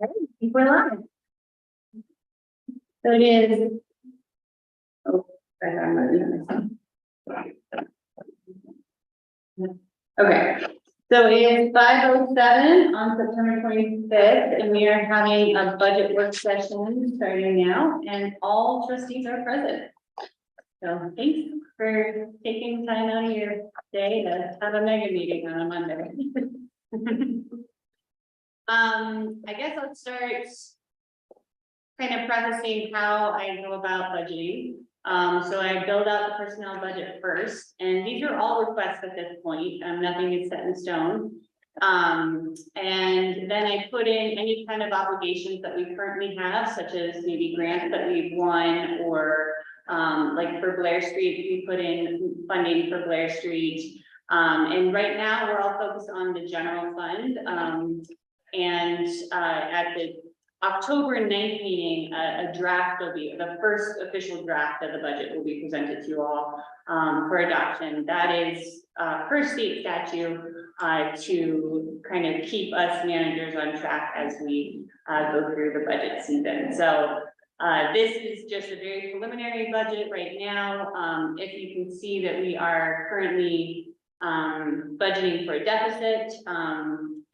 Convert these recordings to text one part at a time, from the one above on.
Okay, I think we're live. So it is. Oh, I got my email. Okay, so it is 5:07 on September 25th, and we are having a budget work session starting now, and all trustees are present. So thanks for taking time out of your day to have a mega meeting on a Monday. I guess I'll start kind of prefacing how I go about budgeting. So I build out the personnel budget first, and these are all requests at this point. Nothing is set in stone. And then I put in any kind of obligations that we currently have, such as maybe grants that we've won, or like for Blair Street, we put in funding for Blair Street. And right now we're all focused on the general fund. At the October 9th meeting, a draft will be, the first official draft of the budget will be presented to you all for adoption. That is per state statute to kind of keep us managers on track as we go through the budget season. So this is just a very preliminary budget right now. If you can see that we are currently budgeting for a deficit,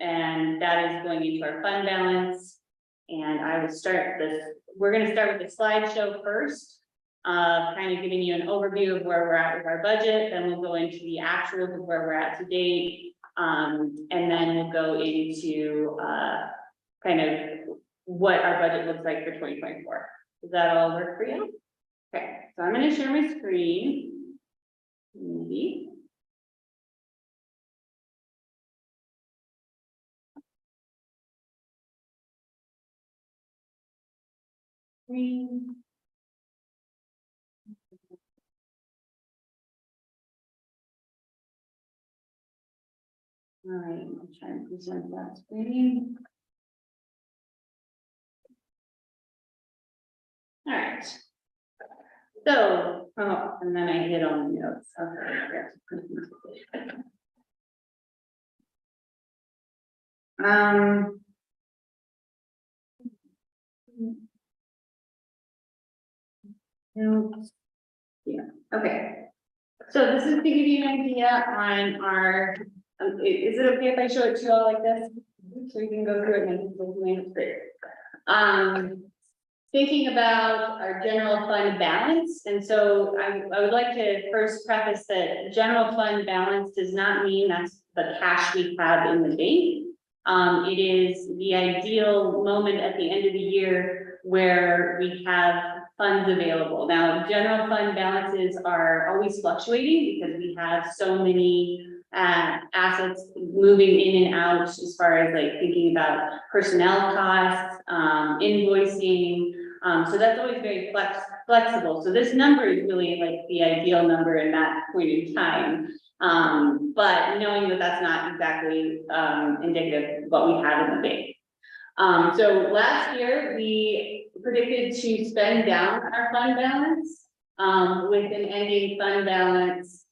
and that is going into our fund balance. And I will start this. We're going to start with the slideshow first, kind of giving you an overview of where we're at with our budget. Then we'll go into the actuals of where we're at to date. And then we'll go into kind of what our budget looks like for 2024. Does that all work for you? Okay, so I'm going to share my screen. Maybe. All right, I'll try and present that screen. All right. So, oh, and then I hit on the notes. Okay. Yeah, okay. So this is to give you an idea on our, is it okay if I show it to you all like this? So you can go through it and it's great. Thinking about our general fund balance. And so I would like to first preface that general fund balance does not mean that's the cash we have in the bank. It is the ideal moment at the end of the year where we have funds available. Now, general fund balances are always fluctuating because we have so many assets moving in and out, as far as like thinking about personnel costs, invoicing. So that's always very flexible. So this number is really like the ideal number in that point in time. But knowing that that's not exactly indicative of what we have in the bank. So last year we predicted to spend down our fund balance with an ending fund balance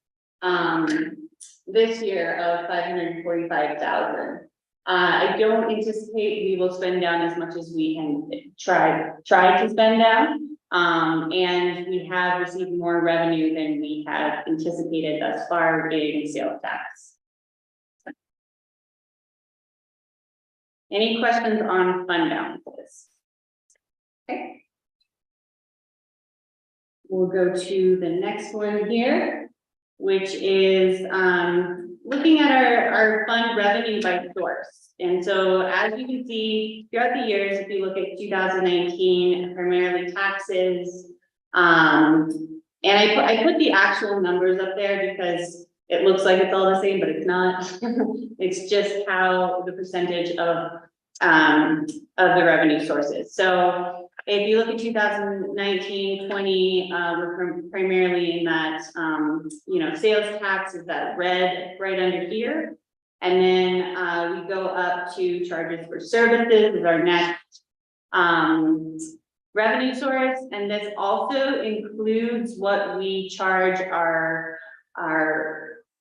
this year of $545,000. I don't anticipate we will spend down as much as we can try to spend down. And we have received more revenue than we had anticipated thus far in sales tax. Any questions on fund balances? Okay. We'll go to the next one here, which is looking at our fund revenue by source. And so as you can see throughout the years, if you look at 2019, primarily taxes, and I put the actual numbers up there because it looks like it's all the same, but it's not. It's just how the percentage of the revenue sources. So if you look at 2019, 20, we're primarily in that, sales tax is that red right under here. And then we go up to charges for services is our next revenue source. And this also includes what we charge our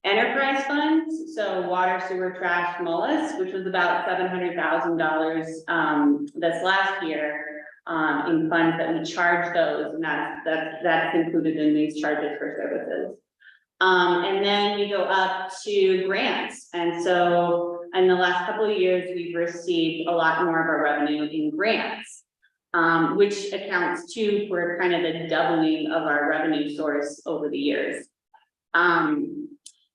enterprise funds, so water, sewer, trash, mollusk, which was about $700,000 this last year. In funds that we charge those, and that's included in these charges for services. And then we go up to grants, and so in the last couple of years, we've received a lot more of our revenue in grants, which accounts too for kind of the doubling of our revenue source over the years.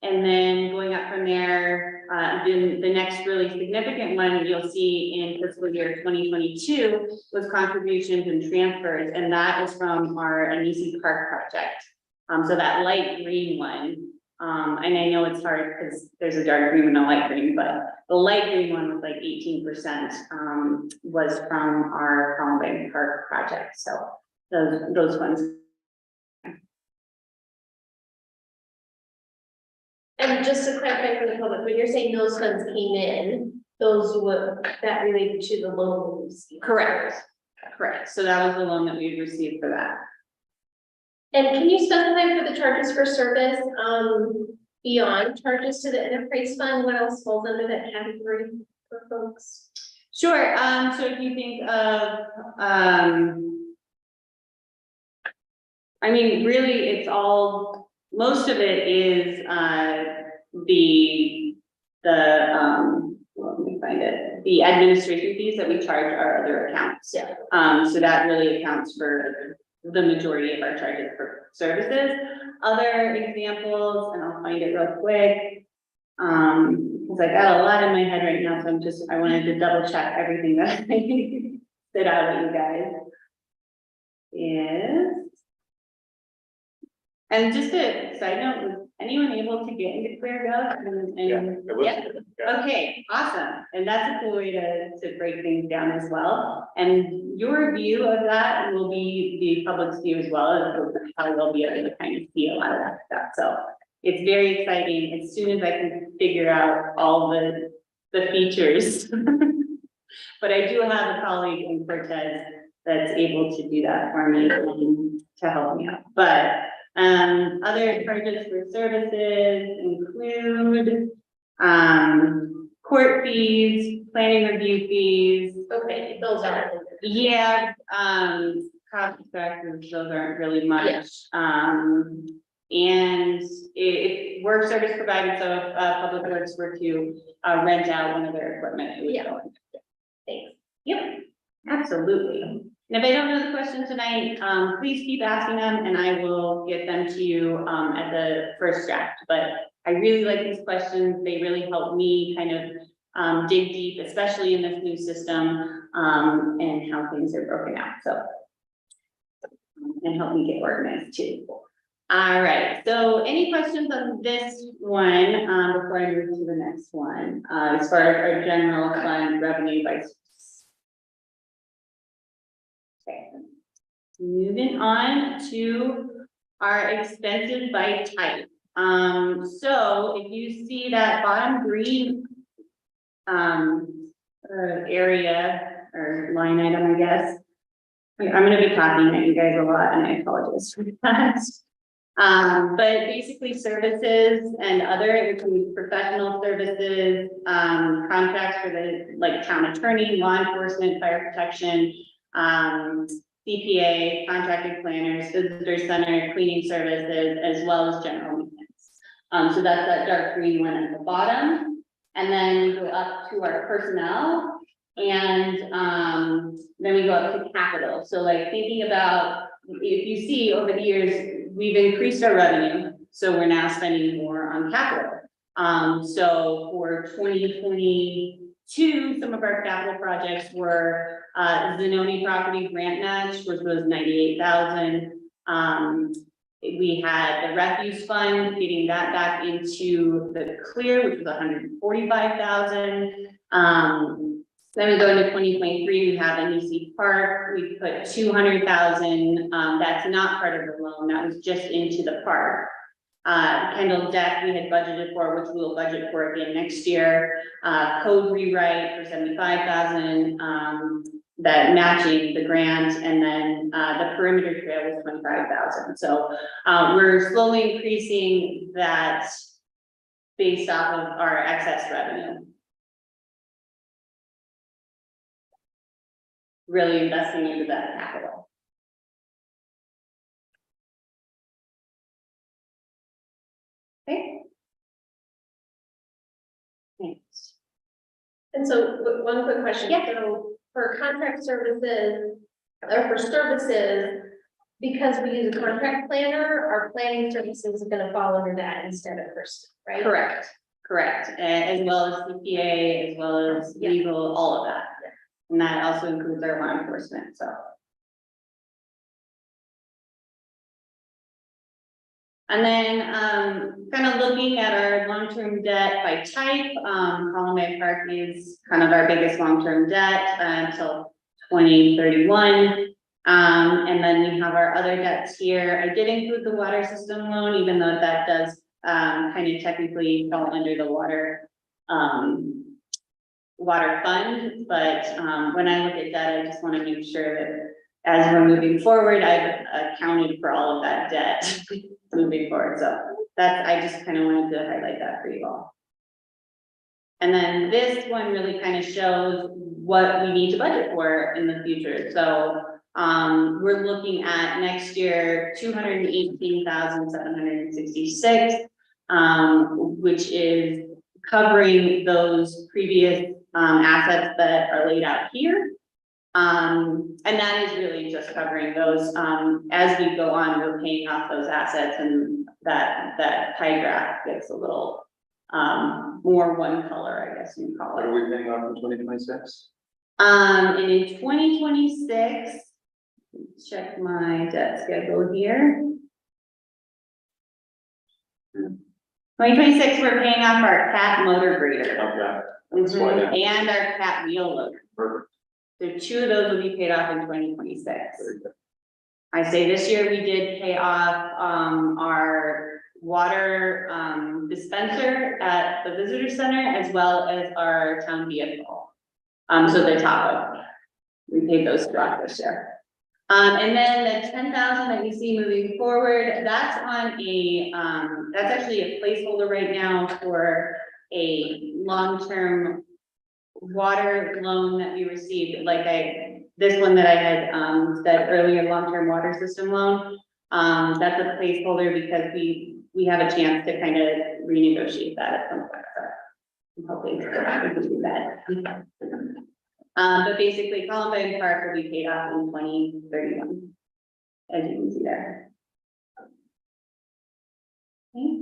And then going up from there, the next really significant one you'll see in fiscal year 2022 was contributions and transfers, and that is from our Anisi Park project. So that light green one, and I know it's hard because there's a dark green and a light green, but the light green one was like 18%, was from our Columbine Park project. So those ones. And just to clarify for the public, when you're saying those funds came in, that related to the loan. Correct. So that was the loan that we received for that. And can you specify for the charges for service, beyond charges to the enterprise fund, what else falls under that category for folks? Sure, so if you think of, I mean, really, it's all, most of it is, let me find it, the administration fees that we charge our other accounts. Yeah. So that really accounts for the majority of our charges for services. Other examples, and I'll find it real quick, because I got a lot in my head right now, so I wanted to double check everything that I spit out at you guys. And just a side note, was anyone able to get into ClearGov? Yeah. Okay, awesome. And that's a cool way to break things down as well. And your view of that will be the public's view as well, as how we'll be able to kind of see a lot of that stuff. So it's very exciting as soon as I can figure out all the features. But I do have a colleague in Cortez that's able to do that for me to help me out. But other charges for services include court fees, planning review fees. Okay, those are. Yeah, cost factors, those aren't really much. Yeah. And if work service provided, so if Public Works were to rent out one of their equipment, it would go in. Thanks. Yep, absolutely. And if I don't know the question tonight, please keep asking them and I will get them to you at the first draft. But I really like these questions. They really help me kind of dig deep, especially in this new system and how things are broken out. So, and help me get organized too. All right, so any questions on this one before I move to the next one, as far as our general fund revenue by source? Okay, moving on to our expenses by type. So if you see that bottom green area or line item, I guess, I'm going to be talking at you guys a lot and I apologize for that. But basically services and other include professional services, contracts for the town attorney, law enforcement, fire protection, CPA, contracted planners, visitor center, cleaning services, as well as general maintenance. So that's that dark green one at the bottom. And then we go up to our personnel and then we go up to capital. So like thinking about, if you see over the years, we've increased our revenue. So we're now spending more on capital. So for 2022, some of our capital projects were Zanoni property grant match, which was $98,000. We had the refuse fund, getting that back into the clear, which was $145,000. Then we go into 2023, we have NEC Park, we put $200,000, that's not part of the loan, that was just into the park. Kendall Deck we had budgeted for, which we will budget for again next year. Code rewrite for $75,000, that matching the grant, and then the perimeter trail was $25,000. So we're slowly increasing that based off of our excess revenue. Really investing into that capital. Okay. Thanks. And so one quick question. Yeah. So for contract services, or for services, because we use a contract planner, our planning services are gonna fall under that instead of first, right? Correct, correct, as well as CPA, as well as Yeah. legal, all of that. And that also includes our law enforcement, so. And then, kind of looking at our long-term debt by type, Columbine Park is kind of our biggest long-term debt until 2031. And then we have our other debts here. I did include the water system loan, even though that does, kind of technically fall under the water fund. But, when I look at that, I just want to make sure that as we're moving forward, I've accounted for all of that debt moving forward. So that's, I just kind of wanted to highlight that for you all. And then this one really kind of shows what we need to budget for in the future. So we're looking at next year, 218,766, which is covering those previous assets that are laid out here. And that is really just covering those, as we go on, we're paying off those assets, and that pie graph gets a little, more one color, I guess you call What it. are we paying off in 2026? And in 2026, check my debt schedule here. 2026, we're paying off our cat motor grader. Okay. That's why that- And our cat wheel loader. Perfect. So 2 of those will be paid off in 2026. Very good. I say this year we did pay off, our water, dispenser at the visitor center, as well as our town vehicle. So the top of, we paid those 2 off this year. And then the 10,000 that you see moving forward, that's on a, that's actually a placeholder right now for a long-term water loan that we received, like this one that I had, said earlier, long-term water system loan. That's a placeholder because we have a chance to kind of renegotiate that at some point. So I'm hoping to do that. But basically Columbine Park will be paid off in 2031, as you can see there. Okay.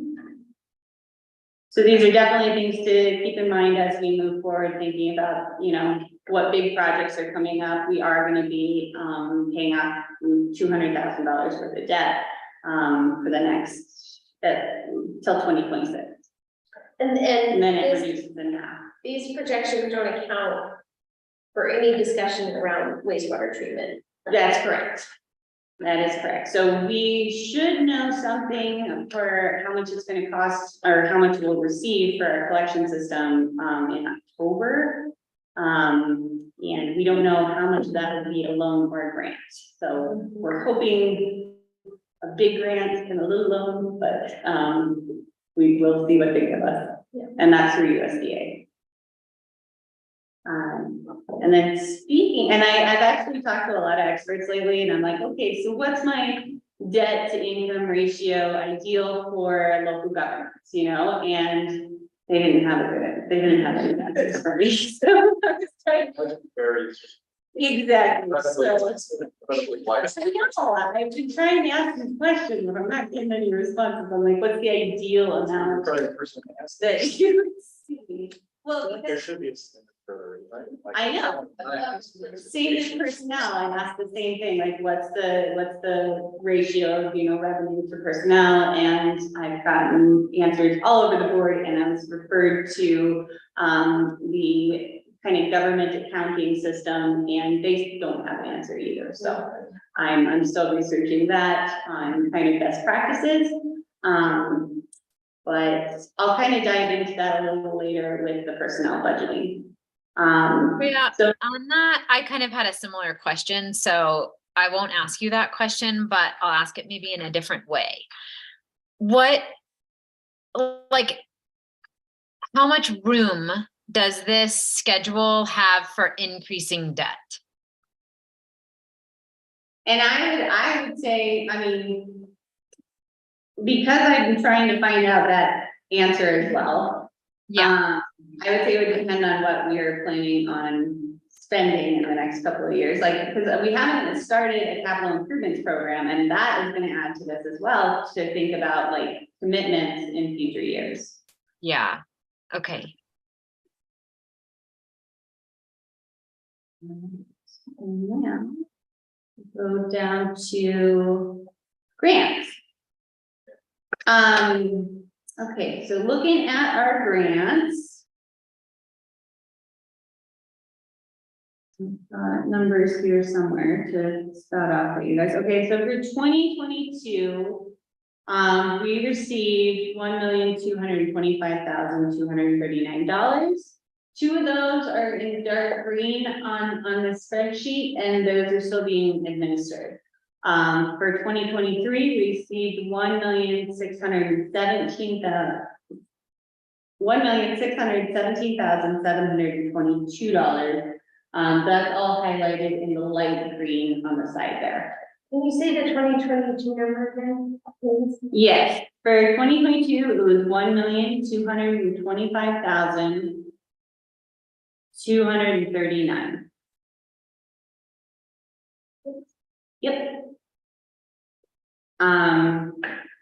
So these are definitely things to keep in mind as we move forward, thinking about, you know, what big projects are coming up. We are going to be paying off $200,000 worth of debt for the next till 2026, And and then it this- reduces in half. these projections don't account for any discussion around wastewater treatment. That's correct. That is correct. So we should know something for how much it's gonna cost, or how much we'll receive for our collection system, in October. And we don't know how much that will be a loan or a grant. So we're hoping a big grant and a little loan, but, we will see what they give us. Yeah. And that's through USDA. And then speaking, and I've actually talked to a lot of experts lately, and I'm like, okay, so what's my debt to income ratio ideal for local governments, you know? And they didn't have any answers for me, so I was trying. Varies. Exactly. Incredibly- So, incredibly wide. I know, I've been trying to ask these questions, but I'm not getting any responses. I'm like, what's the ideal You're amount probably the person to ask. that you see? Well, There because should be a standard for, right? Like- I know. Same as personnel, I asked the same thing, like, what's the ratio of, you know, revenue to personnel? And I've gotten answers all over the board, and I was referred to, the kind of government accounting system, and they don't have an answer either, so I'm still researching that on kind of best practices. But I'll kind of dive into that a little later with the personnel budgeting. Yeah, So on that, I kind of had a similar question, so I won't ask you that question, but I'll ask it maybe in a different way. What, like, how much room does this schedule have for increasing debt? And I would say, I mean, because I've been trying to find out that answer as well. Yeah, I would say it would depend on what we are planning on spending in the next couple of years, like, because we haven't started a capital improvements program, and that is gonna add to this as well, to think about like commitments in future years. yeah, okay. And now, go down to grants. Okay, so looking at our grants. Numbers here somewhere to start off for you guys. Okay, so for 2022, we received $1,225,239. Two of those are in dark green on the spreadsheet, and those are still being administered. For 2023, we received $1,617,722. That's all highlighted in the light green on the side there. Can you say the 2022 number again, please? Yes, for 2022, it was $1,225,239. Yep.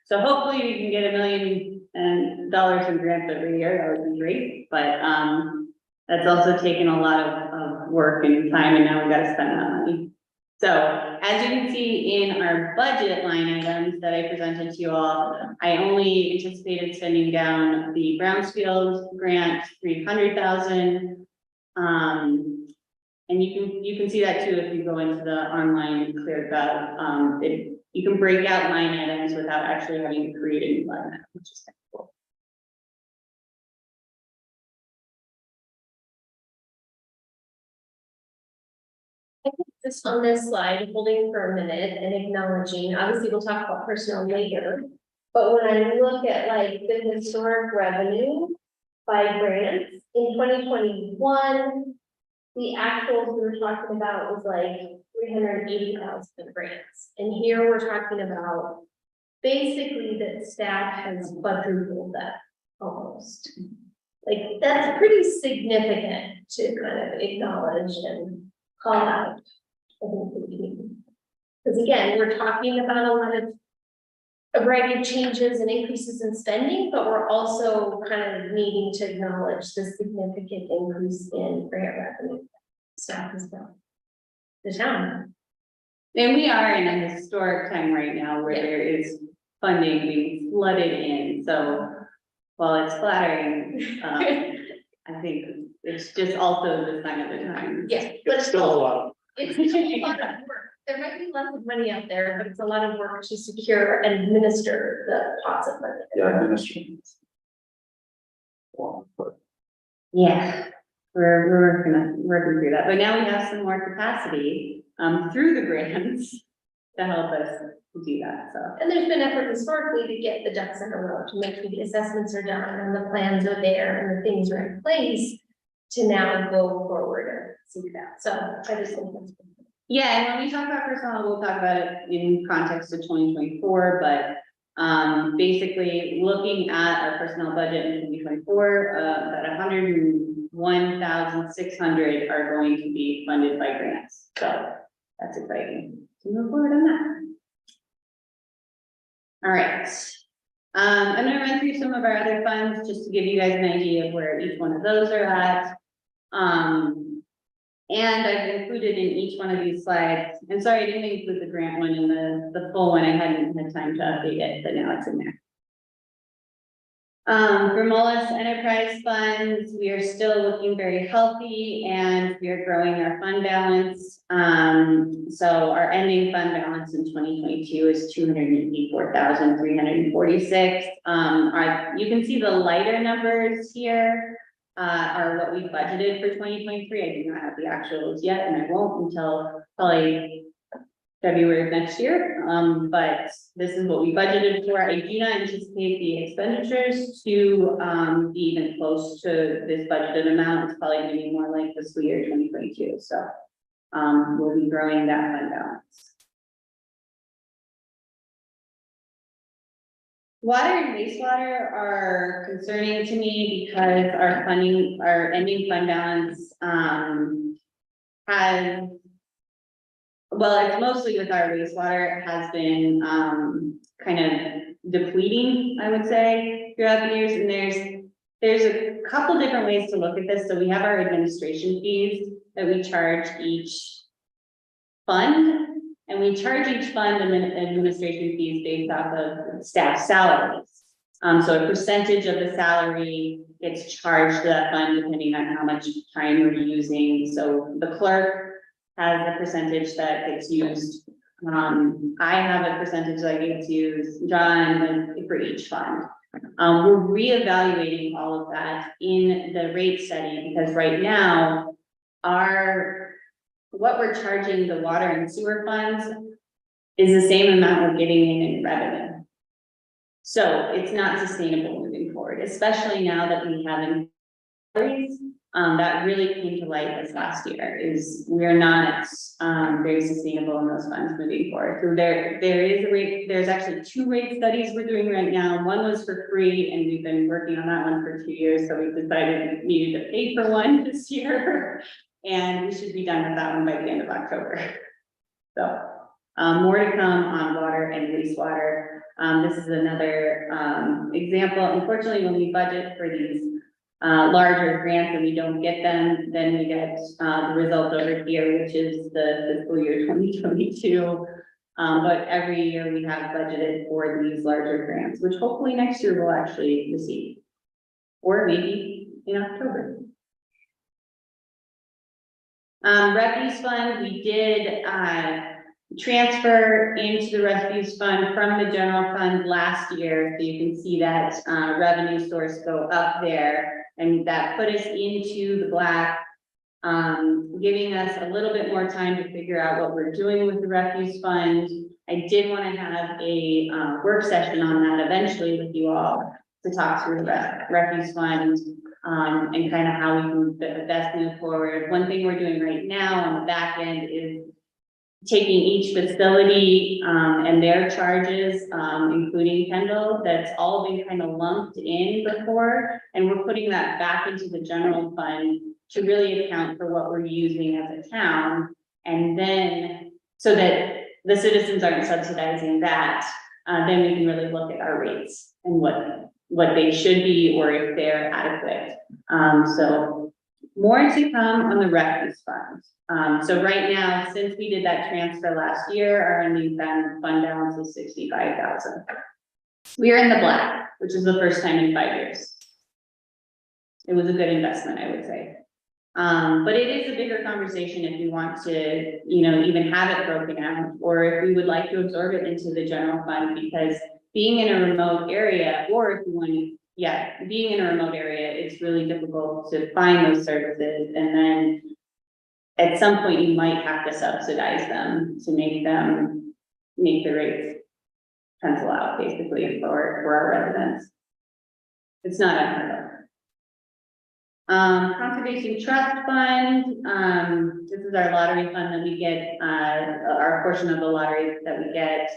So hopefully we can get $1 million in grants every year. That would be great, but that's also taken a lot of work and time, and now we gotta spend that money. So as you can see in our budget line items that I presented to you all, I only anticipated sending down the Brownsfield grant, 300,000. And you can see that too if you go into the online ClearGov. You can break out line items without actually having to create a new line item, which is kind of cool. I think just on this slide, holding for a minute and acknowledging, obviously we'll talk about personnel later. But when I look at like the historic revenue by grants in 2021, the actual we were talking about was like 380,000 grants. And here we're talking about basically that staff has quadrupled that almost. Like that's pretty significant to kind of acknowledge and call out. Because again, we're talking about a lot of a variety of changes and increases in spending, but we're also kind of needing to acknowledge the significant increase in grant revenue staff as well. The town. And we are in a historic time right now where there is funding being flooded in, so while it's flattering, I think it's just also the sign of the time. Yes, but it's Still a lot. It's a lot of work. There might be lots of money out there, but it's a lot of work to secure and administer the pots of money. Yeah, administration. Well, but Yeah, we're working through that, but now we have some more capacity, through the grants to help us do that, so. And there's been effort historically to get the ducks in a row, to make sure the assessments are done and the plans are there and the things are in place to now go forward and see that. So I just think that's. Yeah, and when we talk about personnel, we'll talk about it in context of 2024, but basically looking at our personnel budget in 2024, that 101,600 are going to be funded by grants. So that's exciting to move forward on that. All right. I'm gonna run through some of our other funds just to give you guys an idea of where each one of those are at. And I've included in each one of these slides, and sorry, I didn't include the grant one in the full one. I hadn't had time to update it, but now it's in there. For Mullis Enterprise Funds, we are still looking very healthy and we are growing our fund balance. So our ending fund balance in 2022 is 284,346. You can see the lighter numbers here are what we budgeted for 2023. I do not have the actuals yet, and I won't until probably February of next year, but this is what we budgeted for. I do not anticipate the expenditures to, be even close to this budgeted amount. It's probably gonna be more like fiscal year 2022, so. We'll be growing that fund balance. Water and wastewater are concerning to me because our funding, our ending fund balance, has. Well, it's mostly with our wastewater, has been, kind of depleting, I would say, throughout the years, and there's a couple different ways to look at this. So we have our administration fees that we charge each fund, and we charge each fund administration fees based off of staff salaries. So a percentage of the salary gets charged to that fund depending on how much time we're using. So the clerk has a percentage that gets used. I have a percentage that gets used, John, for each fund. We're reevaluating all of that in the rate study, because right now, what we're charging the water and sewer funds is the same amount we're getting in revenue. So it's not sustainable moving forward, especially now that we have employees. That really came to light this last year, is we're not, very sustainable in those funds moving forward. So there is a rate, there's actually 2 rate studies we're doing right now. One was for free, and we've been working on that one for 2 years, so we decided we needed to pay for one this year. And we should be done with that one by the end of October. So, more to come on water and wastewater. This is another, example. Unfortunately, when we budget for these larger grants and we don't get them, then we get the result over here, which is the fiscal year 2022. But every year we have budgeted for these larger grants, which hopefully next year we'll actually receive, or maybe in October. Refuse fund, we did transfer into the refuse fund from the general fund last year, so you can see that revenue source go up there. And that put us into the black, giving us a little bit more time to figure out what we're doing with the refuse fund. I did want to have a work session on that eventually with you all to talk through the refuse fund, and kind of how we can best move forward. One thing we're doing right now on the back end is taking each facility and their charges, including Kendall, that's all been kind of lumped in before, and we're putting that back into the general fund to really account for what we're using as a town, and then so that the citizens aren't subsidizing that, then we can really look at our rates and what they should be, or if they're adequate. So more to come on the refuse fund. So right now, since we did that transfer last year, our ending fund balance is 65,000. We are in the black, which is the first time in 5 years. It was a good investment, I would say. But it is a bigger conversation if you want to, even have it broken out, or if we would like to absorb it into the general fund, because being in a remote area, or if you want to, being in a remote area, it's really difficult to find those services. And then at some point you might have to subsidize them to make the rates pencil out, basically, for our residents. It's not unheard of. Conservation Trust Fund, this is our lottery fund that we get, our portion of the lottery that we get.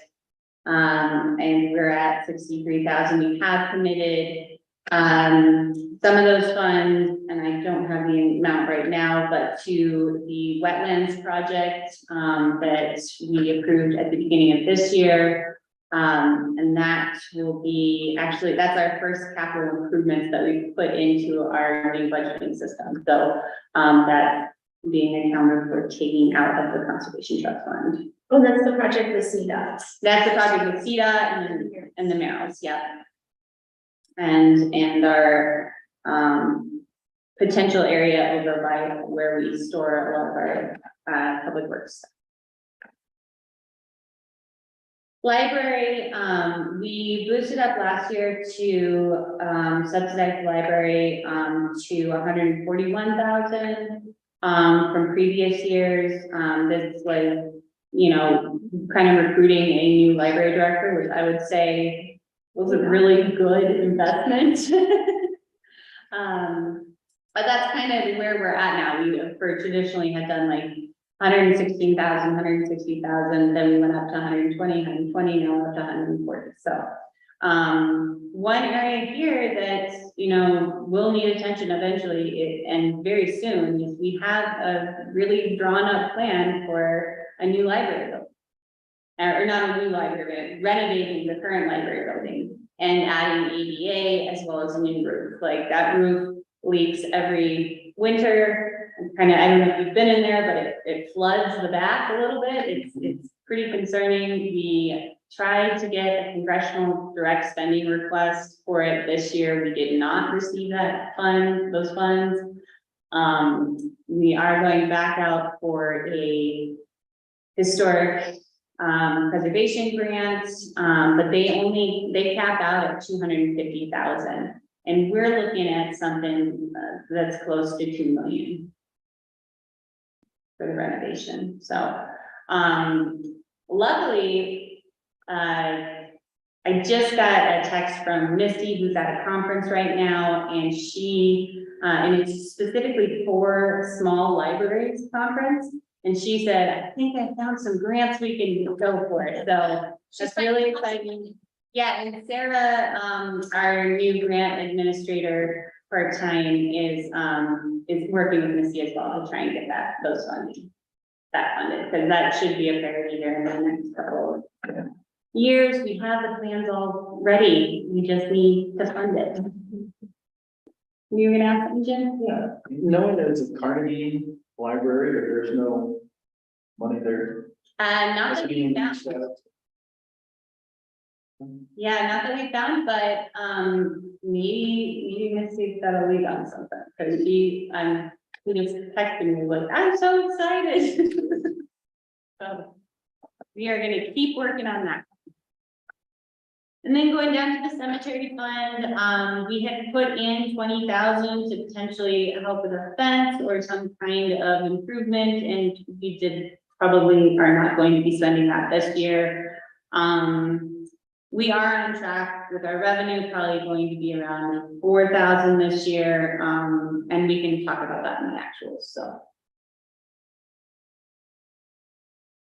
And we're at 63,000. We have committed some of those funds, and I don't have the amount right now, but to the wetlands project that we approved at the beginning of this year. And that will be, actually, that's our first capital improvements that we put into our new budgeting system. So that being accounted for taking out of the Conservation Trust Fund. Oh, that's the project with CDOT. That's the project with CDOT and the Merrills, yeah. And our potential area over by where we store a lot of our public works. Library, we boosted up last year to subsidize the library to 141,000 from previous years. This was you know, kind of recruiting a new library director, which I would say was a really good investment. But that's kind of where we're at now. We traditionally had done like 116,000, 160,000, then we went up to 120, 120, now up to 140. So one area here that, you know, will need attention eventually and very soon is we have a really drawn up plan for a new library building. Or not a new library, but renovating the current library building and adding ADA as well as a new roof. Like that roof leaks every winter. Kind of, I don't know if you've been in there, but it floods the back a little bit. It's pretty concerning. We tried to get a congressional direct spending request for it this year. We did not receive those funds. We are going back out for a historic preservation grants, but they cap out at 250,000. And we're looking at something that's close to 2 million for the renovation. So, luckily, I just got a text from Misty, who's at a conference right now, and and it's specifically for small libraries conference. And she said, I think I found some grants we can go for it. So that's really exciting. Yeah, and Sarah, our new grant administrator part-time is working with Missy as well to try and get that funded, because that should be a priority here in the next couple of years. We have the plans all ready. We just need to fund it. You were gonna ask something, Jim? Yeah, knowing that it's a Carnegie library, or there's no money there. Not that we found. Reached out. Yeah, not that we found, but maybe Missy's got a lead on something, because she just texted me like, I'm so excited. So we are gonna keep working on that. And then going down to the cemetery fund, we had put in 20,000 to potentially help with a fence or some kind of improvement, and we probably are not going to be spending that this year. We are on track with our revenue, probably going to be around 4,000 this year, and we can talk about that in the actuals. So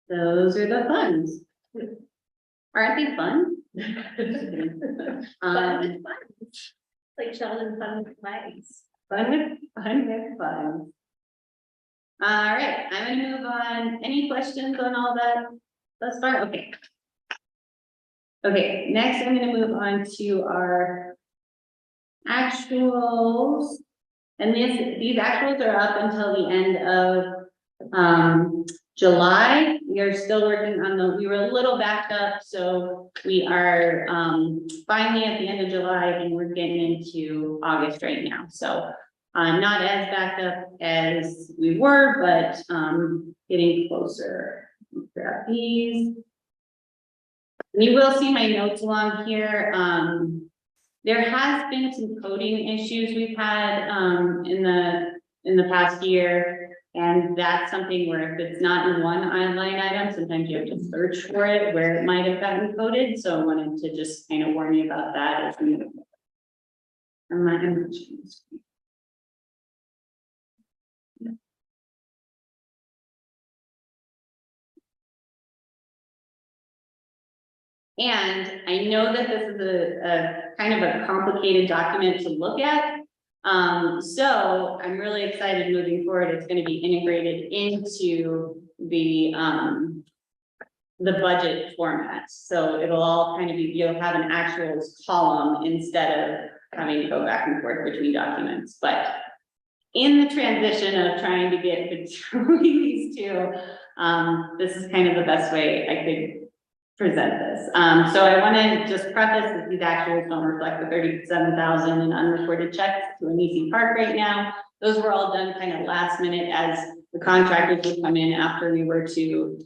those are the funds. Aren't they fun? Like Sheldon fun with flags. Fun. All right, I'm gonna move on. Any questions on all that thus far? Okay. Okay, next I'm gonna move on to our actuals. And these actuals are up until the end of July. We are still working on we were a little backed up, so we are finally at the end of July and we're getting into August right now. So not as backed up as we were, but getting closer. Grab these. You will see my notes along here. There has been some coding issues we've had in the past year. And that's something where if it's not in one line item, sometimes you have to search for it where it might have gotten coded. So I wanted to just kind of warn you about that as we move. I'm not going to change the screen. And I know that this is a kind of a complicated document to look at. So I'm really excited moving forward. It's going to be integrated into the budget format. So it'll all kind of be, you'll have an actuals column instead of having to go back and forth between documents. But in the transition of trying to get between these two, this is kind of the best way I could present this. So I want to just preface that these actuals don't reflect the 37,000 in unreported checks to Anisi Park right now. Those were all done kind of last minute as the contractors would come in after we were to,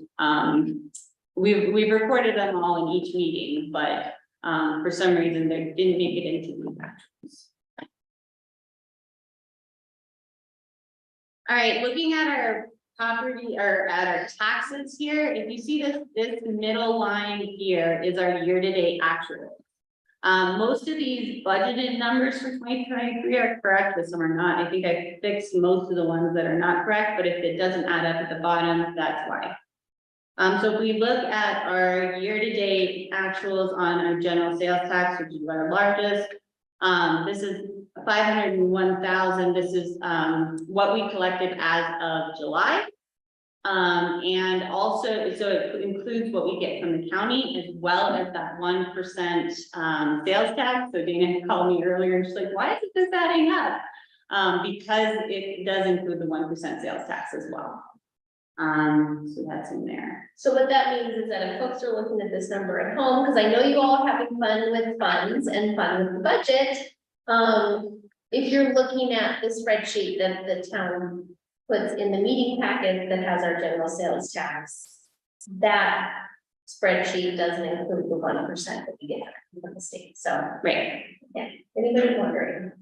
we've recorded them all in each meeting, but for some reason they didn't make it into the actuals. All right, looking at our property or at our taxes here, if you see this middle line here is our year-to-date actual. Most of these budgeted numbers for 2023 are correct, but some are not. I think I fixed most of the ones that are not correct, but if it doesn't add up at the bottom, that's why. So if we look at our year-to-date actuals on our general sales tax, which is our largest, this is 501,000. This is what we collected as of July. And also, so it includes what we get from the county as well as that 1% sales tax. So Dana called me earlier and she's like, why isn't this adding up? Because it does include the 1% sales tax as well. So that's in there. So what that means is that if folks are looking at this number at home, because I know you all are having fun with funds and fun with the budget. If you're looking at the spreadsheet that the town puts in the meeting packet that has our general sales tax, that spreadsheet doesn't include the 1% that we get from the state. So, Right. yeah, anybody wondering?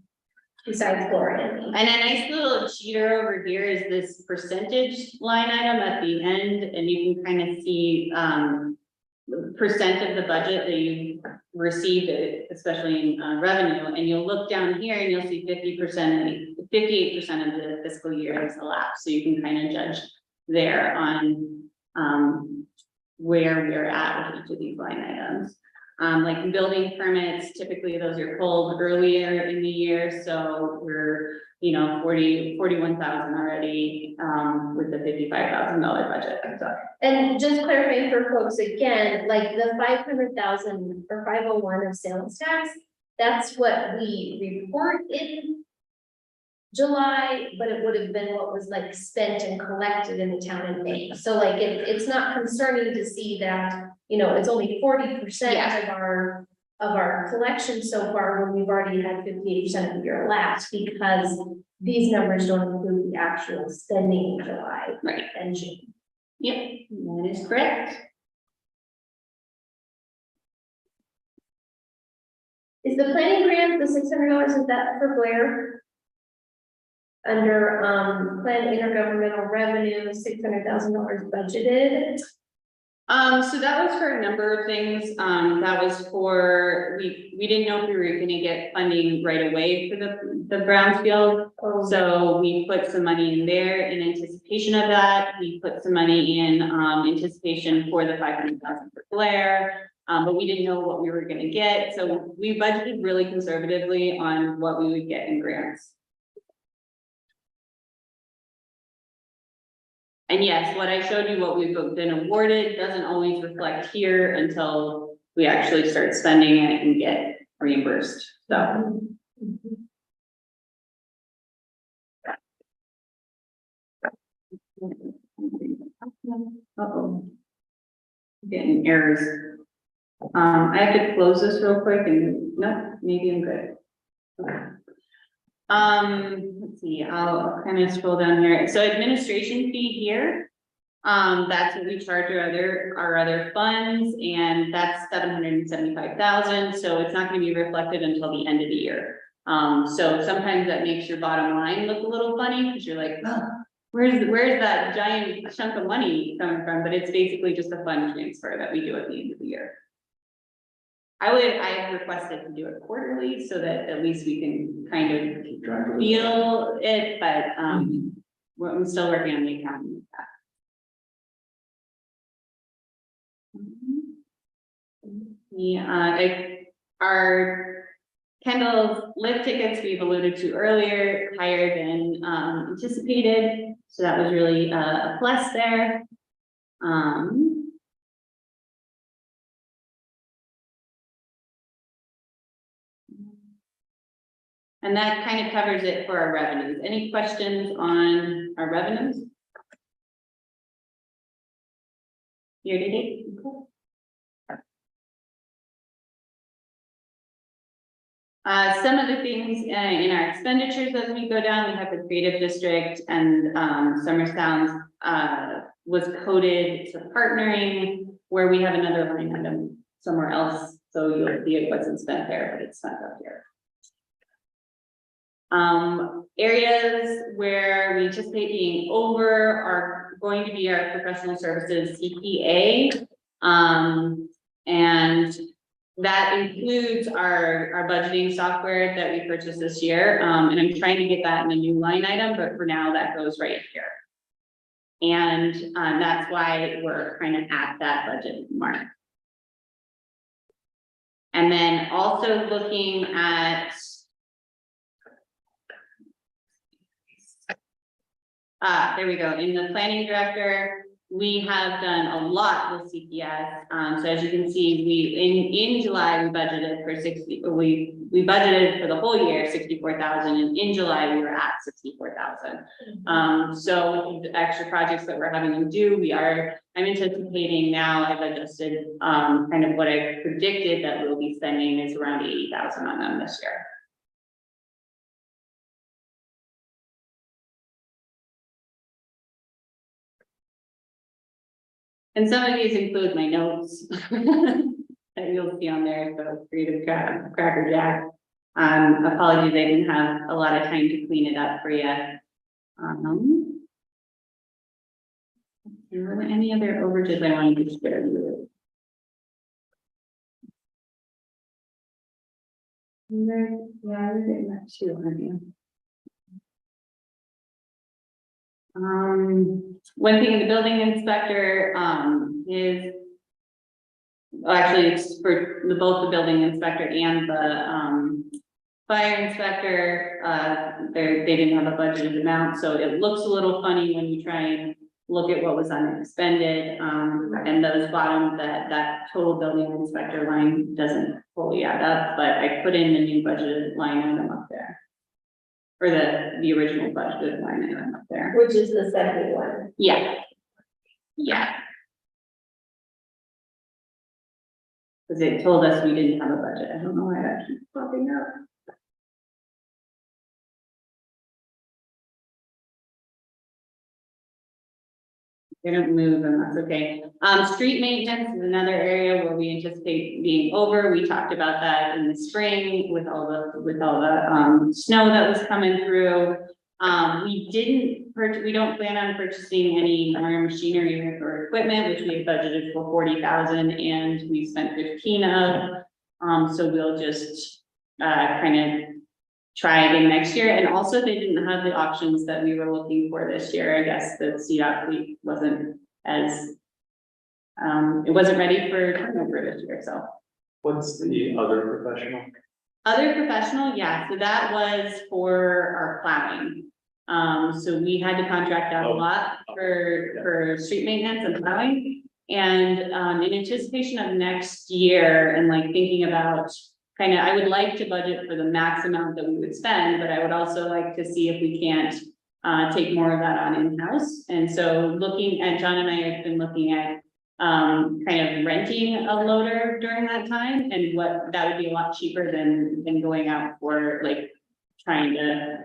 Besides Gloria and me. And a nice little cheater over here is this percentage line item at the end, and you can kind of see the percent of the budget that you received, especially in revenue, and you'll look down here and you'll see 50%, 58% of the fiscal year is elapsed, so you can kind of judge there on where we're at with each of these line items. Like building permits, typically those are pulled earlier in the year, so we're, 41,000 already, with the $55,000 budget. So. And just clarifying for folks again, like the 500,000 or 501 of sales tax, that's what we report in July, but it would have been what was like spent and collected in the town in May. So like it's not concerning to see that, it's only 40% of our collection so far when we've already had 58% of the year elapsed, because these numbers don't include the actual spending in July and June. Yep, that is correct. Is the planning grant, the $600, is that for Blair? Under planned intergovernmental revenue, $600,000 budgeted. So that was for a number of things. That was for, we didn't know if we were gonna get funding right away for the brownfield. So we put some money in there in anticipation of that. We put some money in anticipation for the 500,000 for Blair. But we didn't know what we were gonna get. So we budgeted really conservatively on what we would get in grants. And yes, what I showed you, what we've been awarded, doesn't always reflect here until we actually start spending it and get reimbursed, so. Uh-oh. Getting errors. I have to close this real quick and, no, maybe I'm good. Okay. Let's see, I'll kind of scroll down here. So administration fee here, that's what we charge our other funds, and that's 775,000. So it's not going to be reflected until the end of the year. So sometimes that makes your bottom line look a little funny because you're like, oh, where's that giant chunk of money coming from? But it's basically just a fund transfer that we do at the end of the year. I have requested to do it quarterly so that at least we can kind of feel it, but I'm still working on the accounting of that. Yeah, our Kendall's lift tickets we've alluded to earlier, higher than anticipated, so that was really a plus there. And that kind of covers it for our revenues. Any questions on our revenues? Year to date? Cool. Some of the things in our expenditures as we go down, we have the creative district and Summer Sounds was coded to partnering, where we have another line item somewhere else. So you'll see it wasn't spent there, but it's spent up here. Areas where we anticipate being over are going to be our professional services CPA. And that includes our budgeting software that we purchased this year. And I'm trying to get that in a new line item, but for now that goes right here. And that's why we're kind of at that budget mark. And then also looking at there we go. In the planning director, we have done a lot with CPS. So as you can see, in July we budgeted for 60. We budgeted for the whole year 64,000, and in July we were at 64,000. So the extra projects that we're having to do, I'm anticipating now. I've adjusted kind of what I predicted that we'll be spending is around 80,000 on them this year. And some of these include my notes that you'll see on there, so creative Cracker Jack. Apologies, I didn't have a lot of time to clean it up for you. Were there any other overages I wanted to share with you? Yeah, you're getting that too, aren't you? One thing, the building inspector actually it's for both the building inspector and the fire inspector. They didn't have a budgeted amount, so it looks a little funny when you try and look at what was unexpended. And those bottom that total building inspector line doesn't fully add up, but I put in the new budgeted line item up there. Or the original budgeted line item up there. Which is the 71. Yeah. Yeah. Because it told us we didn't have a budget. I don't know why that keeps popping up. They don't move, and that's okay. Street maintenance is another area where we anticipate being over. We talked about that in the spring with all the snow that was coming through. We don't plan on purchasing any more machinery or equipment, which we have budgeted for 40,000, and we spent 15 of. So we'll just kind of try again next year. And also they didn't have the options that we were looking for this year. I guess the CDOT fleet wasn't as it wasn't ready for turnover this year. So What's the other professional? Other professional, yeah, so that was for our plowing. So we had to contract out a lot for street maintenance and plowing. And in anticipation of next year and like thinking about I would like to budget for the max amount that we would spend, but I would also like to see if we can't take more of that on in-house. And so John and I have been looking at kind of renting a loader during that time, and what that would be a lot cheaper than going out for like trying to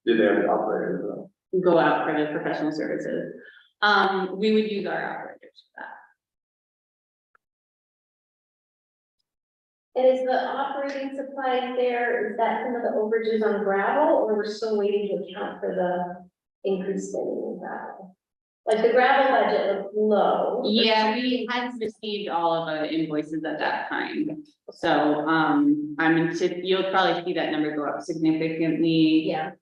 Did they have the operator though? go out for the professional services. We would use our operators for that. And is the operating supplies there, is that some of the overages on gravel, or we're still waiting to account for the increased spending in gravel? Like the gravel budget looked low. Yeah, we hadn't received all of the invoices at that time. So, you'll probably see that number go up significantly. Yeah.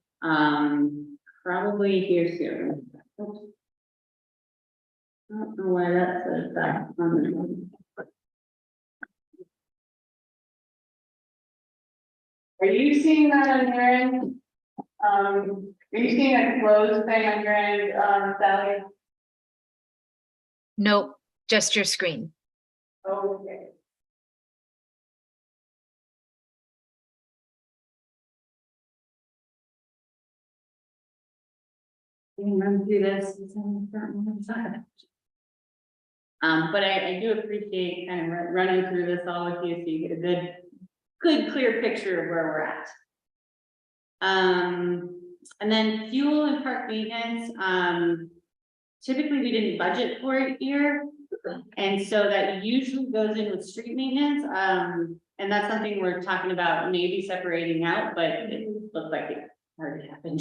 Probably here soon. I don't know why that says that. Are you seeing that on your end? Are you seeing a closed thing on your end, Sally? Nope, just your screen. Okay. We can run through this. But I do appreciate kind of running through this all with you so you get a good clear picture of where we're at. And then fuel and park maintenance, typically we didn't budget for it here. And so that usually goes in with street maintenance. And that's something we're talking about maybe separating out, but it looks like it already happened.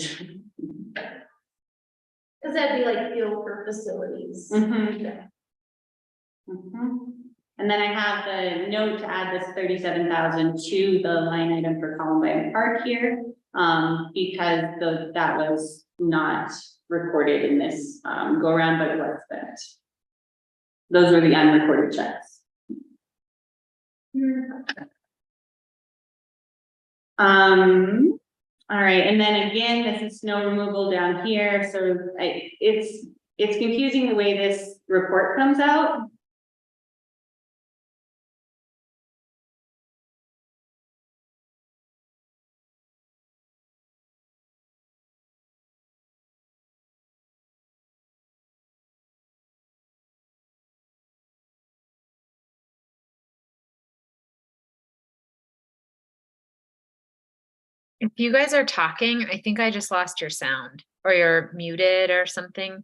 Cause that'd be like fuel for facilities. Mhm. Mhm. And then I have the note to add this 37,000 to the line item for Columbine Park here. Because that was not recorded in this, go around, but it was spent. Those were the unrecorded checks. All right, and then again, this is snow removal down here, so it's confusing the way this report comes out. If you guys are talking, I think I just lost your sound or you're muted or something.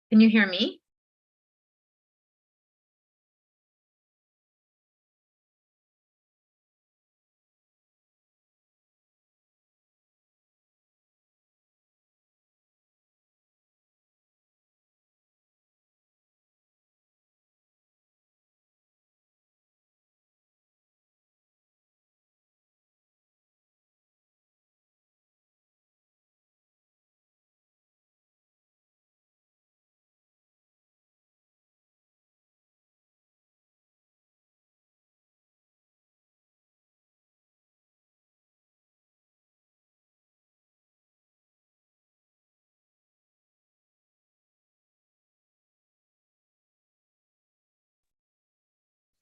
Can you hear me?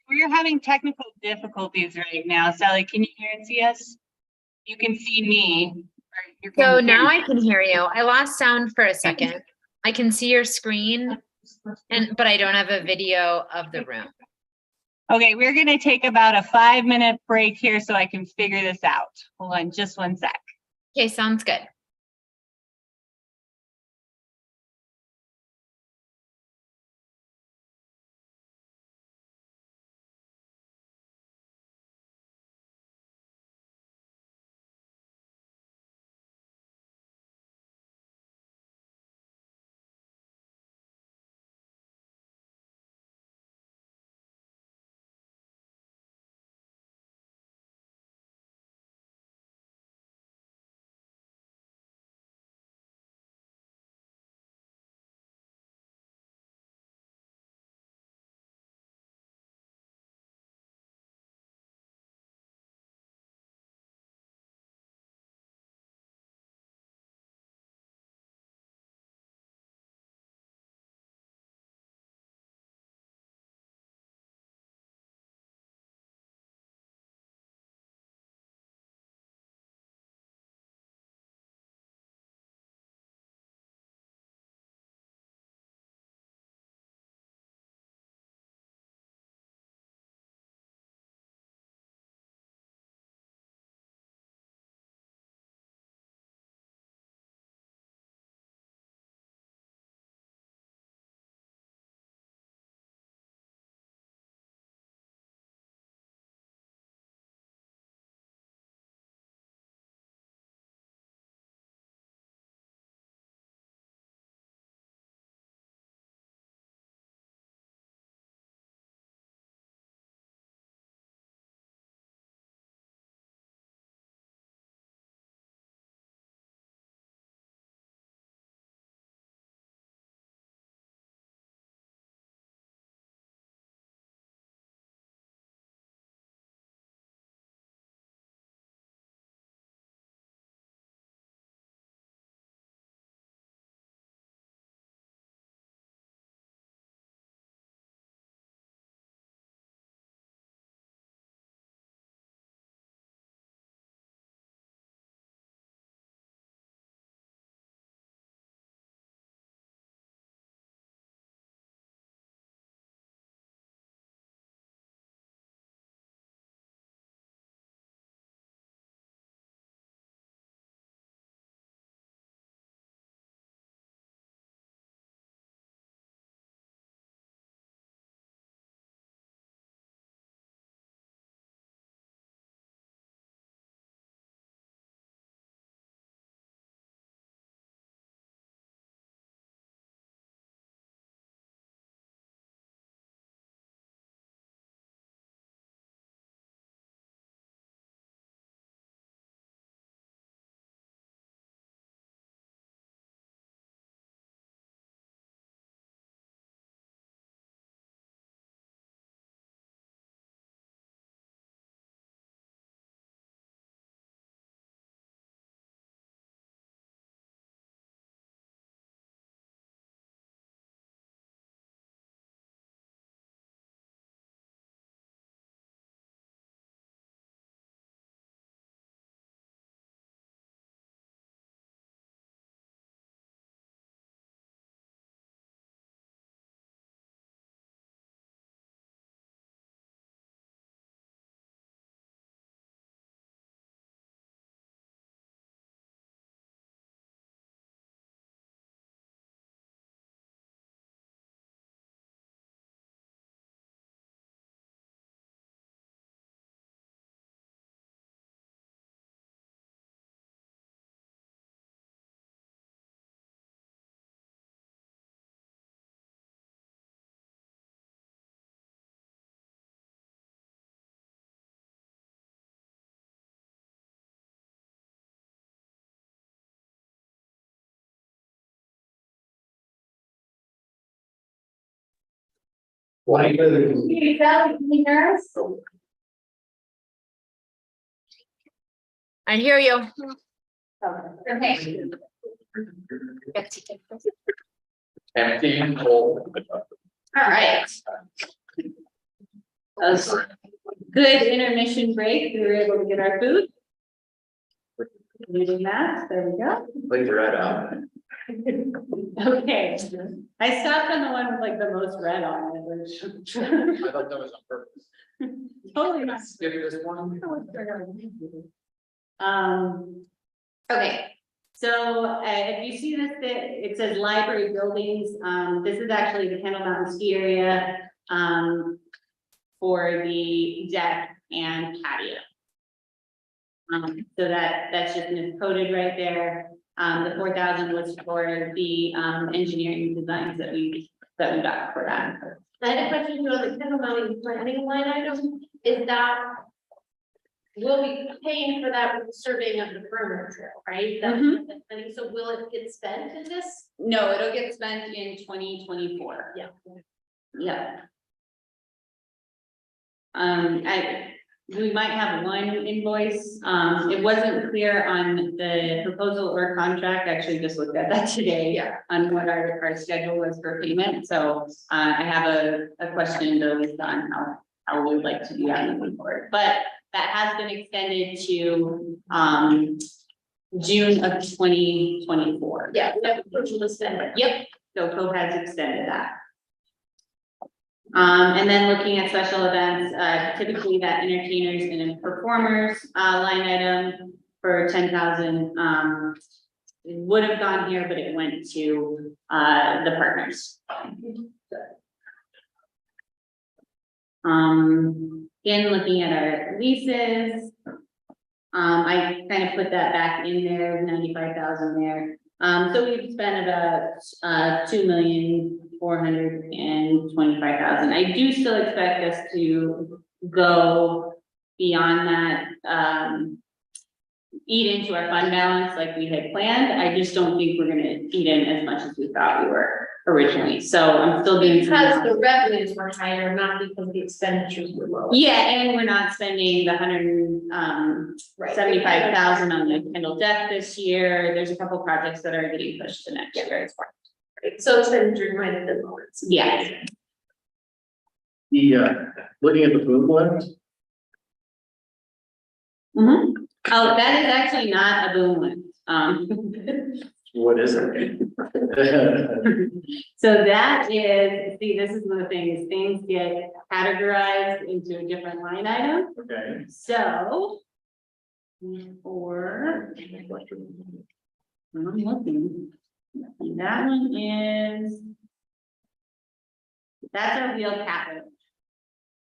We're having technical difficulties right now. Sally, can you hear and see us? You can see me. Or you can So hear now me. I can hear you. I lost sound for a second. I can see your screen but I don't have a video of the room. Okay, we're gonna take about a 5-minute break here so I can figure this out. Hold on just one sec. Okay, sounds good. Hey, Sally, can you hear us? I hear you. Okay. Empty and cold. All right. That was a good intermission break. We were able to get our food. Using that, there we go. Like red out. Okay, I stopped on the one with like the most red on it, which. I thought that was on purpose. Totally not. Skip this one. Okay, so if you see this, it says library buildings, this is actually the Kendall Mountain ski area, for the deck and patio. So that's just miscoded right there. The 4,000 was for the engineering designs that we got for that. I had a question on the Kendall Mountain planning line item, is that? We'll be paying for that with the surveying of the perimeter trail, right? And so will it get spent in this? No, it'll get spent in 2024. Yeah. Yeah. We might have one invoice. It wasn't clear on the proposal or contract. I actually just looked at that today. Yeah. On what our schedule was for payment. So I have a question to list on how we would like to do that moving forward. But that has been extended to June of 2024. Yeah, we have approval to spend it. Yep, so Cove has extended that. And then looking at special events, typically that entertainers and performers line item for 10,000 would have gone here, but it went to the partners. Again, looking at our leases, I kind of put that back in there, 95,000 there. So we've spent about 2,425,000. I do still expect us to go beyond that, eat into our fund balance like we had planned. I just don't think we're gonna eat in as much as we thought we were originally. So I'm still doing some. Because the revenues were higher, not because the expenditures were lower. Yeah, and we're not spending the 175,000 on the Kendall deck this year. There's a couple projects that are getting pushed to next year as well. Right, so expenditures might have been lower. Yeah. The, looking at the food list, Oh, that is actually not a boom lift. what is it? So that is, see, this is one of the things get categorized into a different line item. Okay. So. For. I'm looking. That one is. That's our wheel capital.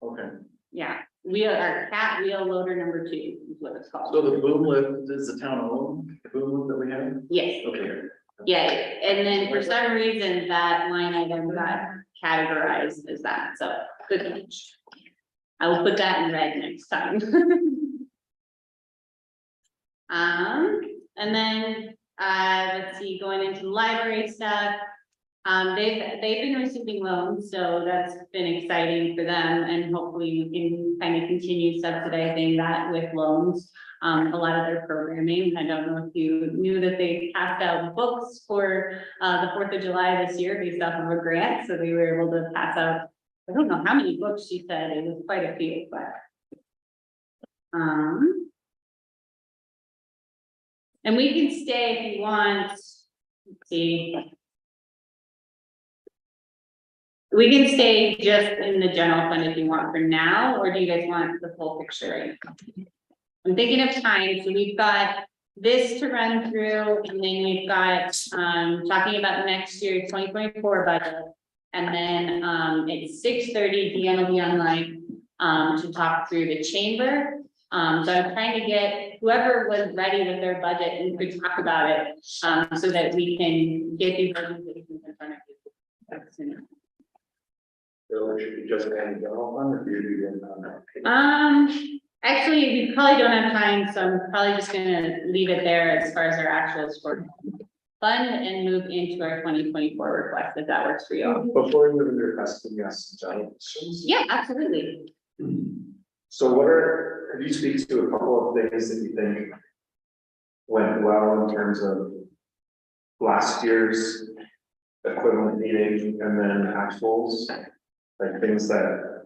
Okay, Yeah, our cat wheel loader number 2 is what it's called. so the boom lift is the town owned, the boom lift that we have? Yes, Okay. yeah, and then for some reason that line item got categorized as that, so good catch. I will put that in red next time. And then, let's see, going into library stuff. They've been receiving loans, so that's been exciting for them, and hopefully we can kind of continue subsidizing that with loans. A lot of their programming, I don't know if you knew that they passed out books for the 4th of July this year based off of a grant, so they were able to pass out, I don't know how many books she said, it was quite a few, but. And we can stay if you want, let's see. We can stay just in the general fund if you want for now, or do you guys want the full picture? I'm thinking of time, so we've got this to run through, and then we've got, talking about next year's 2024 budget. And then, at 6:30, Deanna will be online, to talk through the chamber. So I'm trying to get whoever was ready with their budget and could talk about it, so that we can get these organizations in front of you. So should we just kind of go on or do you do that? Actually, we probably don't have time, so I'm probably just gonna leave it there as far as our actuals for fund and move into our 2024 request, if that works for you all. Before we move into request, can you ask some general questions? Yeah, absolutely. So could you speak to a couple of things that you think went well in terms of last year's equivalent meeting and then actuals? Like things that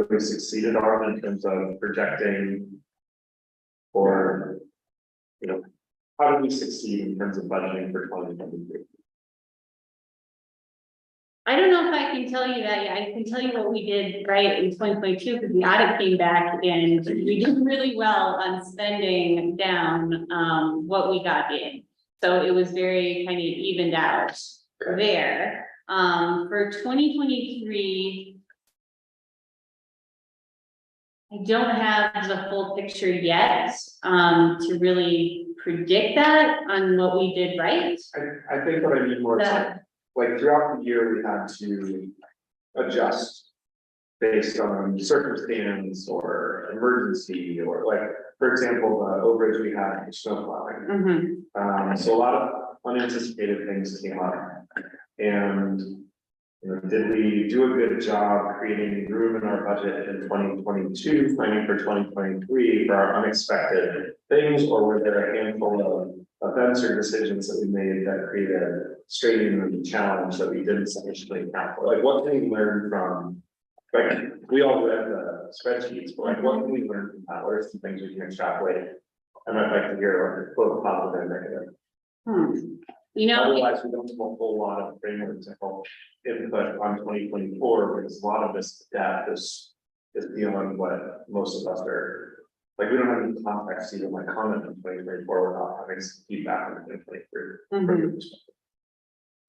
we succeeded on in terms of projecting, or, you know, how did we succeed in terms of budgeting for 2023? I don't know if I can tell you that yet. I can tell you what we did right in 2022, because the audit came back and we did really well on spending down, what we got in. So it was very kind of evened out there. For 2023, I don't have the full picture yet, to really predict that on what we did right. I think what I mean more is like throughout the year, we had to adjust based on circumstance or emergency, or like, for example, the overage we had for snow plowing. So a lot of unanticipated things came up, and you know, did we do a good job creating room in our budget in 2022, planning for 2023 for our unexpected things, or were there a handful of events or decisions that we made that created strain and challenge that we didn't sufficiently account for? Like, what can we learn from, like, we all read the spreadsheets, but like, what can we learn from that? What are some things we can extrapolate? And I'd like to hear both positive and negative. You know, Otherwise, we don't have a whole lot of framework to help input on 2024, because a lot of this data is beyond what most of us are. Like, we don't have any context to even like comment on 2024 without having some feedback on 2023.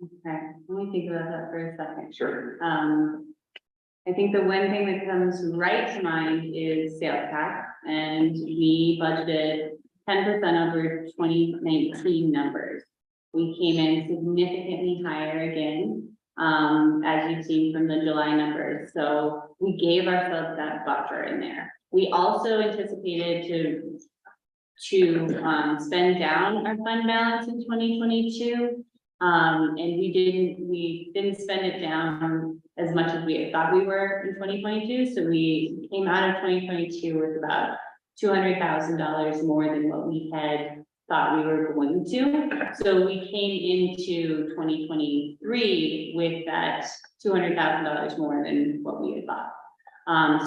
Okay, let me think about that for a second. Sure. I think the one thing that comes right to mind is sales tax, and we budgeted 10% over 2019 numbers. We came in significantly higher again, as you've seen from the July numbers. So we gave ourselves that buffer in there. We also anticipated to spend down our fund balance in 2022. And we didn't spend it down as much as we had thought we were in 2022. So we came out of 2022 with about $200,000 more than what we had thought we were going to. So we came into 2023 with that $200,000 more than what we had thought.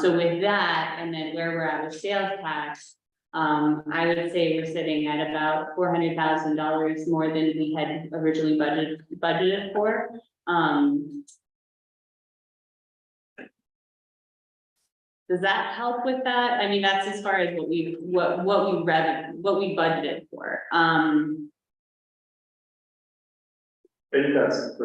So with that, and then where we're at with sales tax, I would say we're sitting at about $400,000 more than we had originally budgeted for. Does that help with that? I mean, that's as far as what we budgeted for. I think that's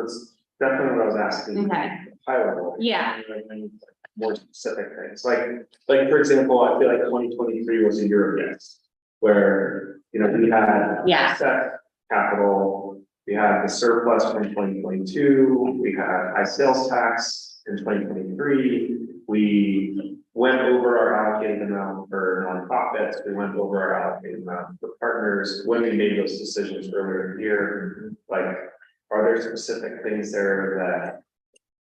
definitely what I was asking. Okay. High level. Yeah. And more specific things, like for example, I feel like 2023 was a year of yes, where, you know, we had set capital, we had the surplus from 2022, we had high sales tax in 2023, we went over our allocated amount for nonprofits, we went over our allocated amount for partners when we made those decisions earlier in the year. Like, are there specific things there that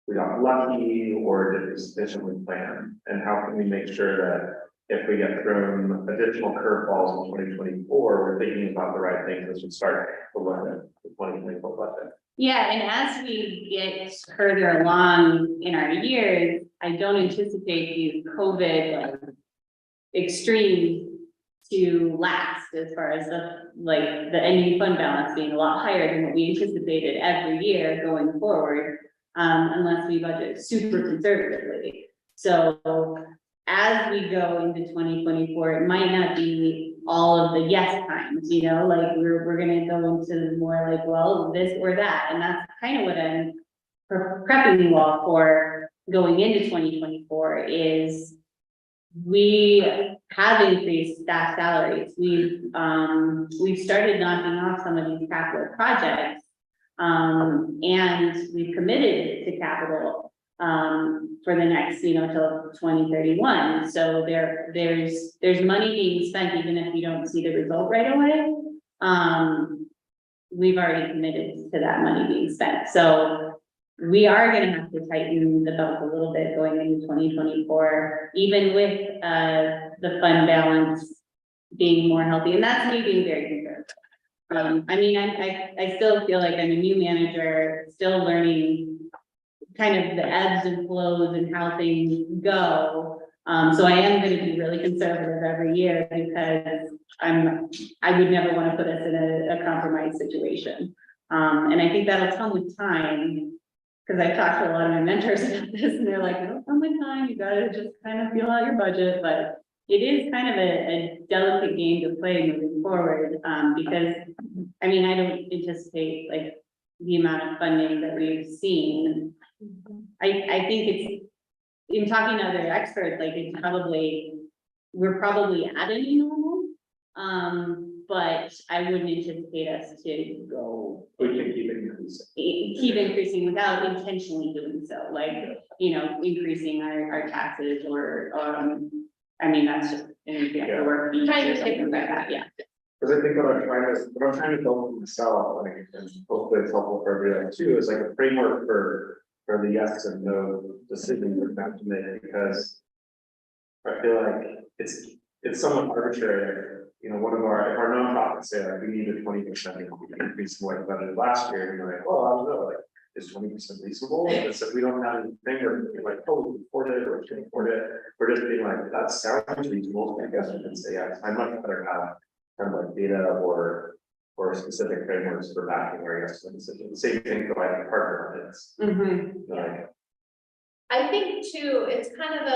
we got lucky, or did we sufficiently plan? And how can we make sure that if we get thrown additional curveballs in 2024, we're thinking about the right things as we start to look at the 2024 budget? Yeah, and as we get further along in our years, I don't anticipate these COVID extremes to last, as far as the ending fund balance being a lot higher than what we anticipated every year going forward, unless we budget super conservatively. So as we go into 2024, it might not be all of the yes times, you know, like we're gonna go into more like, well, this or that, and that's kind of what I'm prepping you all for going into 2024 is we have increased staff salaries. We've started knocking off some of these capital projects, and we've committed to capital for the next, you know, till 2031. So there's money being spent even if you don't see the result right away. we've already committed to that money being spent, so we are gonna have to tighten the belt a little bit going into 2024, even with, the fund balance being more healthy, and that's me being very conservative. I mean, I still feel like I'm a new manager, still learning kind of the ebbs and flows and how things go. So I am gonna be really conservative every year because I would never wanna put us in a compromised situation. And I think that'll come with time. Cause I've talked to a lot of my mentors about this and they're like, no, come with time, you gotta just kind of feel out your budget, but it is kind of a delicate game to play moving forward, because, I mean, I don't anticipate like the amount of funding that we've seen. I think it's, in talking to other experts, like it's probably, we're probably at a new normal. But I wouldn't anticipate us to go. We can keep it increasing. Keep increasing without intentionally doing so, like, increasing our taxes or, I mean, that's just an example where. Trying to take it back. Yeah. Because I think what I'm trying to build for myself, like, and hopefully it's helpful for everybody else too, is like a framework for the yes and no decisions we're going to have to make, because I feel like it's somewhat arbitrary. One of our nonprofits say like, we need a 20% increase in what budget last year, and you're like, well, I don't know, like, is 20% reasonable? Because if we don't have anything, we're like, oh, we can afford it, or we can afford it, we're just being like, that sounds reasonable, I guess we can say yes. I'd much better have kind of like data or specific frameworks for backing our yes decision. The same thing for like partner budgets. Like, I think too, it's kind of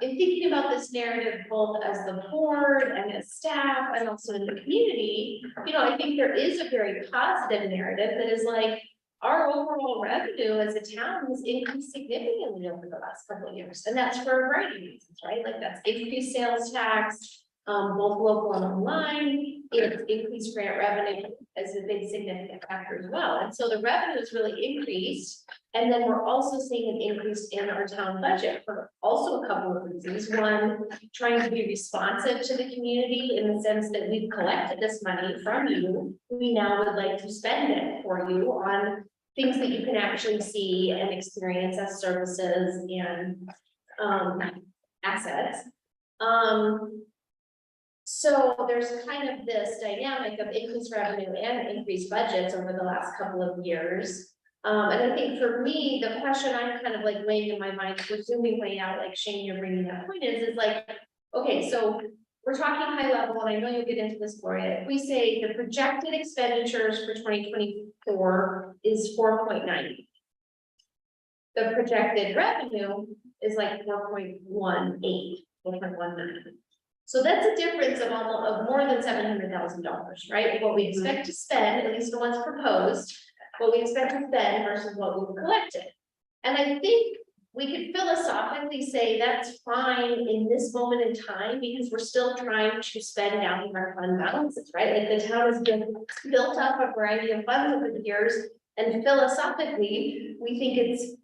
in thinking about this narrative, both as the board and as staff and also in the community, I think there is a very positive narrative that is like, our overall revenue as a town has increased significantly over the last couple of years. And that's for a variety of reasons, right? Like that's increased sales tax, both local and online. It's increased grant revenue as a big significant factor as well. And so the revenue has really increased. And then we're also seeing an increase in our town budget for also a couple of reasons. One, trying to be responsive to the community in the sense that we've collected this money from you. We now would like to spend it for you on things that you can actually see and experience as services and assets. So there's kind of this dynamic of increased revenue and increased budgets over the last couple of years. And I think for me, the question I'm kind of like weighing in my mind, presuming way out, like Shane, you're bringing that point is like, okay, so we're talking high level, and I know you'll get into this, Gloria. If we say the projected expenditures for 2024 is 4.9. The projected revenue is like 4.18, 4.19. So that's a difference of more than $700,000, right? What we expect to spend, at least the ones proposed, what we expect to spend versus what we've collected. And I think we could philosophically say that's fine in this moment in time because we're still trying to spend down our fund balances, right? Like the town has been built up a variety of funds over the years, and philosophically, we think it's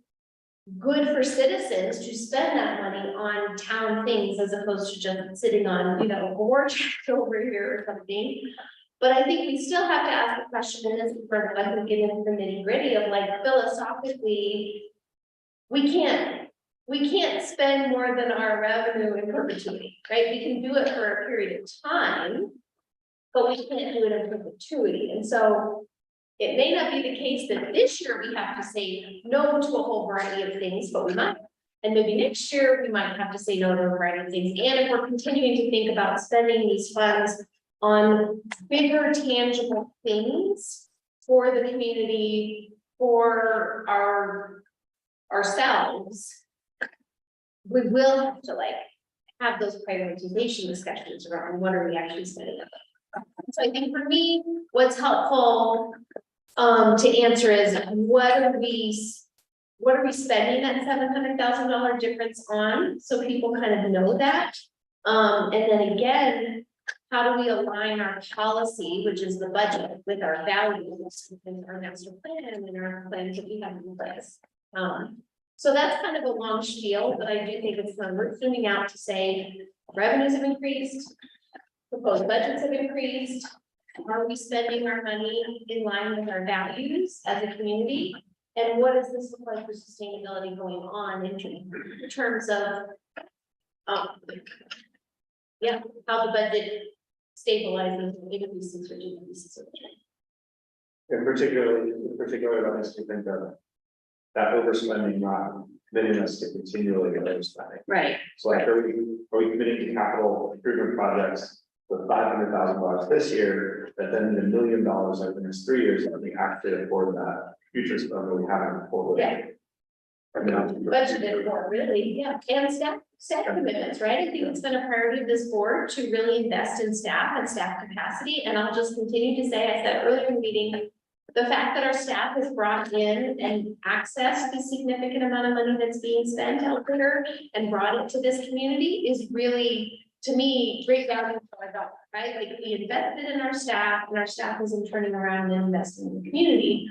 good for citizens to spend that money on town things as opposed to just sitting on, a war chest over here or something. But I think we still have to ask the question, and this is where I can get into the nitty gritty of like philosophically, we can't spend more than our revenue in perpetuity, right? We can do it for a period of time, but we can't do it in perpetuity. And so it may not be the case that this year we have to say no to a whole variety of things, but we might. And maybe next year we might have to say no to a variety of things. And if we're continuing to think about spending these funds on bigger tangible things for the community, for ourselves, we will have to have those prioritization discussions around what are we actually spending on. So I think for me, what's helpful to answer is what are we spending that $700,000 difference on, so people kind of know that. And then again, how do we align our policy, which is the budget, with our values and our master plan and our plans that we have in place. So that's kind of a long spiel, but I do think it's worth zooming out to say revenues have increased, proposed budgets have increased, are we spending our money in line with our values as a community? And what does this look like for sustainability going on in terms of, um, yeah, how the budget stabilizes, increases or decreases over time? And in particular, I just think that overspending, not committing us to continually get overspending. Right, So like, are we committing to capital improvement projects with $500,000 this year, but then $1 million over the next 3 years, and we actually afford that future spend that we haven't afforded? Yeah. Budgeted for, really, yeah, and staff commitments, right? I think it's been a priority of this board to really invest in staff and staff capacity, and I'll just continue to say, I said earlier in the meeting, the fact that our staff has brought in and accessed the significant amount of money that's being spent out there and brought it to this community is really, to me, great value for our dollar, right? Like, we invested in our staff, and our staff is in turning around and investing in the community.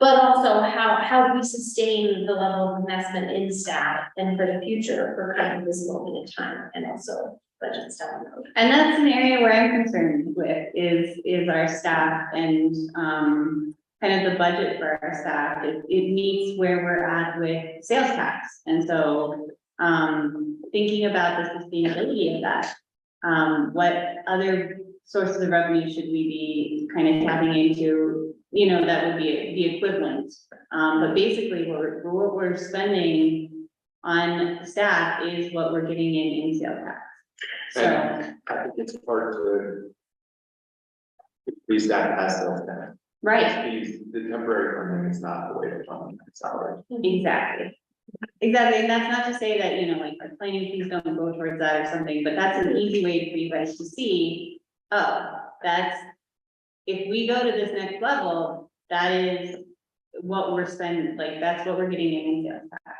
But also how do we sustain the level of investment in staff and for the future for kind of this moment in time, and also budget down the road. and that's an area where I'm concerned with is our staff and, kind of the budget for our staff. It meets where we're at with sales tax, and so, thinking about the sustainability of that. What other sources of revenue should we be kind of tapping into? You know, that would be the equivalent. But basically, what we're spending on staff is what we're getting in sales tax. So, And I think it's hard to increase that as sales tax. right, The temporary funding is not the way to fund salary. exactly. Exactly, and that's not to say that, you know, like, our planning fees don't go towards that or something, but that's an easy way for you guys to see, oh, that's. If we go to this next level, that is what we're spending, like, that's what we're getting in sales tax.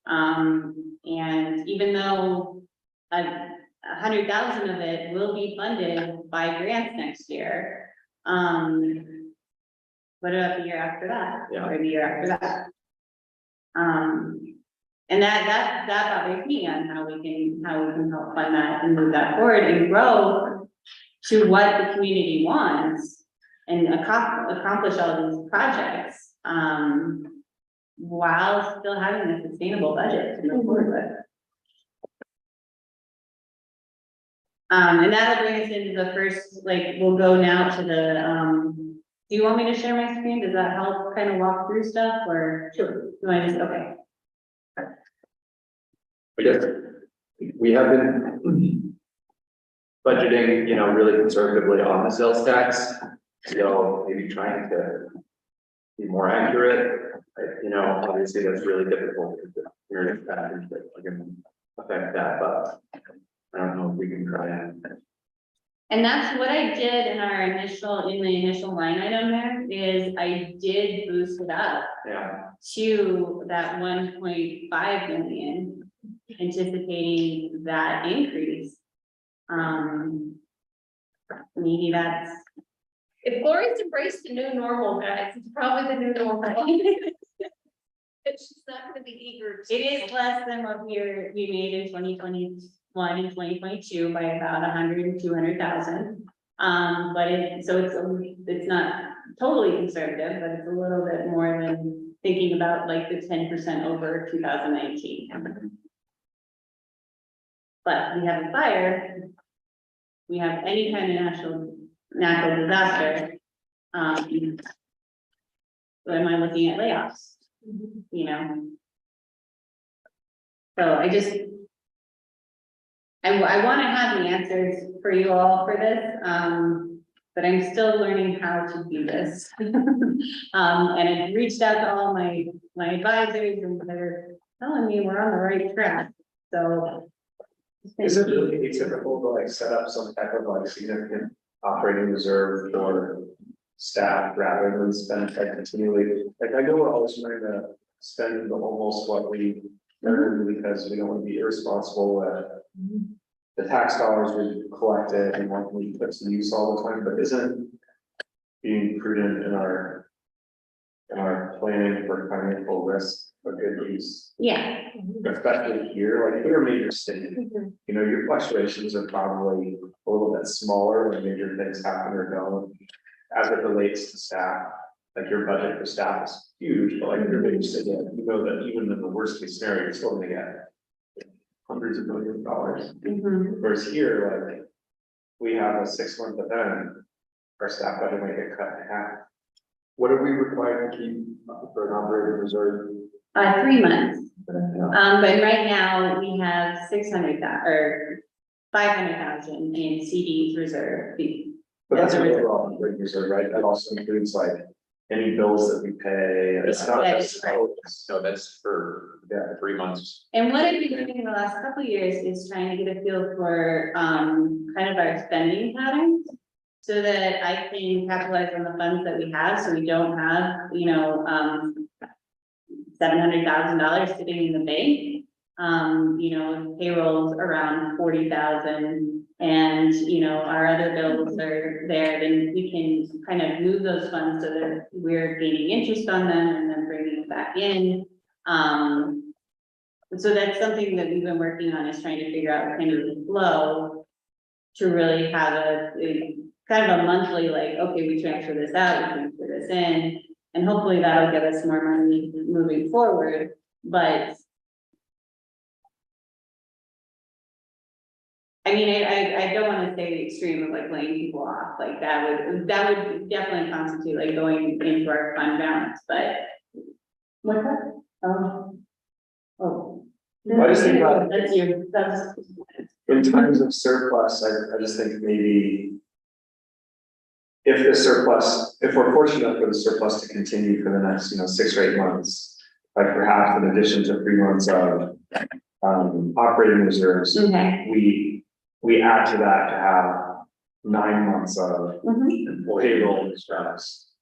And even though 100,000 of it will be funded by grants next year, what about the year after that? Yeah. Or the year after that? And that bothers me on how we can help fund that and move that forward and grow to what the community wants and accomplish all these projects, while still having a sustainable budget to move forward with. And that'll bring us into the first, like, we'll go now to the, do you want me to share my screen? Does that help kind of walk through stuff, or? Sure. Do I just, okay. I guess we have been budgeting, really conservatively on the sales tax. So maybe trying to be more accurate, obviously that's really difficult with the various factors that are going to affect that, but I don't know if we can try and. And that's what I did in the initial line item there, is I did boost it up to that 1.5 million, anticipating that increase. Maybe that's. If Gloria's embraced the new normal, guys, it's probably the new normal. She's not gonna be eager. It is less than what we made in 2021 and 2022 by about 100 and 200,000. But it's not totally conservative, but it's a little bit more than thinking about like the 10% over 2019. But we have a fire, we have any kind of natural disaster. So am I looking at layoffs? So I want to have the answers for you all for this, but I'm still learning how to do this. And I reached out to all my advisors, and they're telling me we're on the right track, so. Is it really atypical to like set up some type of like significant operating reserve for staff rather than spend like continually? Like, I know we're always trying to spend almost what we earn because we don't want to be irresponsible at the tax dollars we collected and what we put to use all the time, but isn't being prudent in our planning for financial risk a good use, Yeah, especially here, like if you're a major city. You know, your fluctuations are probably a little bit smaller when major things happen or don't. As it relates to staff, like your budget for staff is huge, but like if you're a major city, you know that even in the worst case scenario, you're still gonna get hundreds of millions of dollars. mhm. Whereas here, like, we have a 6-month event, our staff budget might get cut in half. What are we required to keep for an operating reserve? 3 months. But right now we have 600,000 or 500,000 in CDs reserve. But that's As an a reserve. overall operating reserve, right? That also includes like any bills that we pay. and it's not That just- is correct. No, that's for, yeah, 3 months. And what I've been doing in the last couple of years is trying to get a feel for, kind of our spending patterns. So that I can capitalize on the funds that we have, so we don't have, $700,000 sitting in the bank. Payrolls around 40,000 and, our other bills are there, then we can kind of move those funds so that we're gaining interest on them and then bringing it back in. So that's something that we've been working on, is trying to figure out kind of the flow to really have a kind of a monthly, like, okay, we transfer this out, we transfer this in, and hopefully that'll give us more money moving forward, but I mean, I don't wanna say the extreme of like laying people off, like that would definitely constitute like going into our fund balance, but. What's that? Oh. I just think about- That's you, that's. In times of surplus, I just think maybe. If the surplus, if we're fortunate for the surplus to continue for the next, 6 or 8 months. Like perhaps in addition to 3 months of operating reserves, Okay. we add to that to have 9 months of Mhm. payroll expense.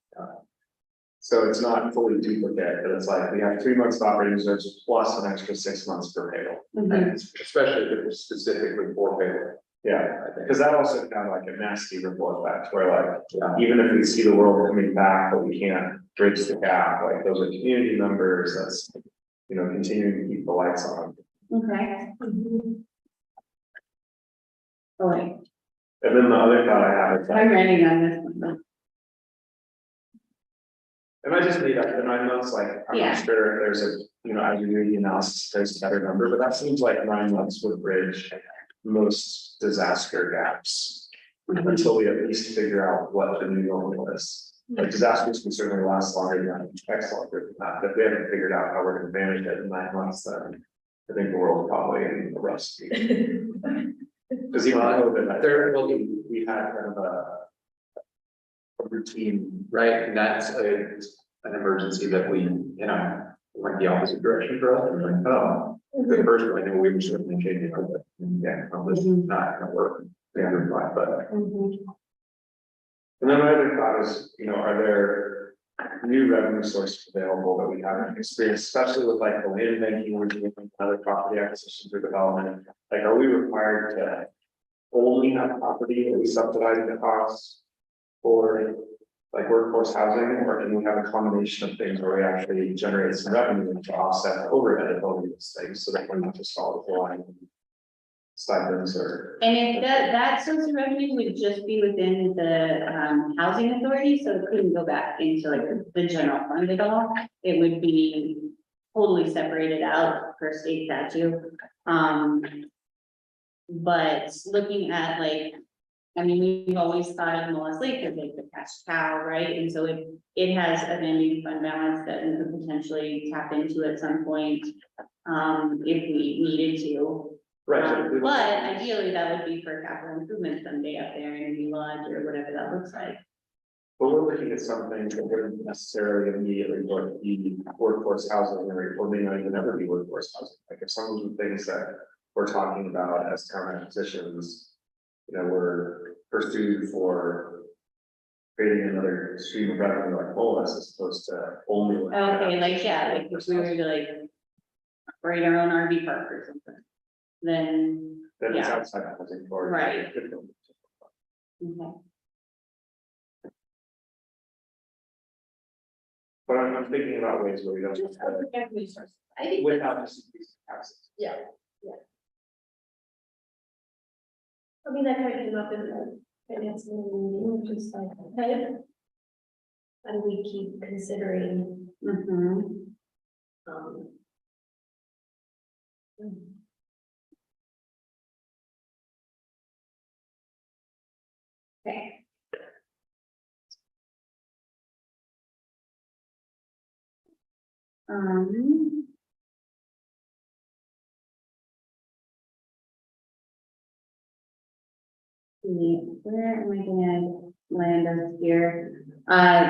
So it's not fully duplicate, but it's like we have 3 months of operating reserves plus an extra 6 months for payroll. Mhm. Especially if it's specifically for payroll. Yeah, because that also kind of like a nasty ripple effect where like, even if we see the world coming back, but we can't bridge the gap, like those are community members, that's, continuing to keep the lights on. Okay. Oh, wait, And then the other thought I have is I'm like, writing on this one. and I just made up the 9 months, like, I'm Yeah. not sure if there's a, as you do the analysis, there's a better number, but that seems like 9 months would bridge most disaster gaps. Until we at least figure out what the new normal is. Like disasters can certainly last longer than X longer than that, but if we haven't figured out how we're gonna manage it in 9 months, then I think the world's probably in the rust. Cause even though that there will be, we had kind of a routine. Right, and that's an emergency that we, went the opposite direction for us, and we're like, oh. The first one, I know we were certainly changing, but yeah, this is not gonna work. Yeah, but. Mhm. And then my other thought is, are there new revenue sources available that we haven't experienced, especially with like the land banking we're doing, other property acquisitions or development? Like, are we required to only have property that we subsidize the costs for like workforce housing, or can we have a combination of things where we actually generate some revenue to offset the overhead of all these things, so that we're not just all relying on stipends or. And if that source of revenue would just be within the housing authority, so it couldn't go back into like the general fund at all, it would be totally separated out per state statute. But looking at like, we've always thought of Mullis Lake as like the cash cow, right? And so it has a ending fund balance that we could potentially tap into at some point, if we needed to. Right. But ideally, that would be for capital improvement someday up there in a new lodge or whatever that looks like. But we're looking at something that wouldn't necessarily immediately look be workforce housing, or may not even ever be workforce housing. Like if some of the things that we're talking about as town acquisitions, were pursued for creating another stream of revenue like Molas, as opposed to only. Okay, like, yeah, like if we were to like operate our own RV park or something, then, Then it's yeah. outside housing for. Right. Okay. But I'm thinking about ways where we don't Just have open up resources. I think. it without just increasing taxes. Yeah. I mean, that kind of came up in the finance meeting, just like, okay. How do we keep considering, Mhm. um. Okay. Um. Where am I gonna land us here?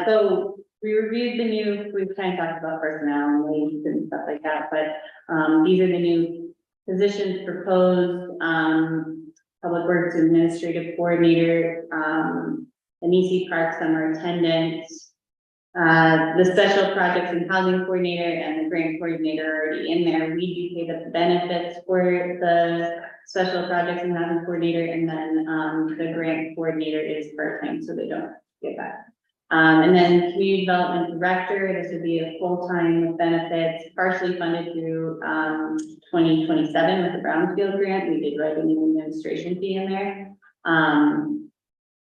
So we reviewed the new, we've kind of talked about personnel and wages and stuff like that, but, these are the new positions proposed, Public Works Administrative Coordinator, an EC Park Summer Attendant, the Special Projects and Housing Coordinator and the Grant Coordinator are already in there. We do pay the benefits for the Special Projects and Housing Coordinator, and then, the Grant Coordinator is part-time, so they don't get that. And then Community Development Director, this would be a full-time with benefits, partially funded through, 2027 with the Brownfield grant. We did write an administration fee in there.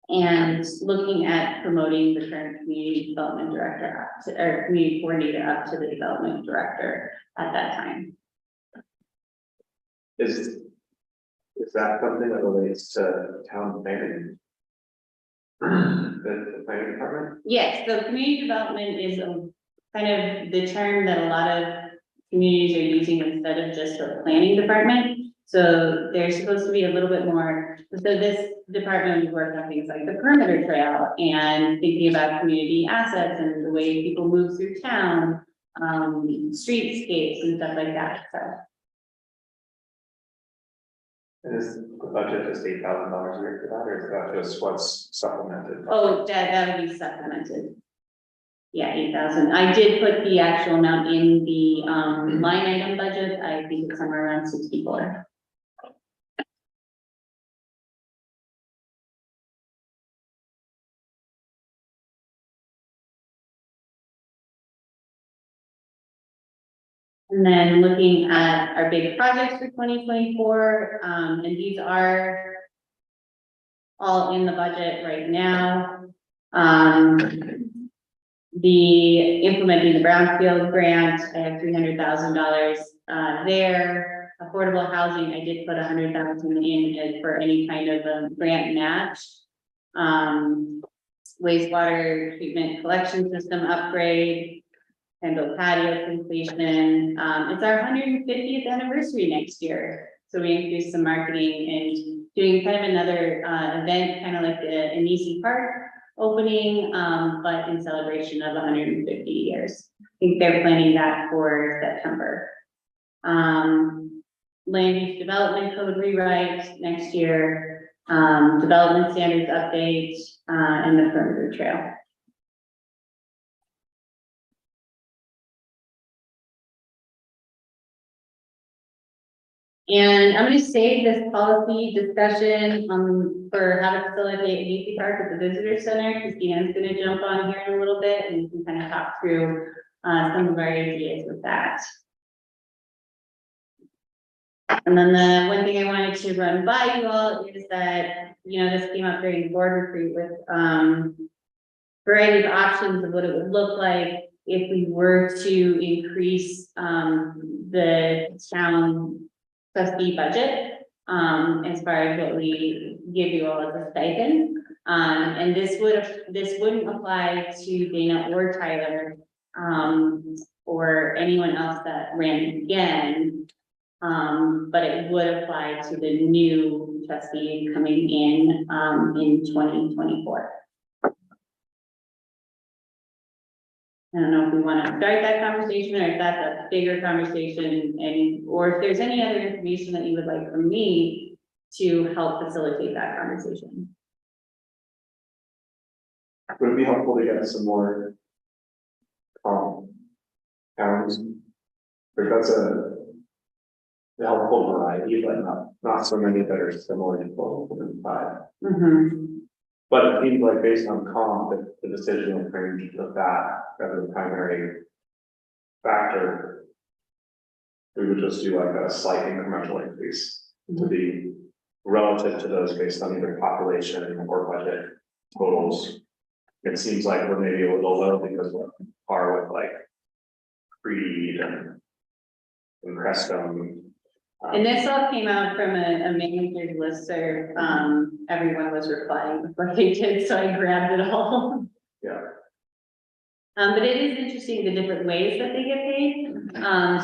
And looking at promoting the current community development director up to, or community coordinator up to the development director at that time. Is that something that relates to town planning? The planning department? Yes, so community development is a kind of the term that a lot of communities are using instead of just a planning department. So there's supposed to be a little bit more, so this department would work on things like the perimeter trail and thinking about community assets and the way people move through town, streetscapes and stuff like that, so. And is the budget just $8,000 a year for that, or is that just what's supplemented? Oh, that would be supplemented. Yeah, 8,000. I did put the actual amount in the, line item budget. I think it's somewhere around 64. And then looking at our big projects for 2024, and these are all in the budget right now. The implementing the Brownfield grant, I have $300,000 there. Affordable housing, I did put 100,000 in as for any kind of grant match. Wastewater treatment collection system upgrade, Kendall patio completion. It's our 150th anniversary next year. So we increased some marketing and doing kind of another event, kind of like the EC Park opening, but in celebration of 150 years. I think they're planning that for September. Land use development code rewrite next year, development standards update, and the perimeter trail. And I'm going to save this policy discussion for how to facilitate an EC Park at the visitor center, because Deanne's going to jump on here in a little bit and we can kind of talk through some of our ideas with that. And then the one thing I wanted to run by you all is that, you know, this came up during the board retreat with variety of options of what it would look like if we were to increase the town trustee budget, as far as what we give you all as a stipend. And this wouldn't apply to Dana or Tyler, or anyone else that ran again. But it would apply to the new trustee coming in 2024. I don't know if we want to start that conversation or if that's a bigger conversation and, or if there's any other information that you would like from me to help facilitate that conversation. Would it be helpful to get some more towns? But that's a helpful variety, but not so many that are similar to 12 and 5. But it seems like based on comp, that the decision range of that as a primary factor, we would just do like a slight incremental increase to be relative to those based on either population or budget totals. It seems like we're maybe a little low because we're on par with like Creed and Crescom. And this all came out from a manager's listserv, everyone was replying before they did, so I grabbed it all. Yeah. But it is interesting the different ways that they get paid,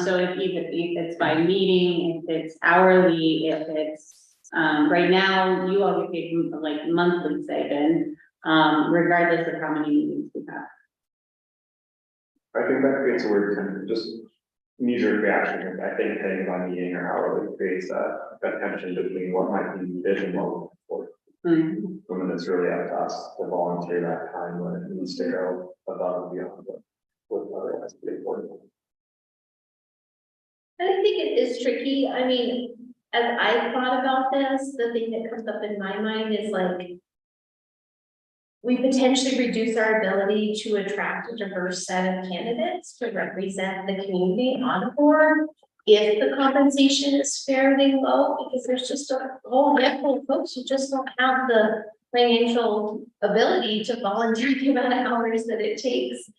so if it's by meeting, if it's hourly, if it's, right now, you all get paid like monthly stipend, regardless of how many meetings we have. I think that creates a weird kind of just knee-jerk reaction. I think paying by meeting or hourly creates that tension between what might be needed and what we're for. When it's really up to us to volunteer that time when it needs to go above and beyond what other has to be important. I think it is tricky. I mean, as I thought about this, the thing that comes up in my mind is like, we potentially reduce our ability to attract a diverse set of candidates to represent the community on a board if the compensation is fairly low, because there's just a whole handful of folks who just don't have the financial ability to volunteer the amount of hours that it takes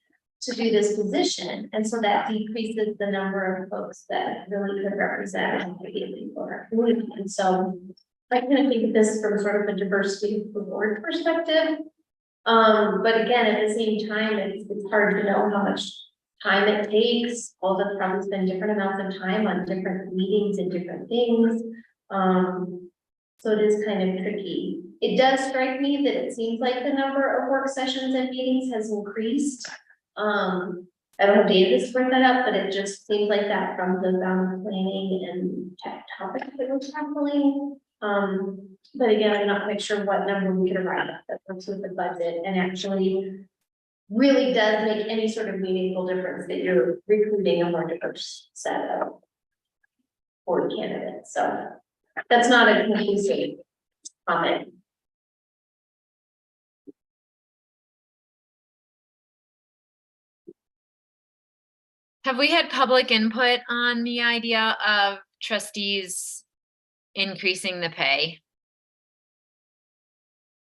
to do this position. And so that decreases the number of folks that really could represent and be for our community. And so I kind of think of this from sort of a diversity of the board perspective. But again, at the same time, it's hard to know how much time it takes. All the probably spend different amounts of time on different meetings and different things. So it is kind of tricky. It does strike me that it seems like the number of work sessions and meetings has increased. I don't have data to support that up, but it just seems like that from the planning and tech topics that we're tackling. But again, I'm not quite sure what number we could arrive at that works with the budget and actually really does make any sort of meaningful difference that you're recruiting a more diverse set of board candidates. So that's not a conclusive comment. Have we had public input on the idea of trustees increasing the pay?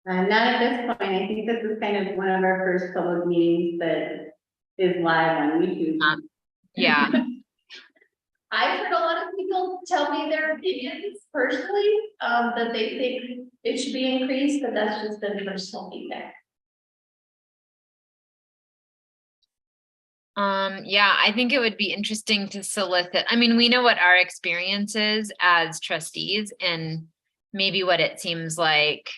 Not at this point. I think this is kind of one of our first public meetings that is live on YouTube. Yeah, I've heard a lot of people tell me their opinions personally, that they think it should be increased, but that's just been personal feedback. yeah, I think it would be interesting to solicit. I mean, we know what our experience is as trustees and maybe what it seems like.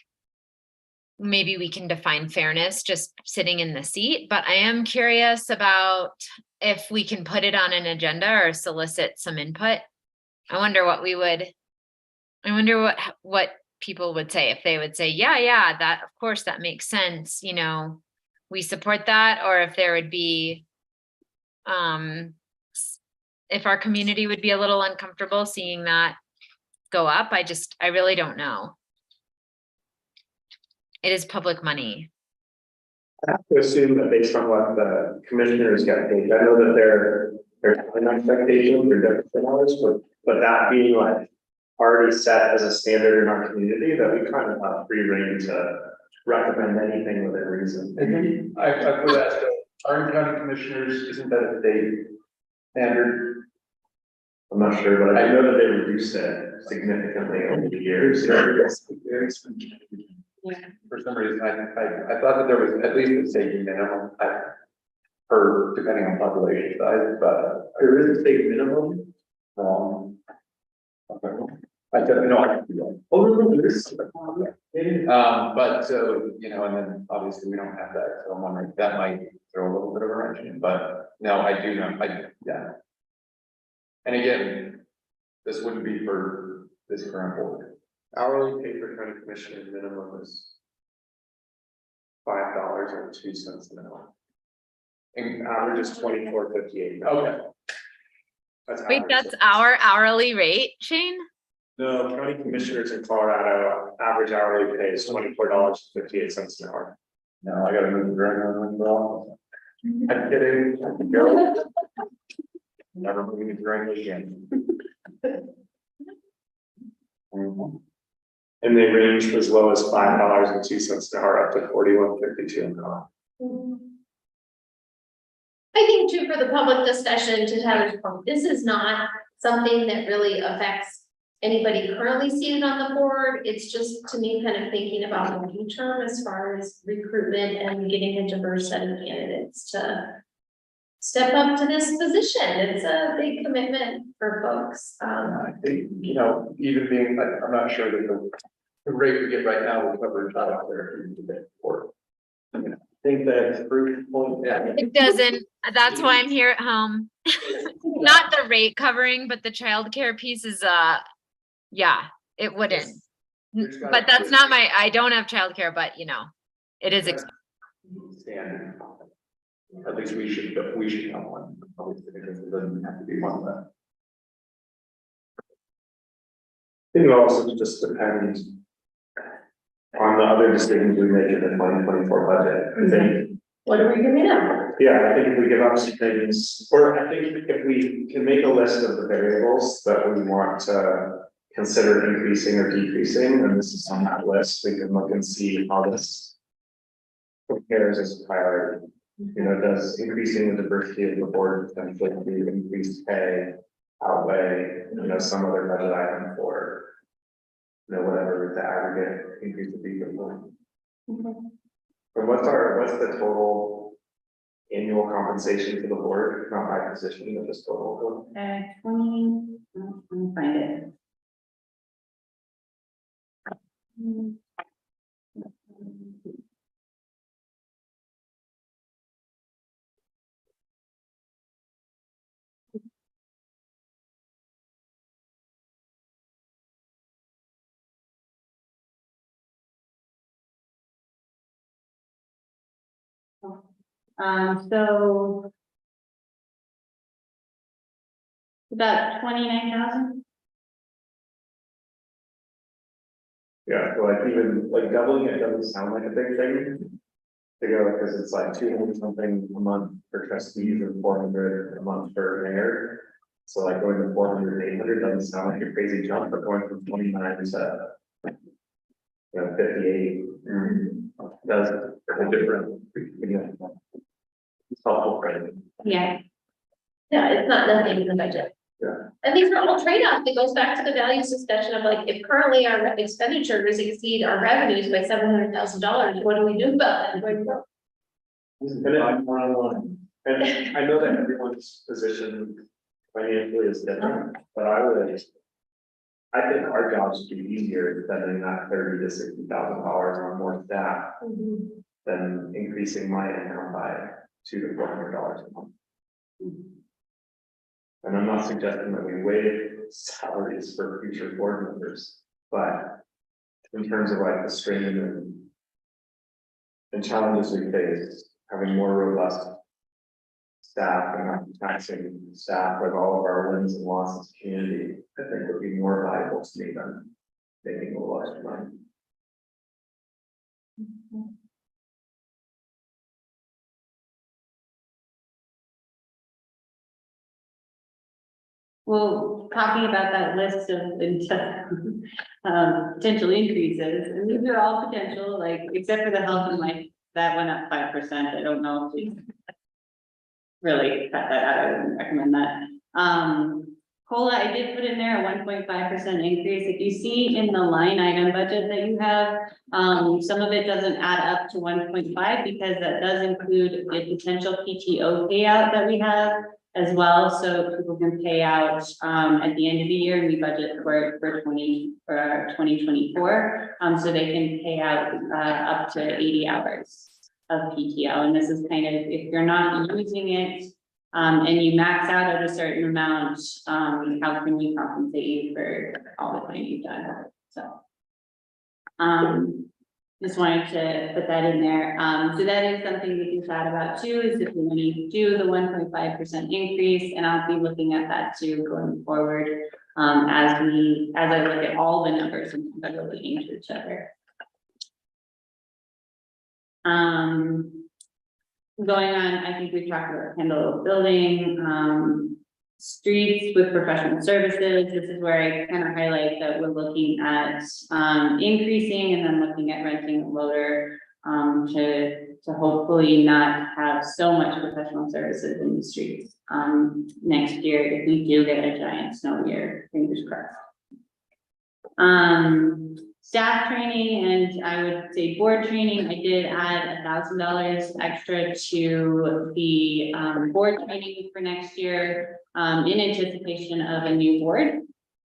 Maybe we can define fairness just sitting in the seat, but I am curious about if we can put it on an agenda or solicit some input. I wonder what people would say, if they would say, yeah, that, of course, that makes sense, you know, we support that, or if there would be, if our community would be a little uncomfortable seeing that go up. I really don't know. It is public money. I have to assume that based on what the commissioners get paid, I know that there's an expectation for different than ours, but that being like already set as a standard in our community, that we kind of have free rein to recommend anything within reason. And I put that, so Orange County Commissioners, isn't that a state standard? I'm not sure, but I know that they reduced it significantly over the years. For some reason, I thought that there was at least a state minimum, for depending on population size, but There is a state minimum. I don't know. I could be wrong. Oh, no, there is. But so, you know, and then obviously we don't have that, so I'm wondering, that might throw a little bit of a wrench in, but no, I do know, yeah. And again, this wouldn't be for this current board. Hourly pay for county commissioner minimum is $5.02 an hour. And average is $24.58. Okay. That's Wait, average. that's our hourly rate, Shane? No, county commissioners in Colorado, average hourly pay is $24.58 an hour. No, I gotta move the ground on well. I'm kidding. Never moving the ground again. And they range as low as $5.02 an hour up to $41.52 an hour. I think too, for the public discussion, to Tyler's point, this is not something that really affects anybody currently seated on the board. It's just, to me, kind of thinking about the long term as far as recruitment and getting a diverse set of candidates to step up to this position. It's a big commitment for folks. I think, you know, even being, I'm not sure that the rate we get right now will cover a lot out there for. I think that's proof point. Yeah. It doesn't, that's why I'm here at home. Not the rate covering, but the childcare piece is, yeah, it wouldn't. There's gotta But that's be- not my, I don't have childcare, but you know, it is, Standard. At least we should have one, obviously, because it doesn't have to be one that. I think it also just depends on the other decisions we make in the 2024 budget. I think, What are we giving up? yeah, I think if we give up some things, or I think if we can make a list of the variables that we want to consider increasing or decreasing, and this is on that list, we can look and see how this compares as a priority. You know, does increasing the diversity of the board potentially increased pay outweigh, you know, some other budget item for, you know, whatever the aggregate increase would be for the board. And what's the total annual compensation for the board, not by position, but just total? 20, let me find it. So about 29,000. Yeah, so like even like doubling it doesn't sound like a big thing. To go, because it's like 200 something a month for trustees and 400 a month for mayor. So like going to 400, 800 doesn't sound like a crazy jump, but going from 29 to, you know, 58. Does a different, it's helpful, right? Yeah. Yeah, it's not nothing in the budget. Yeah. And these are all trade-offs. It goes back to the values discussion of like, if currently our expenditures exceed our revenues by $700,000, what do we do about it? And and I know that everyone's position financially is different, but I think our jobs would be easier spending that $30,000 to $60,000 on more staff than increasing my income by $200 to $400 a month. And I'm not suggesting that we waive salaries for future board members, but in terms of like the strain and challenges we face, having more robust staff and not taxing staff with all of our wins and losses of community, I think would be more valuable to me than making a little extra money. Well, talking about that list of potential increases, and these are all potential, like, except for the health and life, that went up 5%. I don't know if we really cut that out. I wouldn't recommend that. COLA, I did put in there a 1.5% increase. If you see in the line item budget that you have, some of it doesn't add up to 1.5 because that does include the potential PTO payout that we have as well. So people can pay out at the end of the year, and we budget for 2024. So they can pay out up to 80 hours of PTO. And this is kind of, if you're not using it, and you max out at a certain amount, how can we compensate you for all the time you've done? So, just wanted to put that in there. So that is something we can chat about too, is if we want to do the 1.5% increase, and I'll be looking at that too going forward. as I look at all the numbers and compare looking to each other. Going on, I think we talked about Kendall Building, streets with professional services. This is where I kind of highlight that we're looking at, increasing and then looking at renting a loader, to hopefully not have so much professional services in the streets, next year if we do get a giant snow year, fingers crossed. Staff training and I would say board training, I did add $1,000 extra to the board training for next year, in anticipation of a new board.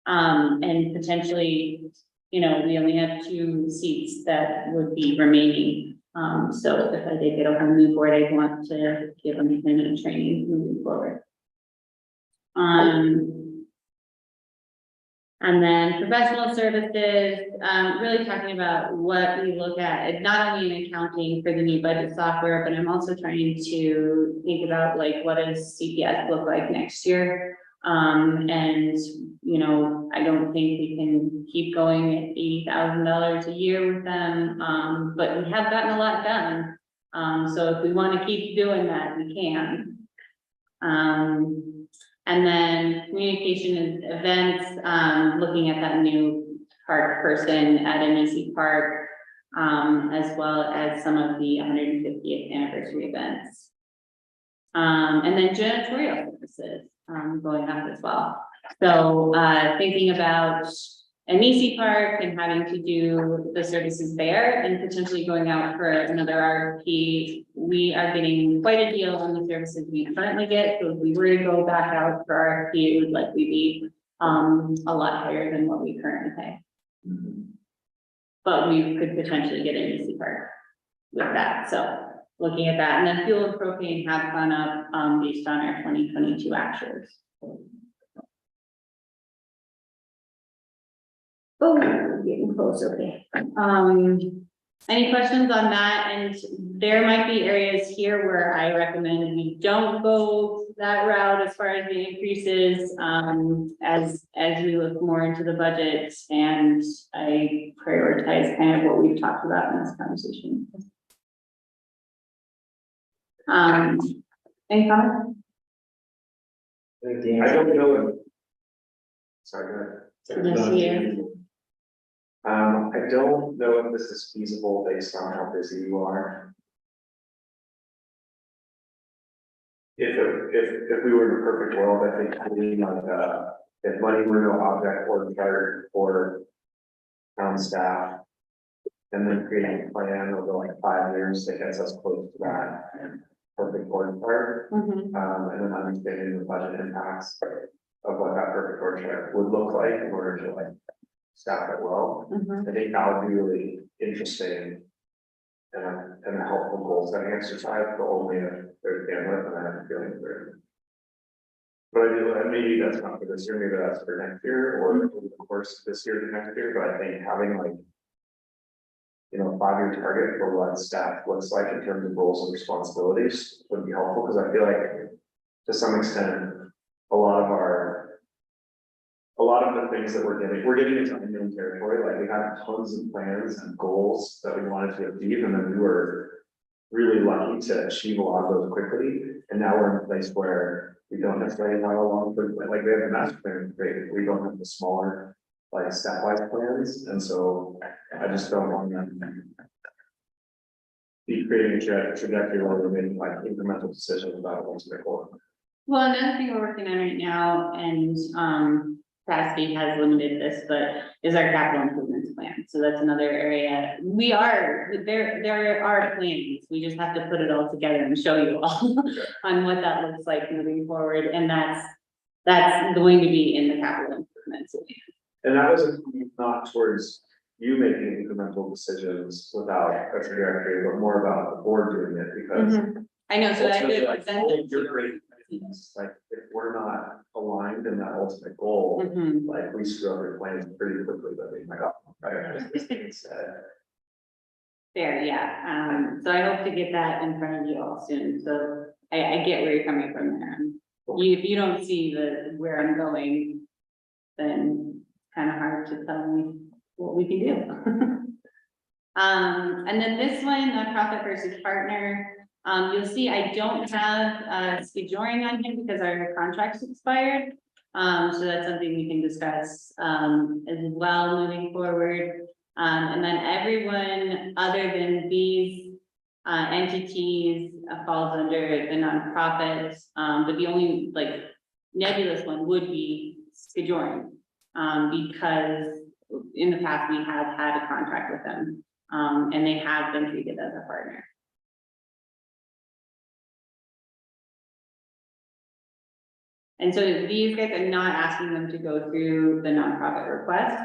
And potentially, we only have 2 seats that would be remaining. So if I did get a whole new board, I'd want to give them any training moving forward. And then professional services, really talking about what we look at, not only in accounting for the new budget software, but I'm also trying to think about like, what does CPS look like next year? And, I don't think we can keep going at $80,000 a year with them, but we have gotten a lot done. So if we want to keep doing that, we can. And then communication and events, looking at that new park person at an easy park, as well as some of the 150th anniversary events. And then janitorial services, going up as well. So, thinking about an easy park and having to do the services there and potentially going out for another RFP. We are getting quite a deal on the services we currently get. So if we were to go back out for RFP, it would likely be a lot higher than what we currently pay. But we could potentially get an easy park with that. So looking at that, and then fuel and propane have gone up based on our 2022 actuals. Oh, getting close, okay. Any questions on that? And there might be areas here where I recommend we don't go that route as far as the increases, as we look more into the budget and I prioritize kind of what we've talked about in this conversation. Any comments? I don't know if. Sorry, go ahead. This year. I don't know if this is feasible based on how busy you are. If we were in a perfect world, I think we like, if money were no object or chart or town staff. And then creating a plan over like 5 years that gets us close to that perfect org chart. And then understanding the budget impacts of what that perfect org chart would look like in order to like staff it well. I think that would be really interesting and a helpful goal setting exercise, but only if there's bandwidth and I have a feeling for it. But I do, maybe that's not for this year, maybe that's for next year, or over the course of this year to next year, but I think having like, a 5-year target for what staff looks like in terms of roles and responsibilities would be helpful, because I feel like to some extent, a lot of the things that we're getting into unknown territory. Like we had tons of plans and goals that we wanted to achieve, and then we were really lucky to achieve a lot of those quickly. And now we're in a place where we don't necessarily have a long-term plan. Like we have the master plan great, we don't have the smaller like stepwise plans, and so I just don't want to be creating a trajectory where we're making like incremental decisions about what's the goal. Well, another thing we're working on right now, and Crosby has limited this, but is our capital improvements plan. So that's another area. There are plans. We just have to put it all together and show you all on what that looks like moving forward. And that's going to be in the capital improvements. And that was not towards you making incremental decisions without a trajectory, but more about the board doing it, because I know, so I ultimately, could like, present it. you're great. Like, if we're not aligned in that ultimate goal, like we screw up your plans pretty quickly, but they might not. Right? This being said. Fair, yeah. So I hope to get that in front of you all soon. So I get where you're coming from there. If you don't see where I'm going, then it's kind of hard to tell me what we can do. And then this one, nonprofit versus partner, you'll see I don't have scheduling on here because our contract's expired. So that's something we can discuss as well moving forward. And then everyone other than these entities falls under the nonprofit. But the only like nebulous one would be scheduling, because in the past we have had a contract with them. And they have been treated as a partner. And so these guys, I'm not asking them to go through the nonprofit request.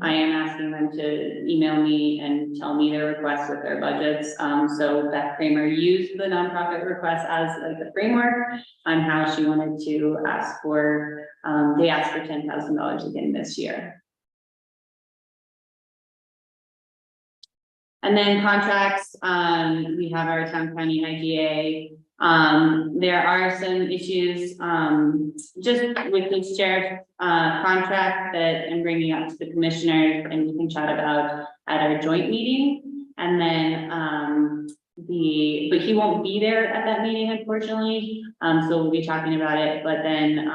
I am asking them to email me and tell me their requests with their budgets. So Beth Kramer used the nonprofit request as like the framework on how she wanted to ask for, they asked for $10,000 again this year. And then contracts, we have our town county IGA. There are some issues, just with the sheriff, contract that I'm bringing up to the commissioners and we can chat about at our joint meeting. And then, but he won't be there at that meeting, unfortunately. So we'll be talking about it, but then,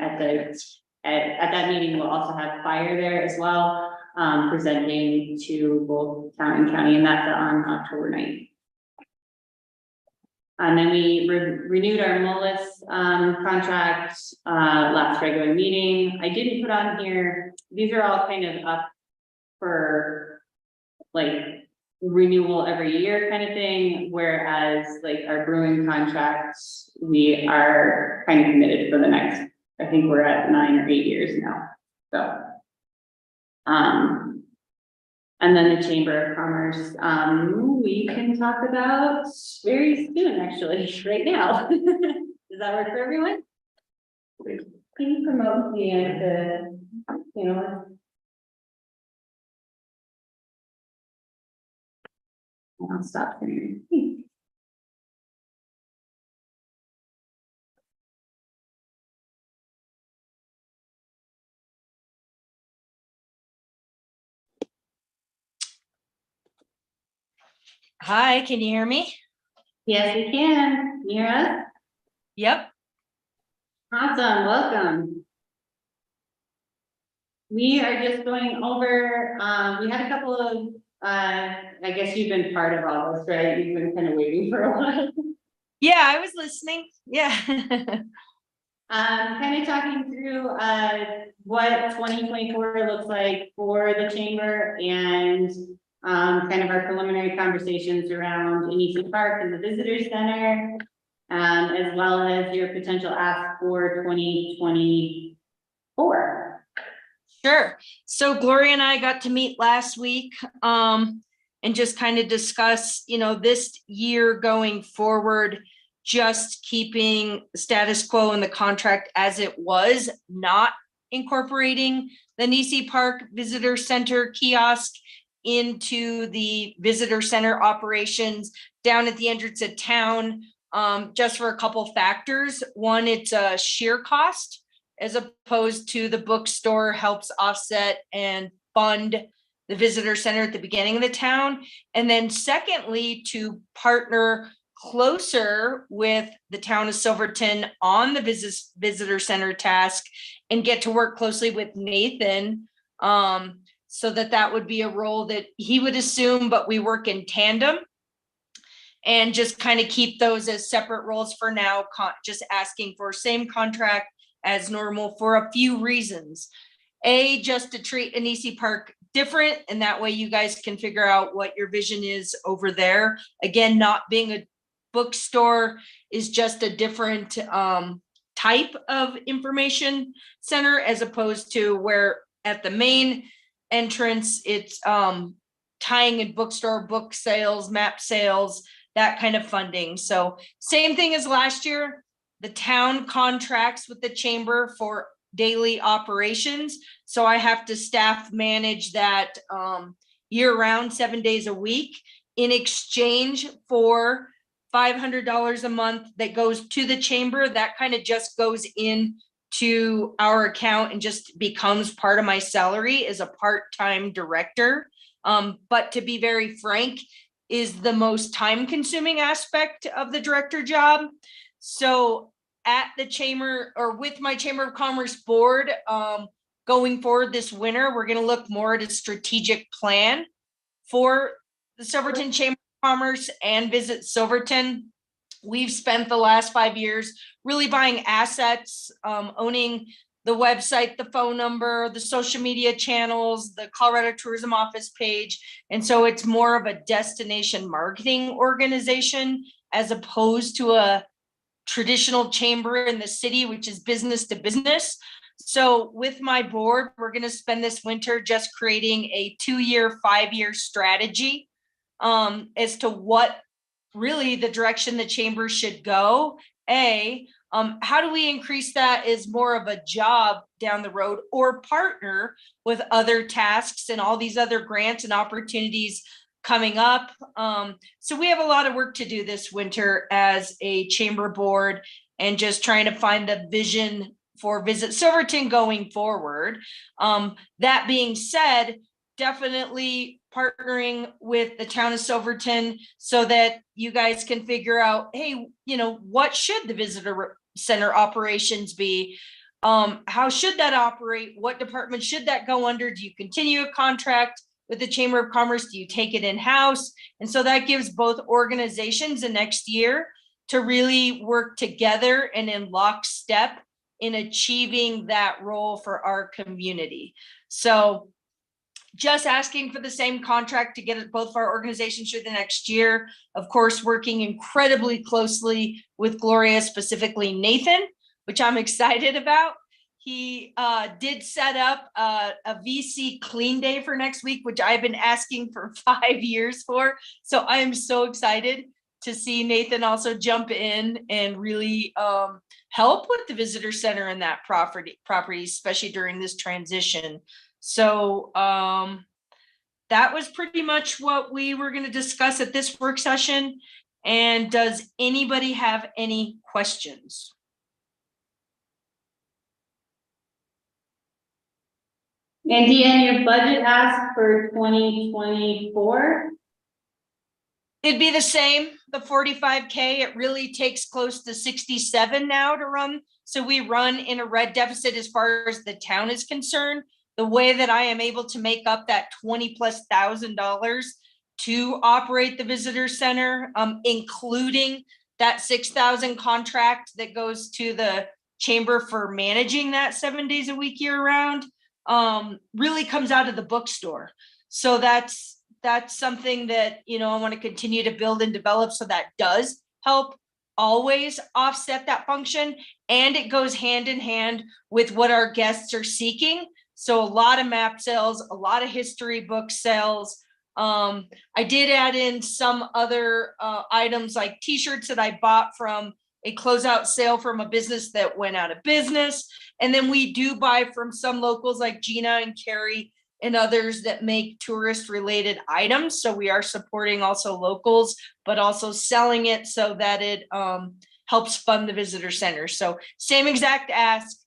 at that meeting, we'll also have fire there as well. Presenting to both town and county, and that's on October 9th. And then we renewed our Mullis contract last regular meeting. I didn't put on here, these are all kind of up for like renewal every year kind of thing, whereas like our brewing contracts, we are kind of committed for the next, I think we're at 9 or 8 years now, so. And then the Chamber of Commerce, we can talk about very soon, actually, right now. Does that work for everyone? Can you promote the, you know? I'll stop here. Hi, can you hear me? Yes, we can. You hear us? Yep. Awesome, welcome. We are just going over, we had a couple of, I guess you've been part of all this, right? You've been kind of waiting for a while. Yeah, I was listening. Yeah. Kind of talking through, what 2024 looks like for the chamber and, kind of our preliminary conversations around NEC Park and the Visitor Center, as well as your potential ask for 2024. Sure. So Gloria and I got to meet last week, and just kind of discuss, you know, this year going forward, just keeping status quo in the contract as it was, not incorporating the NEC Park Visitor Center kiosk into the visitor center operations down at the entrance of town, just for a couple factors. One, it's a sheer cost as opposed to the bookstore helps offset and fund the visitor center at the beginning of the town. And then secondly, to partner closer with the town of Silverton on the visitor center task and get to work closely with Nathan, so that would be a role that he would assume, but we work in tandem and just kind of keep those as separate roles for now, just asking for same contract as normal for a few reasons. A, just to treat NEC Park different, and that way you guys can figure out what your vision is over there. Again, not being a bookstore is just a different type of information center as opposed to where at the main entrance, it's tying in bookstore, book sales, map sales, that kind of funding. So same thing as last year, the town contracts with the chamber for daily operations. So I have to staff manage that year round, 7 days a week in exchange for $500 a month that goes to the chamber. That kind of just goes in to our account and just becomes part of my salary as a part-time director. But to be very frank, is the most time-consuming aspect of the director job. So at the chamber, or with my Chamber of Commerce board, going forward this winter, we're going to look more at a strategic plan for the Silverton Chamber of Commerce and Visit Silverton. We've spent the last 5 years really buying assets, owning the website, the phone number, the social media channels, the Colorado Tourism Office page. And so it's more of a destination marketing organization as opposed to a traditional chamber in the city, which is business to business. So with my board, we're going to spend this winter just creating a 2-year, 5-year strategy as to what really the direction the chamber should go. How do we increase that as more of a job down the road, or partner with other tasks and all these other grants and opportunities coming up? So we have a lot of work to do this winter as a chamber board, and just trying to find the vision for Visit Silverton going forward. That being said, definitely partnering with the town of Silverton so that you guys can figure out, hey, what should the visitor center operations be? How should that operate? What department should that go under? Do you continue a contract with the Chamber of Commerce? Do you take it in-house? And so that gives both organizations the next year to really work together and in lockstep in achieving that role for our community. So just asking for the same contract to get it both of our organizations through the next year. Of course, working incredibly closely with Gloria, specifically Nathan, which I'm excited about. He did set up a VC clean day for next week, which I've been asking for 5 years for. So I am so excited to see Nathan also jump in and really help with the visitor center and that property, especially during this transition. So that was pretty much what we were going to discuss at this work session. And does anybody have any questions? And Deanne, your budget ask for 2024? It'd be the same, the 45K. It really takes close to 67 now to run. So we run in a red deficit as far as the town is concerned. The way that I am able to make up that $20,000+ to operate the visitor center, including that $6,000 contract that goes to the chamber for managing that 7 days a week year round, really comes out of the bookstore. So that's something that, I want to continue to build and develop, so that does help always offset that function. And it goes hand in hand with what our guests are seeking. So a lot of map sales, a lot of history book sales. I did add in some other items like t-shirts that I bought from a closeout sale from a business that went out of business. And then we do buy from some locals like Gina and Carrie and others that make tourist related items. So we are supporting also locals, but also selling it so that it helps fund the visitor center. So same exact ask.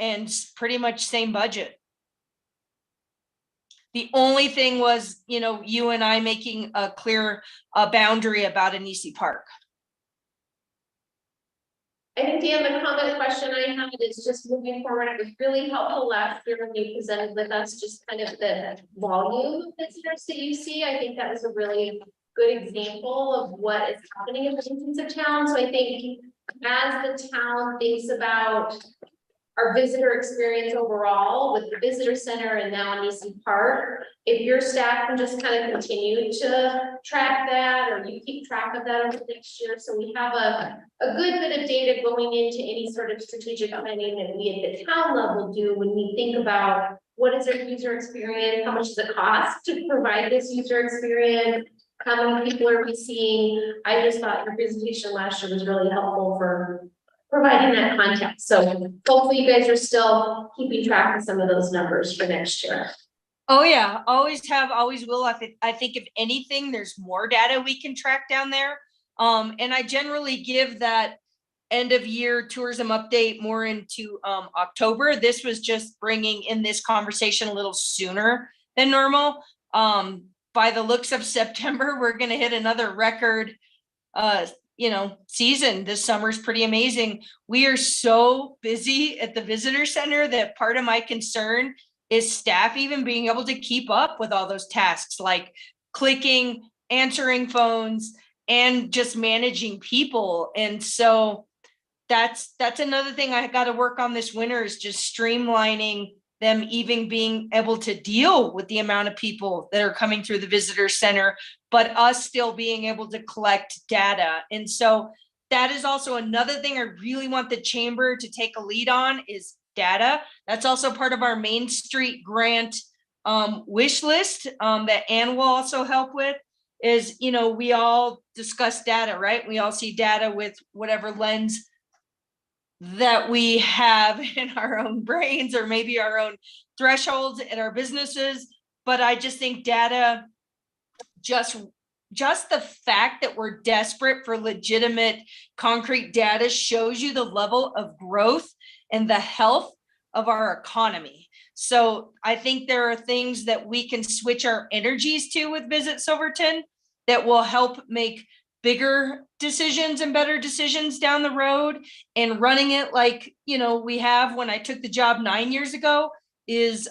And pretty much same budget. The only thing was, you and I making a clear boundary about Anisi Park. I think, Dan, the comment question I had is just moving forward. It was really helpful last year when you presented with us just kind of the volume of visitors that you see. I think that was a really good example of what is happening in the regions of town. So I think as the town thinks about our visitor experience overall with the visitor center and now Anisi Park, if your staff can just kind of continue to track that, or you keep track of that over the next year, so we have a good bit of data going into any sort of strategic planning that we at the town level do when we think about what is our user experience, how much does it cost to provide this user experience, how many people are we seeing. I just thought your presentation last year was really helpful for providing that context. So hopefully you guys are still keeping track of some of those numbers for next year. Oh yeah, always have, always will. I think if anything, there's more data we can track down there. And I generally give that end of year tourism update more into October. This was just bringing in this conversation a little sooner than normal. By the looks of September, we're going to hit another record season. This summer's pretty amazing. We are so busy at the visitor center that part of my concern is staff even being able to keep up with all those tasks, like clicking, answering phones, and just managing people. And so that's another thing I got to work on this winter, is just streamlining them even being able to deal with the amount of people that are coming through the visitor center, but us still being able to collect data. And so that is also another thing I really want the chamber to take a lead on, is data. That's also part of our Main Street grant wish list that Ann will also help with. Is, we all discuss data, right? We all see data with whatever lens that we have in our own brains, or maybe our own thresholds at our businesses. But I just think data, just the fact that we're desperate for legitimate concrete data, shows you the level of growth and the health of our economy. So I think there are things that we can switch our energies to with Visit Silverton that will help make bigger decisions and better decisions down the road. And running it like, we have when I took the job 9 years ago is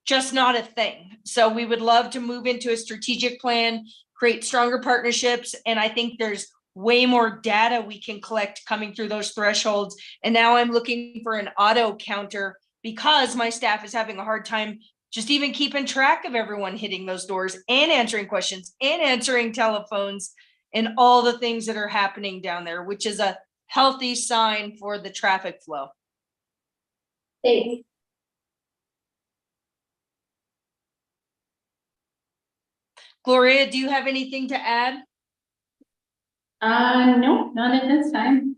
just not a thing. So we would love to move into a strategic plan, create stronger partnerships. And I think there's way more data we can collect coming through those thresholds. And now I'm looking for an auto counter, because my staff is having a hard time just even keeping track of everyone hitting those doors and answering questions and answering telephones and all the things that are happening down there, which is a healthy sign for the traffic flow. Thanks. Gloria, do you have anything to add? No, not at this time.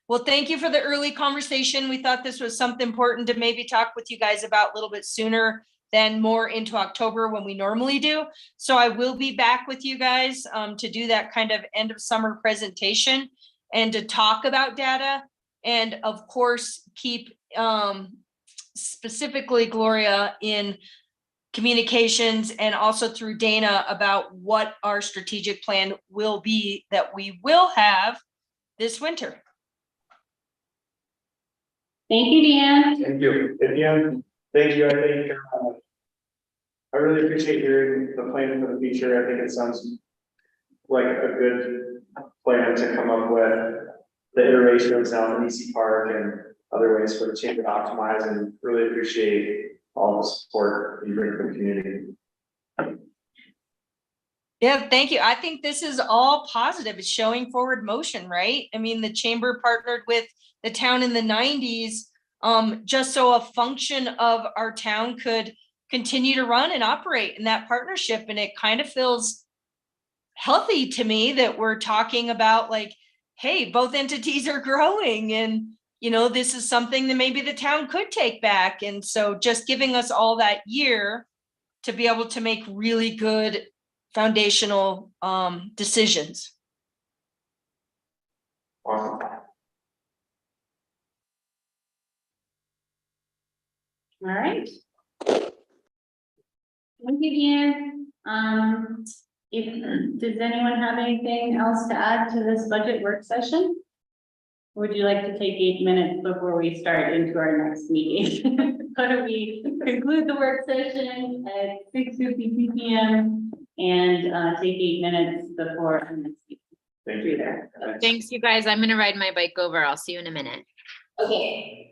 Well, thank you for the early conversation. We thought this was something important to maybe talk with you guys about a little bit sooner than more into October when we normally do. So I will be back with you guys to do that kind of end of summer presentation and to talk about data. And of course, keep specifically Gloria in communications, and also through Dana, about what our strategic plan will be that we will have this winter. Thank you, Deanne. Thank you. Again, thank you. I think, I really appreciate hearing the plan for the future. I think it sounds like a good plan to come up with the iteration of South and EC Park and other ways for the chamber to optimize, and really appreciate all the support you bring from the community. Yeah, thank you. I think this is all positive. It's showing forward motion, right? I mean, the chamber partnered with the town in the 90s, just so a function of our town could continue to run and operate in that partnership. And it kind of feels healthy to me that we're talking about, like, hey, both entities are growing, and this is something that maybe the town could take back. And so just giving us all that year to be able to make really good foundational decisions. Awesome. All right. Thank you, Deanne. Does anyone have anything else to add to this budget work session? Would you like to take 8 minutes before we start into our next meeting? How do we conclude the work session at 6:52 p.m. and take 8 minutes before our next meeting? Thank you. There. Thanks, you guys. I'm gonna ride my bike over. I'll see you in a minute. Okay.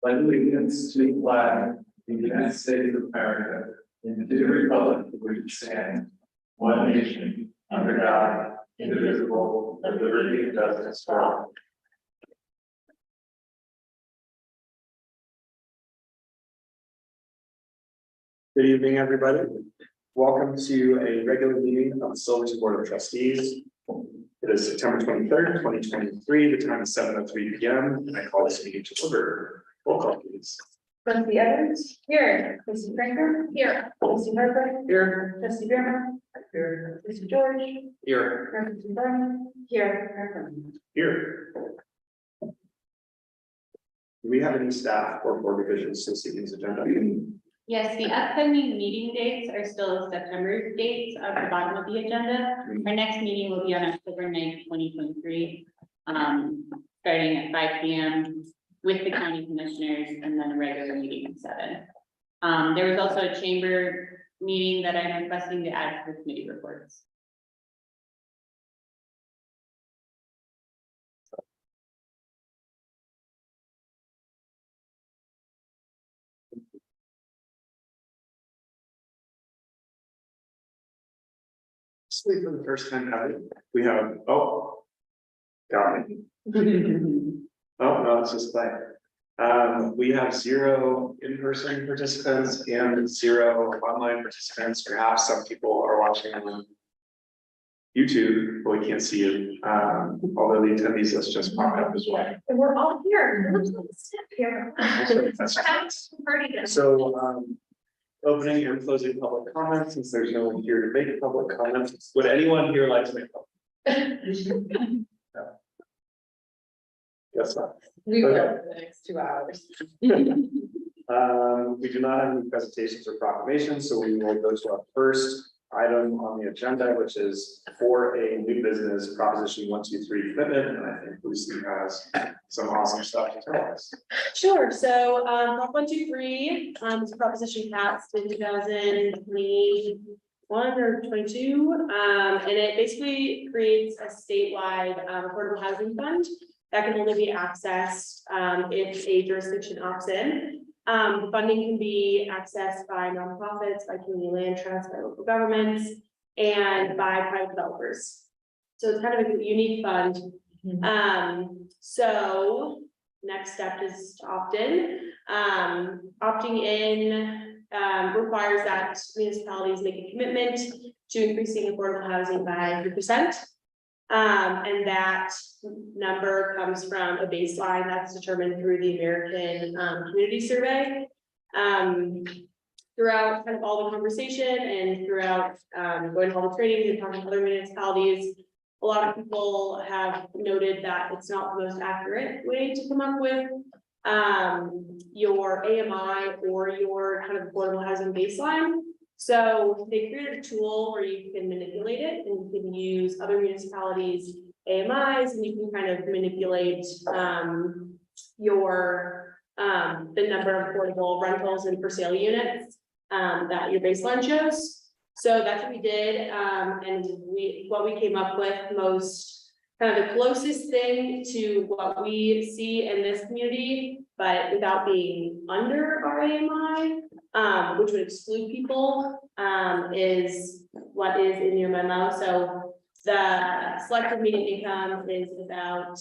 pledge allegiance to the flag of the United States of America, and to the republic for which it stands, one nation, under God, indivisible, with liberty and justice for all. Good evening, everybody. Welcome to a regular meeting of the Silverton Board of Trustees. It is September 23rd, 2023. The time is 7:03 p.m. and I call this meeting to order. Roll call, please. Trustee Evans? Here. Trustee Franklin? Here. Trustee Harper? Here. Trustee Beerman? Here. Trustee George? Here. Trustee Berman? Here. Here. Do we have any staff or board revisions to this evening's agenda? Yes, the upcoming meeting dates are still September dates at the bottom of the agenda. Our next meeting will be on October 9th, 2023, starting at 5 p.m. with the county commissioners and then a regular meeting at 7. There was also a chamber meeting that I'm requesting to add to the committee reports. Sleep for the first time ever. We have, got it. Oh, no, it's just like, we have 0 in-person participants and 0 online participants. Perhaps some people are watching on YouTube, but we can't see you. Although the attendees list just popped up as well. And we're all here. Let's sit here. That's- Party then. So, opening and closing public comments, since there's no one here to make public comments. Would anyone here like to make public? No. Guess not. We will for the next 2 hours. We do not have any presentations or proclamations, so we will go to our first item on the agenda, which is for a new business proposition 123 commitment, and I think Lucy has some awesome stuff to tell us. Sure, so, Prop 123, is a proposition passed in 2021 or 22. And it basically creates a statewide, affordable housing fund that can only be accessed, if a jurisdiction opts in. The funding can be accessed by nonprofits, by community land trusts, by local governments, and by private developers. So it's kind of a unique fund. So next step is to opt in. Opting in requires that municipalities make a commitment to increasing affordable housing by 3%. And that number comes from a baseline that's determined through the American Community Survey. Throughout kind of all the conversation and throughout going to all the trainings and talking to other municipalities, a lot of people have noted that it's not the most accurate way to come up with your AMI or your kind of affordable housing baseline. So they created a tool where you can manipulate it and you can use other municipalities' AMIs and you can kind of manipulate your the number of affordable rentals and for sale units that your baseline shows. So that's what we did, and what we came up with most kind of the closest thing to what we see in this community, but without being under our AMI, which would exclude people, is what is in your memo. So the selected median income is about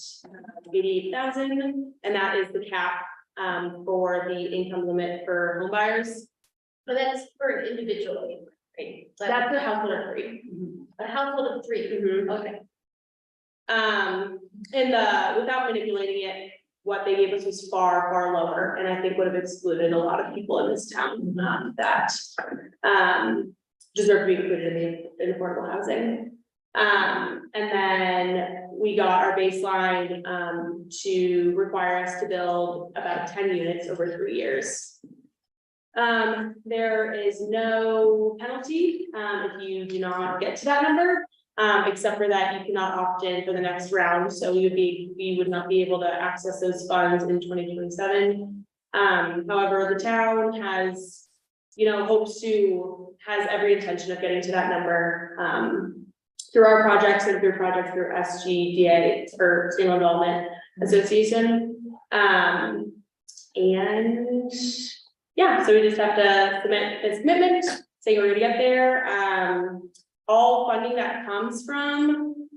88,000, and that is the cap for the income limit for home buyers. But that's for an individual, right? That's a household of 3. A household of 3. Okay. And without manipulating it, what they gave us was far, far lower, and I think would have excluded a lot of people in this town that deserve to be included in affordable housing. And then we got our baseline to require us to build about 10 units over 3 years. There is no penalty if you do not get to that number. Except for that you cannot opt in for the next round, so we would not be able to access those funds in 2027. However, the town has, has every intention of getting to that number through our projects and through projects through SGDA or Sustainable Development Association. And yeah, so we just have to submit this commitment, say we're gonna get there. All funding that comes from,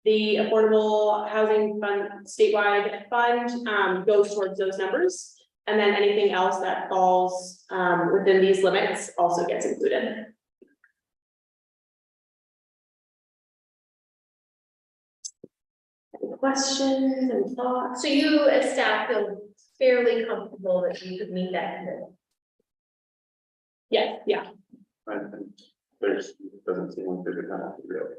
the Affordable Housing Fund, statewide fund, goes towards those numbers. And then anything else that falls, within these limits also gets included. Any questions and thoughts? So you as staff feel fairly comfortable that you could meet that commitment? Yes, yeah. Doesn't seem like there's a penalty really.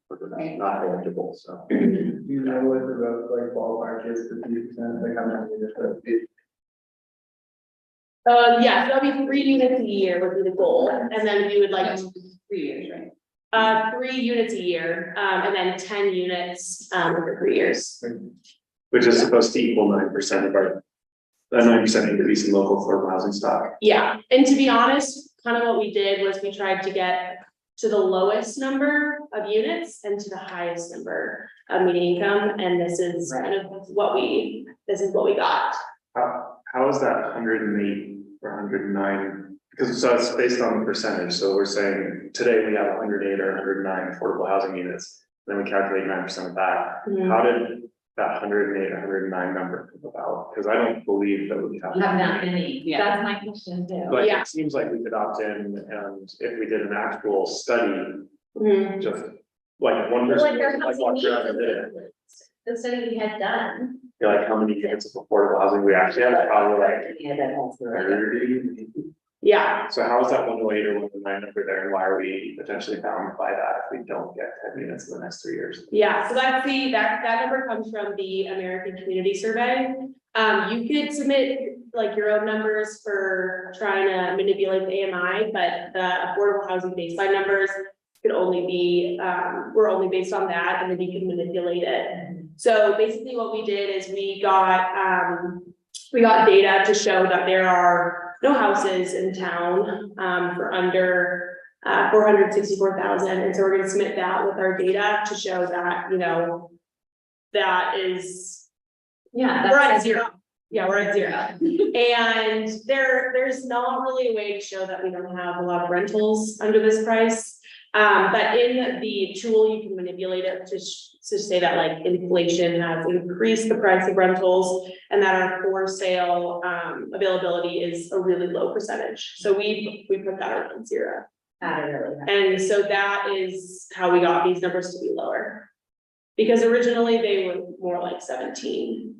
Because it's not eligible, so. Do you know what the like ballpark is for 3%, like how many it Yeah, so that'd be 3 units a year would be the goal, and then we would like 3 years, right? 3 units a year, and then 10 units, over 3 years. Which is supposed to equal 9% of our, a 9% increase in local affordable housing stock. Yeah, and to be honest, kind of what we did was we tried to get to the lowest number of units and to the highest number of median income, and this is kind of what we got. How is that 108 or 109? Because so it's based on the percentage, so we're saying today we have 108 or 109 affordable housing units, then we calculate 9% of that. Mhm. How did that 108, 109 number come about? Because I don't believe that we have. Have that many, Yeah. that's my question too. But Yeah. it seems like we could opt in, and if we did an actual study, Mhm. just like one Well, person, like our like housing walked needs around and did it. assessment, the study we had done. You're like, how many units of affordable housing we actually have? Probably like Yeah, that has. 30. Yeah, So how is that 108 or 109 number there, and why are we potentially bound by that if we don't get 10 units in the next 3 years? yeah, so that's that number comes from the American Community Survey. You could submit like your own numbers for trying to manipulate the AMI, but the affordable housing baseline numbers could only be, were only based on that, and then you can manipulate it. So basically what we did is we got data to show that there are no houses in town, for under 464,000, and so we're gonna submit that with our data to show that, you know, that is, Yeah. we're at 0. Yeah, we're at 0. And there's not really a way to show that we don't have a lot of rentals under this price. But in the tool, you can manipulate it to say that like inflation has increased the price of rentals, and that our for sale availability is a really low percentage. So we put that around 0. And so that is how we got these numbers to be lower. Because originally they were more like 17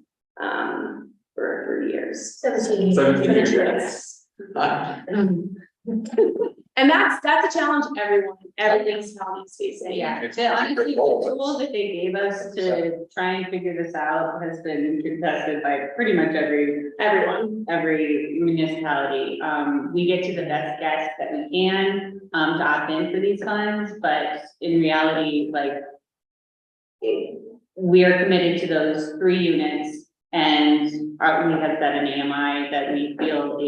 for years. 17. 17 years. And that's a challenge every municipality is facing. Yeah, honestly, the tool that they gave us to try and figure this out has been contested by pretty much every municipality. We get to the best guess that we can, to opt in for these funds, but in reality, like, we are committed to those 3 units, and we have set an AMI that we feel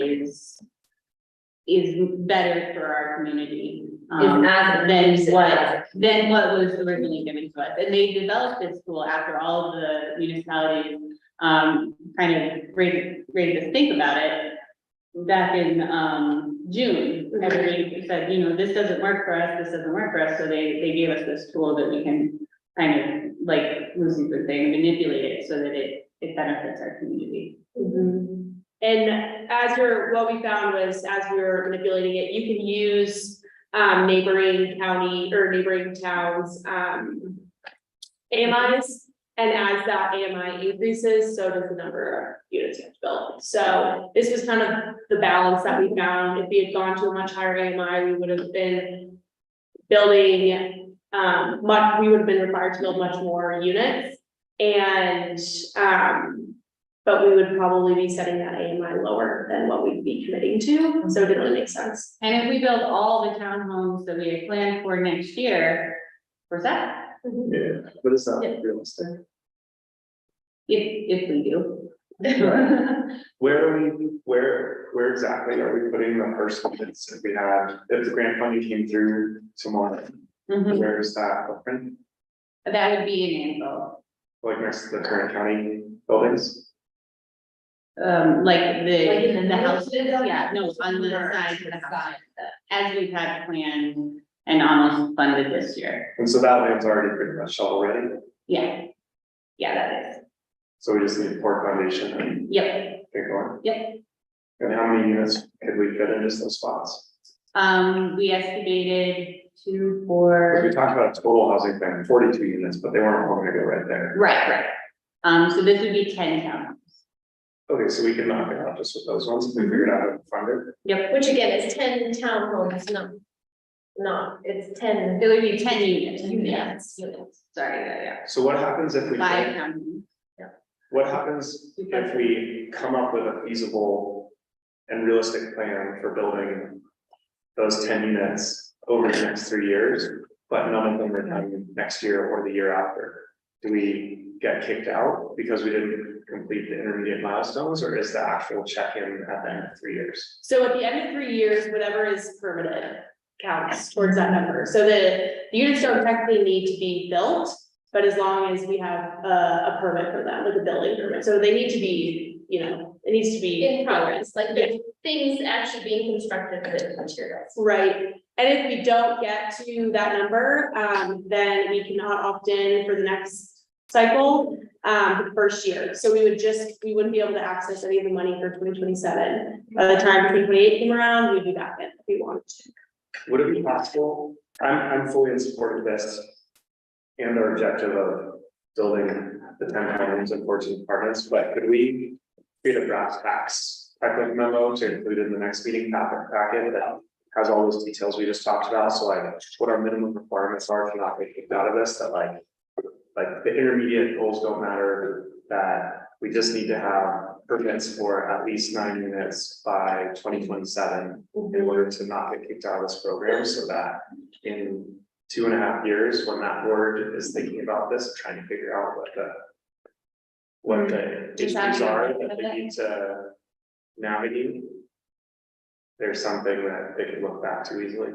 is better for our community. Than what was originally given to us. And they developed this tool after all of the municipalities kind of raised us think about it. Back in June, everybody said, you know, this doesn't work for us, so they gave us this tool that we can kind of, like Lucy was saying, manipulate it so that it benefits our community. Mhm. And what we found was, as we were manipulating it, you can use neighboring county or neighboring towns AMIs, and as that AMI increases, so does the number of units you have to build. So this was kind of the balance that we found. If we had gone to a much higher AMI, we would have been building we would have been required to build much more units, and but we would probably be setting that AMI lower than what we'd be committing to, so it didn't really make sense. And if we build all the townhomes that we had planned for next year, we're set, Yeah, but it's not realistic. if we do. Where exactly are we putting the first units if the grant funding came through tomorrow? Mhm. Where is that footprint? That would be an info. Like next to the current county buildings? like Like in the the house, middle? yeah, no, on the side of the house, Side. as we've had planned and almost funded this year. And so that land's already pretty much shovel ready, Yeah. Yeah, that is. so we just need to pour foundation and Yep, get going. yep. And how many units could we fit in just those spots? We estimated 2, We 4. talked about a total housing plan, 42 units, but they weren't all gonna go right there. Right. So this would be 10 townhomes. Okay, so we can knock it out just with those ones, if we figured out how to fund it. Yep, Which again is 10 townhomes, not, it's 10. it would be 10 units. Units. Sorry, yeah. So what happens if we? 5 townhomes. What happens if we come up with a feasible and realistic plan for building those 10 units over the next 3 years, but none of them are done next year or the year after? Do we get kicked out because we didn't complete the intermediate milestones, or is the actual check-in at the end of 3 years? So at the end of 3 years, whatever is permitted counts towards that number. So the units don't technically need to be built, but as long as we have a permit for them, like a building permit. So they need to be, it needs to be. In progress, like there's things actually being constructed with materials. Right, and if we don't get to that number, then we cannot opt in for the next cycle, the first year. So we wouldn't be able to access any of the money for 2027. By the time 2028 came around, we'd be back in if we wanted to. Would it be possible, I'm fully in support of this and our objective of building the 10 homes and 14 apartments, but could we create a draft tax technical memo to include in the next meeting packet that has all those details we just talked about, so like what our minimum requirements are to not get kicked out of this, that like the intermediate goals don't matter, that we just need to have permits for at least 9 units by 2027 in order to not get kicked out of this program, so that in 2.5 years, when that board is thinking about this, trying to figure out what the issues are that they need to navigate, there's something that they can look back to easily.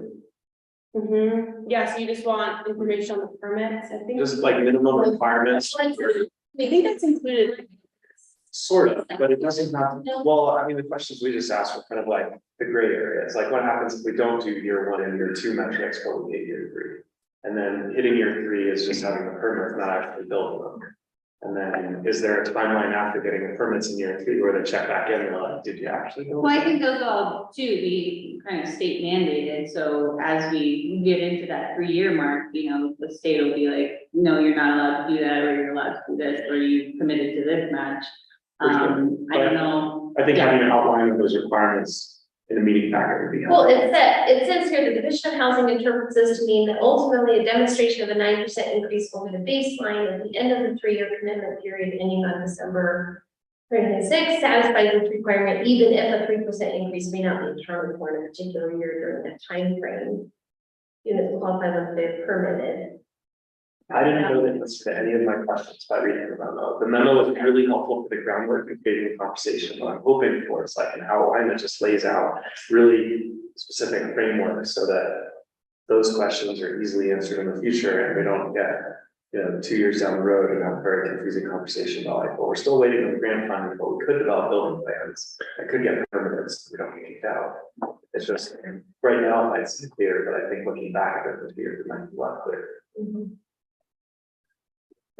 Yeah, so you just want information on the permits, I think. Just like minimum requirements, I think that's included. sort of, but it doesn't have, well, I mean, the questions we just asked were kind of like the gray areas, like what happens if we don't do year 1 and year 2 metrics, but we get year 3? And then hitting year 3 is just having the permits, not actually building them. And then is there a timeline after getting the permits in year 3 where they check back in and they're like, did you actually build? Well, I think those all too be kind of state mandated, so as we get into that 3-year mark, the state will be like, no, you're not allowed to do that, or you're allowed to do this, or you committed to this match. For sure. I don't know. I think Yeah. having an outline of those requirements in a meeting packet would be Well, helpful. it says here, the Division of Housing interprets this to mean that ultimately a demonstration of a 9% increase over the baseline at the end of the 3-year commitment period ending on December 2026 satisfies this requirement, even if a 3% increase may not be accounted for in a particular year during that time frame. Units qualify once they're permitted. I didn't know the answer to any of my questions by reading the memo. The memo was really helpful for the groundwork and creating a conversation. What I'm hoping for is like an outline that just lays out really specific frameworks so that those questions are easily answered in the future and we don't get, 2 years down the road and have a very confusing conversation about like, well, we're still waiting on the grant funding, but we could develop building plans that could get permits. We don't get kicked out. It's just right now it's clear, but I think looking back at it, it might be a lot clearer.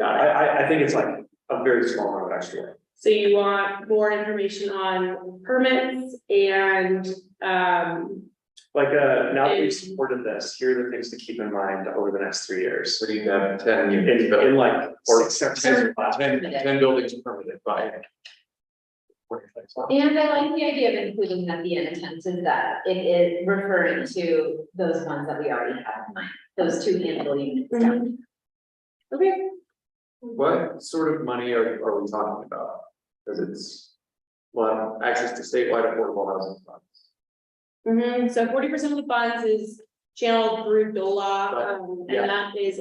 I think it's like a very small amount of extra. So you want more information on permits and, Like, now that we've supported this, here are the things to keep in mind over the next 3 years. So you have 10 units In built, like, or 6 10 buildings permitted by. And I like the idea of including that the intent is that it is referring to those ones that we already have in mind, those 2 handle units down. okay, What sort of money are we talking about? Because it's, well, access to statewide affordable housing funds. so 40% of the funds is channeled through DOLA, Yeah. and that is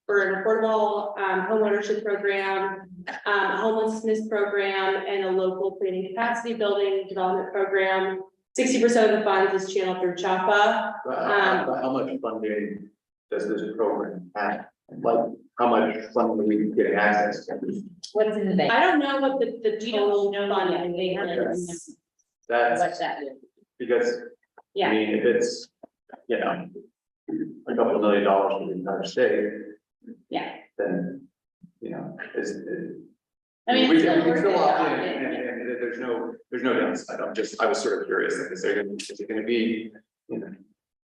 for an affordable, homeownership program, a homelessness program, and a local planning capacity building development program. 60% of the funds is channeled through CHAPA. How much funding does this program have? Like, how much funding are we getting access to? What's in the bank? I don't know what the We don't total know funding yet. is. That's What's that? because, I Yeah, mean, if it's, you know, a couple of $1 million for the entire state, yeah. then, you know, I mean, we it's can still worth it. opt in, and there's no downside. I was sort of curious, like, is it gonna be, you know,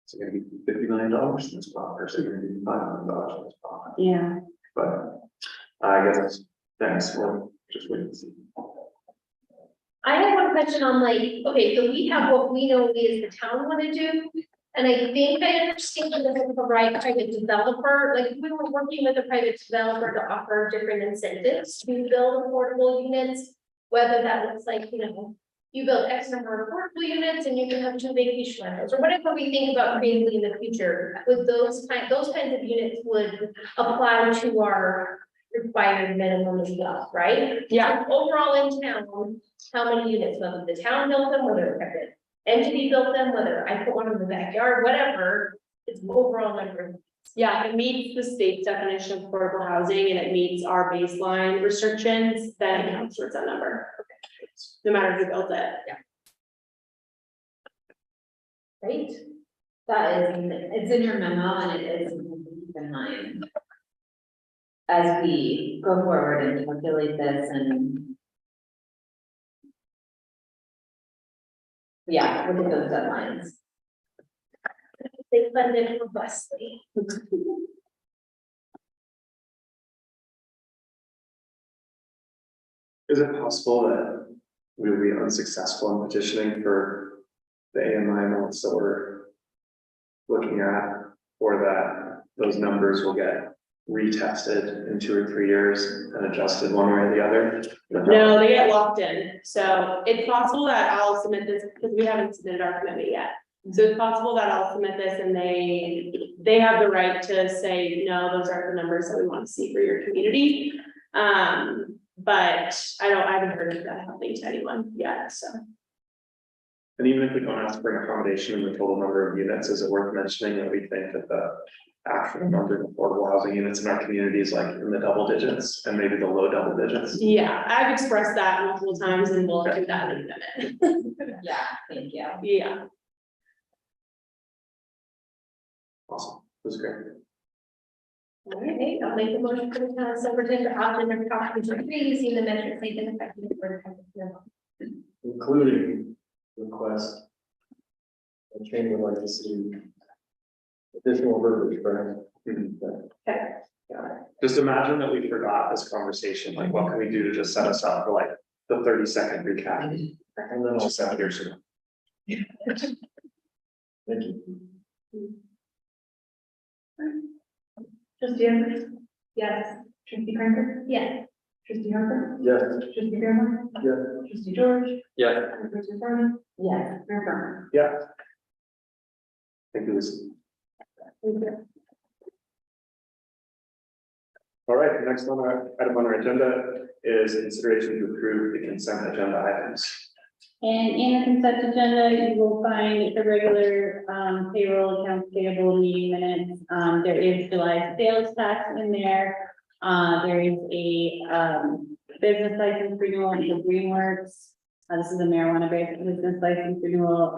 is it gonna be $50 million in this pot, or is it gonna be $5 million in this pot? Yeah, But I guess, thanks, we'll just wait and see. I have one question on like, okay, so we have what we know we as the town want to do. And I think I understand that this is the right private developer, like we were working with a private developer to offer different incentives to build affordable units. Whether that looks like, you know, you build X number of affordable units and you can have 2 vacation rentals, or whatever we think about creatively in the future. With those kinds of units would apply to our required minimum as well, right? Yeah. So overall in town, how many units, whether the town built them, whether a private entity built them, whether I put one in the backyard, whatever, it's overall number. Yeah, it meets the state's definition of affordable housing and it meets our baseline restrictions, then it counts towards that number. No matter who built it. Right? That is, it's in your memo and it is keep in mind. As we go forward and calculate this and. Yeah, look at those deadlines. They funded robustly. Is it possible that we will be unsuccessful in petitioning for the AMI amounts that we're looking at, or that those numbers will get retested in 2 or 3 years and adjusted one way or the other? No, they get locked in, so it's possible that I'll submit this, because we haven't submitted our committee yet. So it's possible that I'll submit this and they have the right to say, no, those aren't the numbers that we want to see for your community. But I haven't heard of that happening to anyone yet, so. And even if we don't ask for an accommodation in the total number of units, is it worth mentioning that we think that the actual number of affordable housing units in our community is like in the double digits and maybe the low double digits? Yeah, I've expressed that multiple times and we'll do that in a minute. Yeah, thank you. Yeah. Awesome, that's great. All right, I'll make the motion for the town of Silverton to opt in for Proposition 3 using the metrics they've been effective for the Including request. The chamber would like to see additional verbiage, right? Just imagine that we forgot this conversation, like what can we do to just set us up for like the 30-second recap? And then I'll set it here soon. Thank you. Trustee Evans? Yes. Trustee Cranker? Yeah. Trustee Harper? Yes. Trustee Fairmont? Yes. Trustee George? Yeah. Trustee Thorne? Yes. Mayor Burton? Yeah. Thank you, Lucy. All right, the next item on our agenda is consideration to approve the consent agenda items. And in the consent agenda, you will find the regular payroll, accounts payable, meeting minutes. There is July sales tax in there. There is a business license renewal for Greenworks. This is a marijuana business license renewal,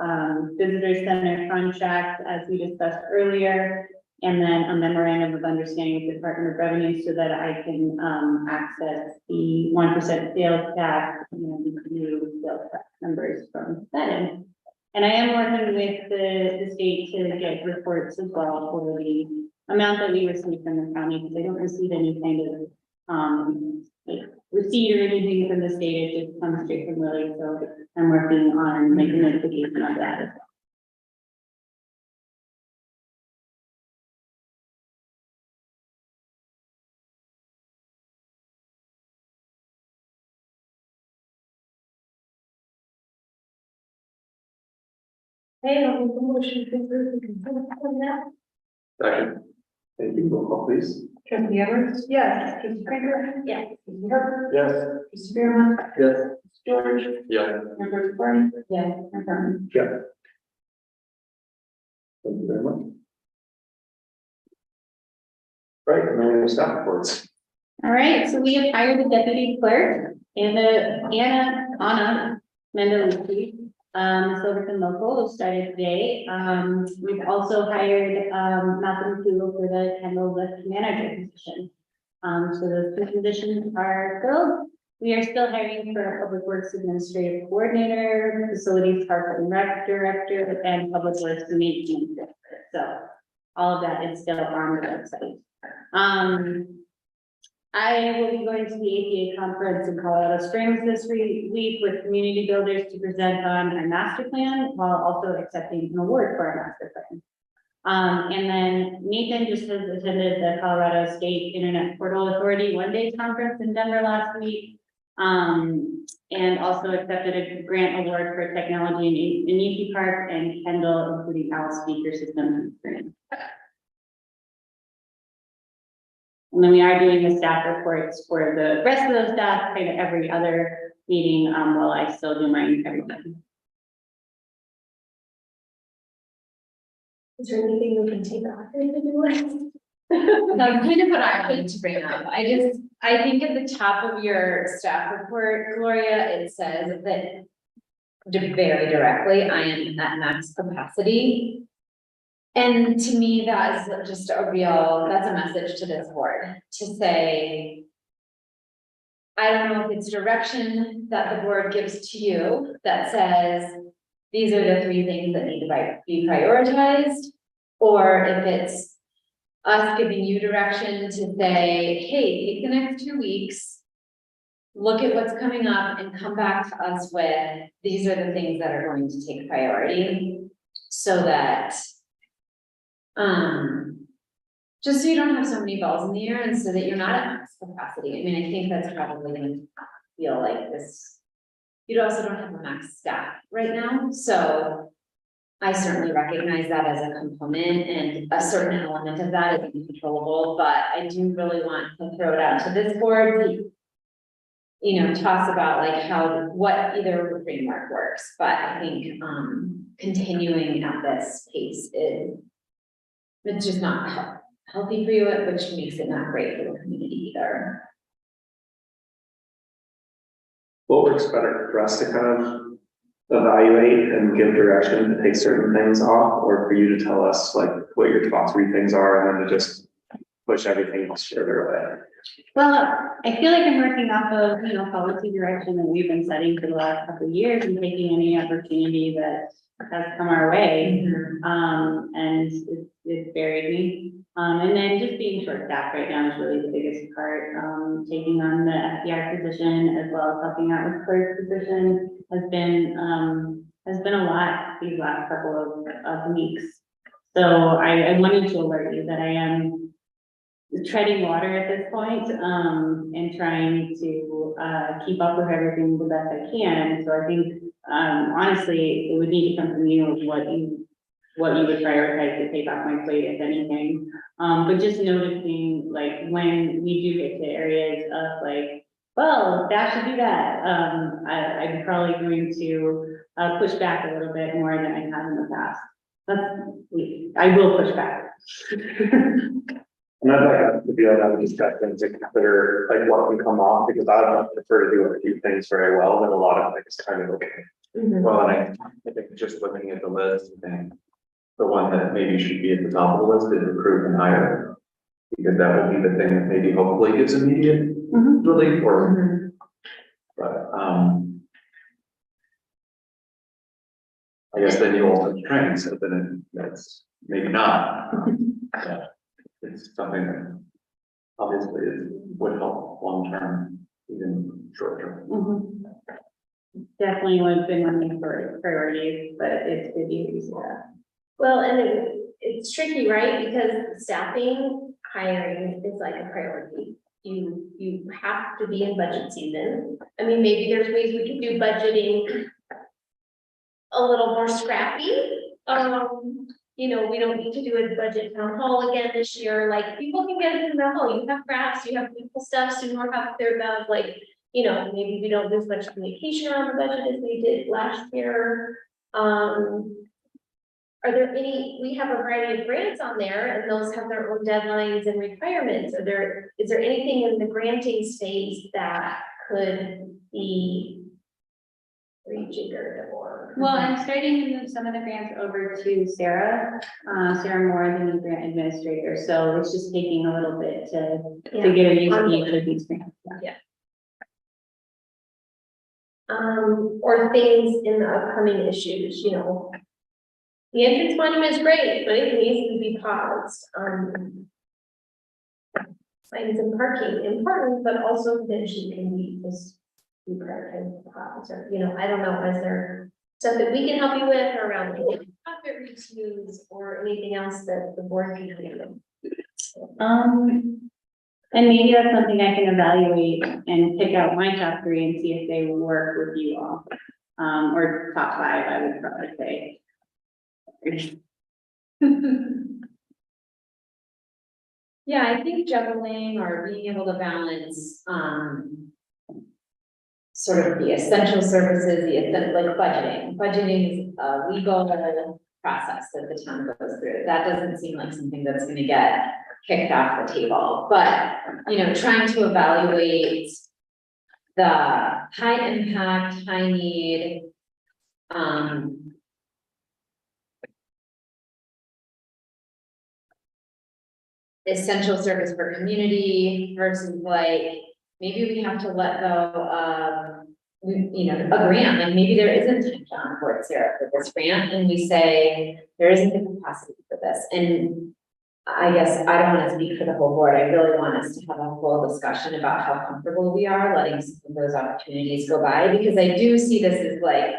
visitor center contract, as we discussed earlier. And then a memorandum of understanding with the Department of Revenue so that I can access the 1% sales tax and new sales tax numbers from that end. And I am working with the state to get reports as well for the amount that we receive from the county, because I don't receive any kind of like receipt or anything from the state. It just comes straight from Lily. So I'm working on making notification of that as well. Hey, I'll make the motion to approve the consent agenda. Second. Thank you, roll call please. Trustee Evans? Yes. Trustee Cranker? Yes. Trustee Harper? Yes. Trustee Fairmont? Yes. George? Yeah. Member Thorne? Yes. Mayor Burton? Yeah. Thank you very much. Right, and then we have staff reports. All right, so we have hired a deputy clerk, Anna Mendelowski, Silverton local, who started today. We've also hired, Malcolm Kugel for the Kendall Lift manager position. So those two positions are filled. We are still hiring for a public works administrative coordinator, facilities park and rec director, and public works maintenance director. So all of that is still on the website. I will be going to the APA conference in Colorado Springs this week with community builders to present on our master plan while also accepting an award for our master plan. And then Nathan just has attended the Colorado State Internet Portal Authority one-day conference in Denver last week. And also accepted a grant award for technology in Easy Park and Kendall, including Owl speaker system experience. And then we are doing the staff reports for the rest of those staff kind of every other meeting, while I still do mine every time. Is there anything we can take off in the new list? That's kind of what I wanted to bring up. I think at the top of your staff report, Gloria, it says that very directly, I am at max capacity. And to me, that is just that's a message to this board to say, I don't know if it's direction that the board gives to you that says, these are the 3 things that need to be prioritized, or if it's us giving you direction to say, hey, take the next 2 weeks, look at what's coming up and come back to us with, these are the things that are going to take priority, so that, just so you don't have so many balls in the air and so that you're not at max capacity. I mean, I think that's probably gonna feel like this. You also don't have a max staff right now, so I certainly recognize that as a component, and a certain element of that is uncontrollable, but I do really want to throw it out to this board. You know, toss about like what either framework works, but I think continuing at this pace it's just not healthy for you, which makes it not great for the community either. What works better for us to kind of evaluate and give direction to take certain things off, or for you to tell us like what your top 3 things are and then to just push everything else further away? Well, I feel like I'm working off of, policy direction that we've been setting for the last couple of years and taking any opportunity that has come our way. And it's buried me. And then just being short staffed right now is really the biggest part. Taking on the FDR position as well as helping out with clerk position has been a lot these last couple of weeks. So I wanted to alert you that I am treading water at this point, and trying to keep up with everything the best I can. So I think honestly, it would need to come from you of what you would prioritize to take off my plate, if anything. But just noticing like when we do get to areas of like, well, that should do that. I'm probably going to push back a little bit more than I have in the past. I will push back. And I'd like us to be able to have a discussion to consider like what can come off, because I don't prefer to do a few things very well, but a lot of things kind of okay. Well, and I think just looking at the list, I think the one that maybe should be at the top of the list is recruit and hire. Because that will be the thing that maybe hopefully gives immediate relief or, but, I guess then you also train, so then that's maybe not. It's something that obviously would help long term, even short term. Definitely one been one of my priorities, but it's good use. Well, and it's tricky, right? Because staffing, hiring is like a priority. You have to be in budget season. I mean, maybe there's ways we can do budgeting a little more scrappy. We don't need to do a budget town hall again this year. Like, people can get into the hall. You have graphs, you have people stuff, so more have their about maybe we don't do as much communication around the budget as we did last year. Are are there any, we have a variety of grants on there and those have their own deadlines and requirements. Is there anything in the granting space that could be rejiggered or? Well, I'm starting to move some of the grants over to Sarah, Sarah Moore, the new grant administrator, so it's just taking a little bit to Yeah. get her used to each of these grants. Or things in the upcoming issues, you know. The entrance monument is great, but it needs to be paused. Signs and parking important, but also potentially can be just be prioritized, or, you know, I don't know, is there stuff that we can help you with around profit reviews or anything else that the board can do? And maybe that's something I can evaluate and pick out my top 3 and see if they will work with you all. Or top 5, I would probably say. Yeah, I think juggling or being able to balance, sort of the essential services, like budgeting. Budgeting is a legal process that the town goes through. That doesn't seem like something that's gonna get kicked off the table, but, you know, trying to evaluate the high impact, high need, essential service for community versus like, maybe we have to let go of, you know, a grant, like maybe there isn't time to onboard Sarah for this grant, and we say, there isn't the capacity for this, and I guess I don't want to speak for the whole board, I really want us to have a whole discussion about how comfortable we are letting some of those opportunities go by, because I do see this as like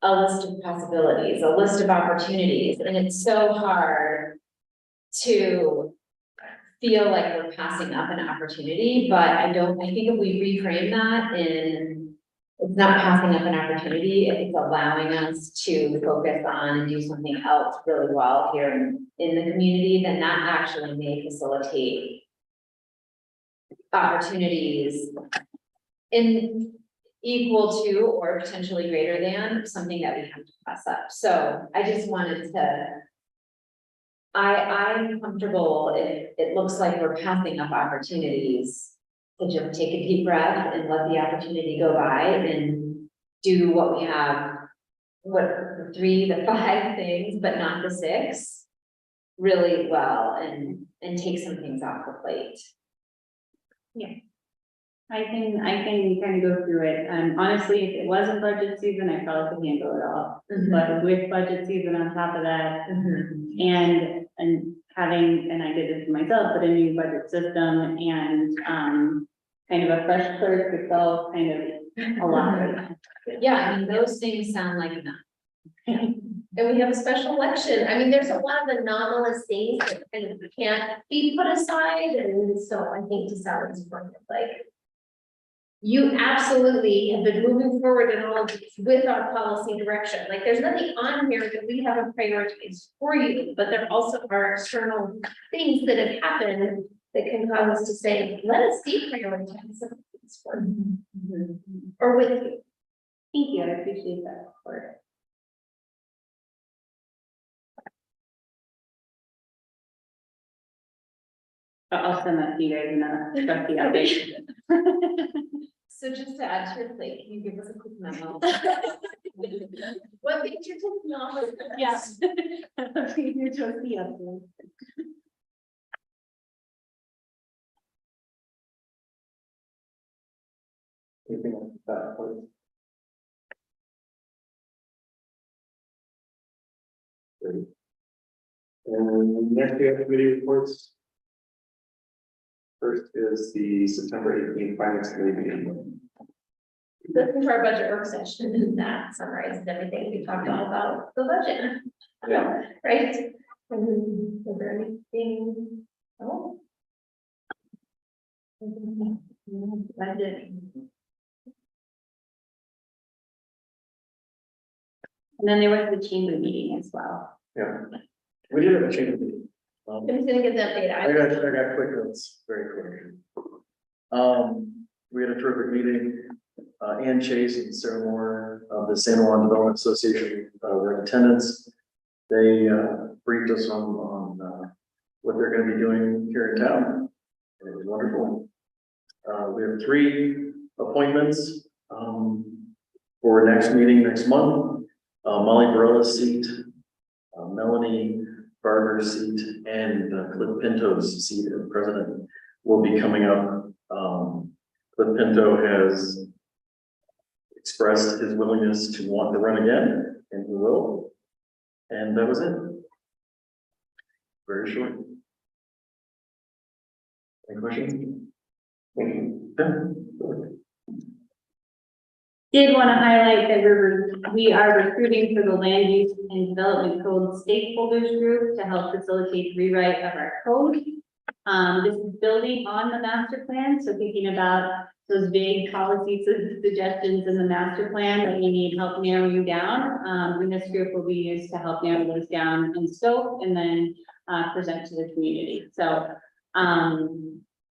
a list of possibilities, a list of opportunities, and it's so hard to feel like we're passing up an opportunity, but I think if we reframe that in, it's not passing up an opportunity, it's allowing us to focus on and do something else really well here in the community, then that actually may facilitate opportunities in equal to or potentially greater than something that we have to pass up. So I just wanted to, I'm comfortable if it looks like we're passing up opportunities to just take a deep breath and let the opportunity go by and do what we have, the 3 to 5 things, but not the 6, really well and take some things off the plate. Yeah. I can kind of go through it. Honestly, if it wasn't budget season, I probably could handle it all. But with budget season on top of that, and having, and I did this to myself, but a new budget system and kind of a fresh clerk itself, kind of a lot. Yeah, I mean, those things sound like enough. And we have a special election. I mean, there's a lot of anomalous things that kind of can't be put aside. And so I think to Sally's point, like, you absolutely have been moving forward in all of these with our policy direction. Like, there's nothing on here that we haven't prioritized for you, but there also are external things that have happened that can cause us to say, let us deprioritize some of these for or with you. Thank you, I appreciate that support. I'll send that to you guys in a trustee update. So just to add to your plate, can you give us a quick memo? What things you're taking off? Yes. Your trustee update. Anything like that, please? Great. And next we have committee reports. First is the September 18th finance committee meeting. Listen to our budget work session, and that summarizes everything we talked about the budget. Yeah. Right? Is there anything? Oh. Budget. And then there was the chamber meeting as well. Yeah, we did have a change. I'm just gonna get that data. I got quick notes, very quick. We had a terrific meeting. Ann Chase and Sarah Moore of the San Juan Development Association were in attendance. They briefed us on what they're gonna be doing here in town. It was wonderful. We have 3 appointments for next meeting next month. Molly Barella's seat, Melanie Barber's seat, and Cliff Pinto's seat as president will be coming up. Cliff Pinto has expressed his willingness to want to run again, and he will. And that was it. Very short. Any questions? Did want to highlight that we are recruiting for the Land Use and Development Code Stakeholders Group to help facilitate rewrite of our code. This is building on the master plan, so thinking about those big policy suggestions in the master plan that we need help narrowing down. And this group will be used to help narrow those down in scope and then present to the community. So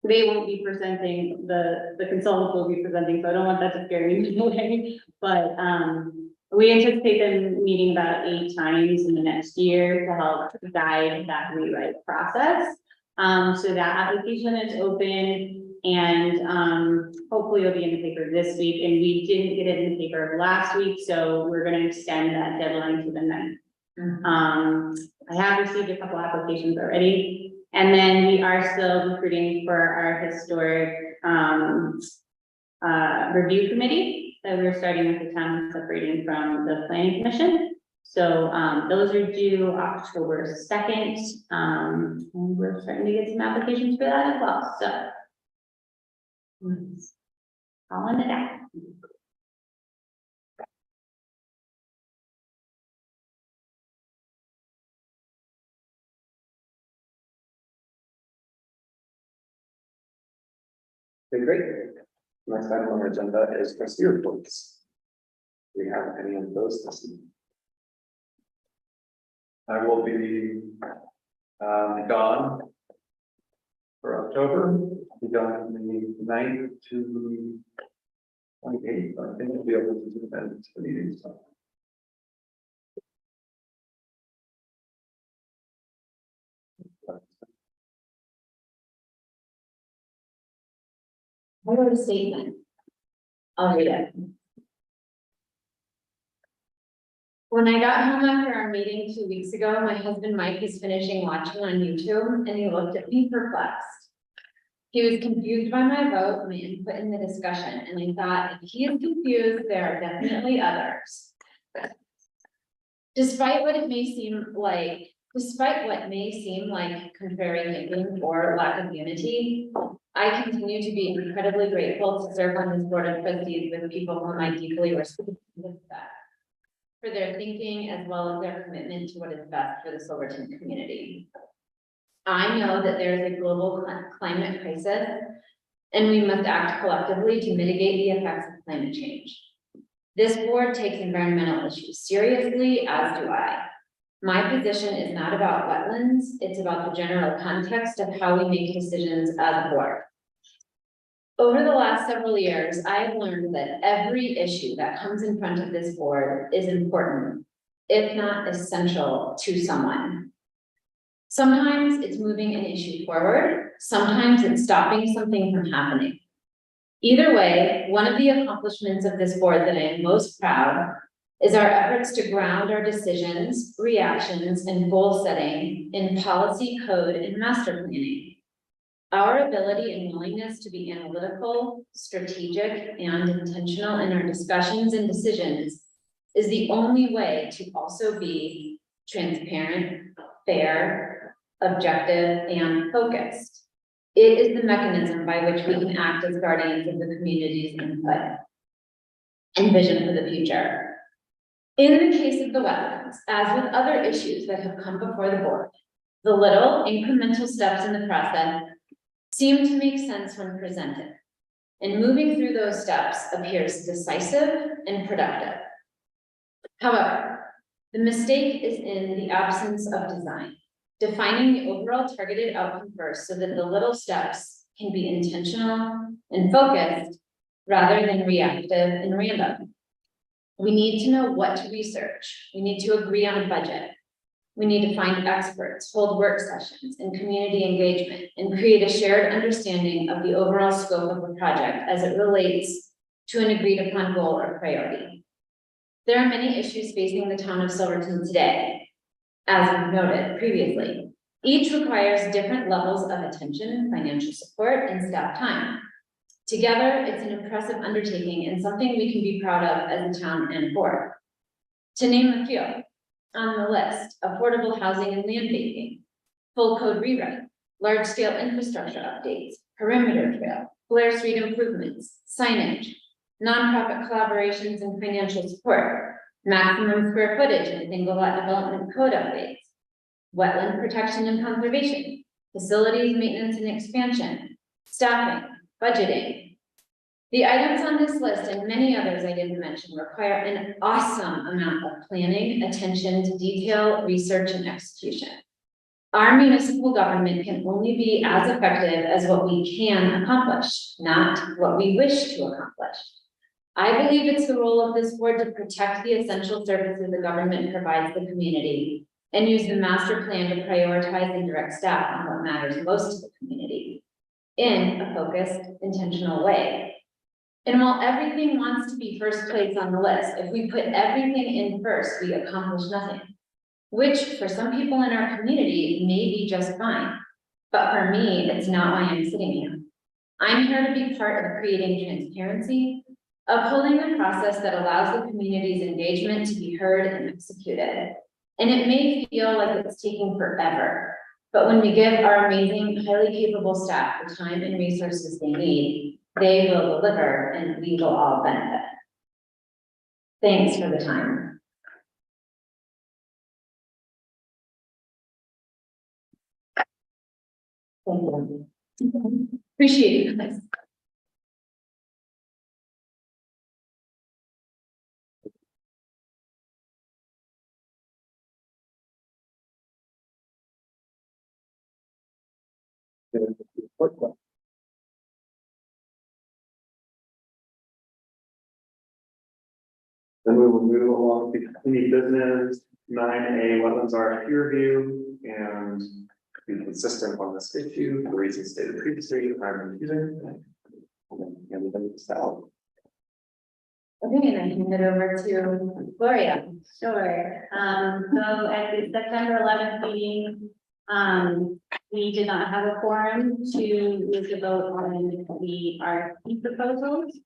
they won't be presenting, the consultants will be presenting, so I don't want that to scare you away. But we anticipate them meeting about 8 times in the next year to help guide that rewrite process. So that application is open and hopefully it'll be in the paper this week. And we didn't get it in the paper last week, so we're going to extend that deadline to the 9th. I have received a couple applications already. And then we are still recruiting for our historic review committee that we're starting with the town separating from the planning commission. So those are due October 2nd. And we're starting to get some applications for that as well. So all in the down. Okay, great. Next item on our agenda is trustee reports. Do we have any of those this evening? I will be gone for October. I'll be gone from the 9th to the 28th. I think I'll be able to attend the meeting. So. I wrote a statement. I'll read it. When I got home after our meeting 2 weeks ago, my husband Mike is finishing watching on YouTube and he looked at me perplexed. He was confused by my vote, my input in the discussion, and I thought, if he is confused, there are definitely others. Despite what may seem like contrary thinking or lack of unity, I continue to be incredibly grateful to serve on this board of trustees with people whom I deeply respect for their thinking as well as their commitment to what is best for the Silverton community. I know that there is a global climate crisis and we must act collectively to mitigate the effects of climate change. This board takes environmental issues seriously, as do I. My position is not about wetlands, it's about the general context of how we make decisions as a board. Over the last several years, I have learned that every issue that comes in front of this board is important, if not essential to someone. Sometimes it's moving an issue forward, sometimes it's stopping something from happening. Either way, one of the accomplishments of this board that I am most proud is our efforts to ground our decisions, reactions, and goal setting in policy, code, and master planning. Our ability and willingness to be analytical, strategic, and intentional in our discussions and decisions is the only way to also be transparent, fair, objective, and focused. It is the mechanism by which we can act as guardians of the community's input and vision for the future. In the case of the wetlands, as with other issues that have come before the board, the little incremental steps in the process seem to make sense when presented, and moving through those steps appears decisive and productive. However, the mistake is in the absence of design, defining the overall targeted outcome first so that the little steps can be intentional and focused rather than reactive and random. We need to know what to research. We need to agree on a budget. We need to find experts, hold work sessions and community engagement, and create a shared understanding of the overall scope of a project as it relates to an agreed upon goal or priority. There are many issues facing the town of Silverton today, as we've noted previously. Each requires different levels of attention, financial support, and staff time. Together, it's an impressive undertaking and something we can be proud of as a town and board. To name a few, on the list, affordable housing and land banking, full code rewrite, large-scale infrastructure updates, perimeter trail, Blair Street improvements, signage, nonprofit collaborations and financial support, maximum square footage and single lot development code updates, wetland protection and conservation, facilities maintenance and expansion, staffing, budgeting. The items on this list and many others I didn't mention require an awesome amount of planning, attention to detail, research, and execution. Our municipal government can only be as effective as what we can accomplish, not what we wish to accomplish. I believe it's the role of this board to protect the essential services the government provides the community and use the master plan to prioritize and direct staff on what matters most to the community in a focused, intentional way. And while everything wants to be first place on the list, if we put everything in first, we accomplish nothing, which for some people in our community may be just fine. But for me, it's not why I'm sitting here. I'm here to be part of creating transparency, upholding the process that allows the community's engagement to be heard and executed. And it may feel like it's taking forever, but when we give our amazing, highly capable staff the time and resources they need, they will deliver and we will all benefit. Thanks for the time. Thank you. Appreciate you guys. Then we will move along to any business, 9A, wetlands RFP review, and be consistent on this issue, the reasons stated previously, I'm refusing. And then it's out. Okay, and I hand it over to Gloria. Sure, so at the September 11th meeting, we did not have a quorum to move the vote on the RFP proposals.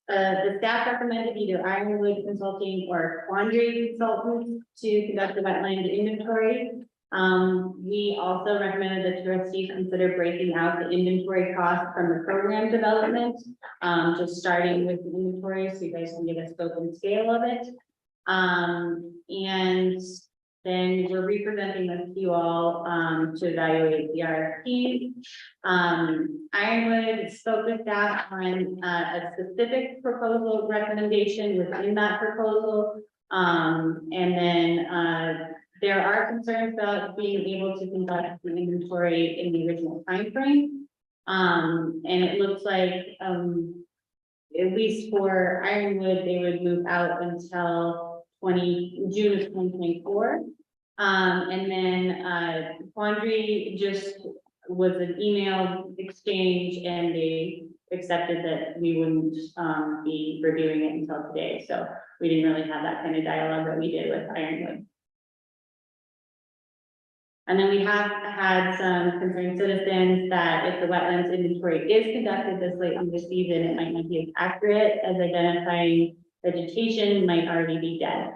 The staff recommended either Ironwood Consulting or Quandary Consultants to conduct the wetland inventory. We also recommended that trustees consider breaking out the inventory cost from the program development, just starting with the inventory so you guys can get a scope and scale of it. And then we're representing this to you all to evaluate the RFP. Ironwood spoke with staff on a specific proposal recommendation within that proposal. And then there are concerns about being able to conduct the inventory in the original timeframe. And it looks like at least for Ironwood, they would move out until June of 2024. And then Quandary just was an email exchange and they accepted that we wouldn't be reviewing it until today. So we didn't really have that kind of dialogue that we did with Ironwood. And then we have had some concerned citizens that if the wetlands inventory is conducted this late in the season, it might not be as accurate as identifying vegetation might already be dead.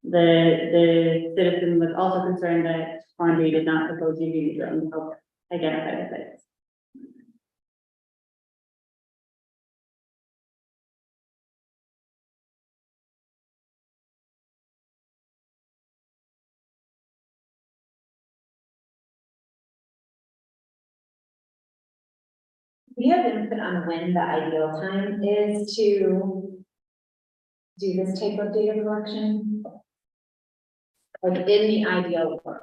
The citizen was also concerned that Quandary did not propose using the drone to help identify the sites. We have input on when the ideal time is to do this type of data collection? Like in the ideal world.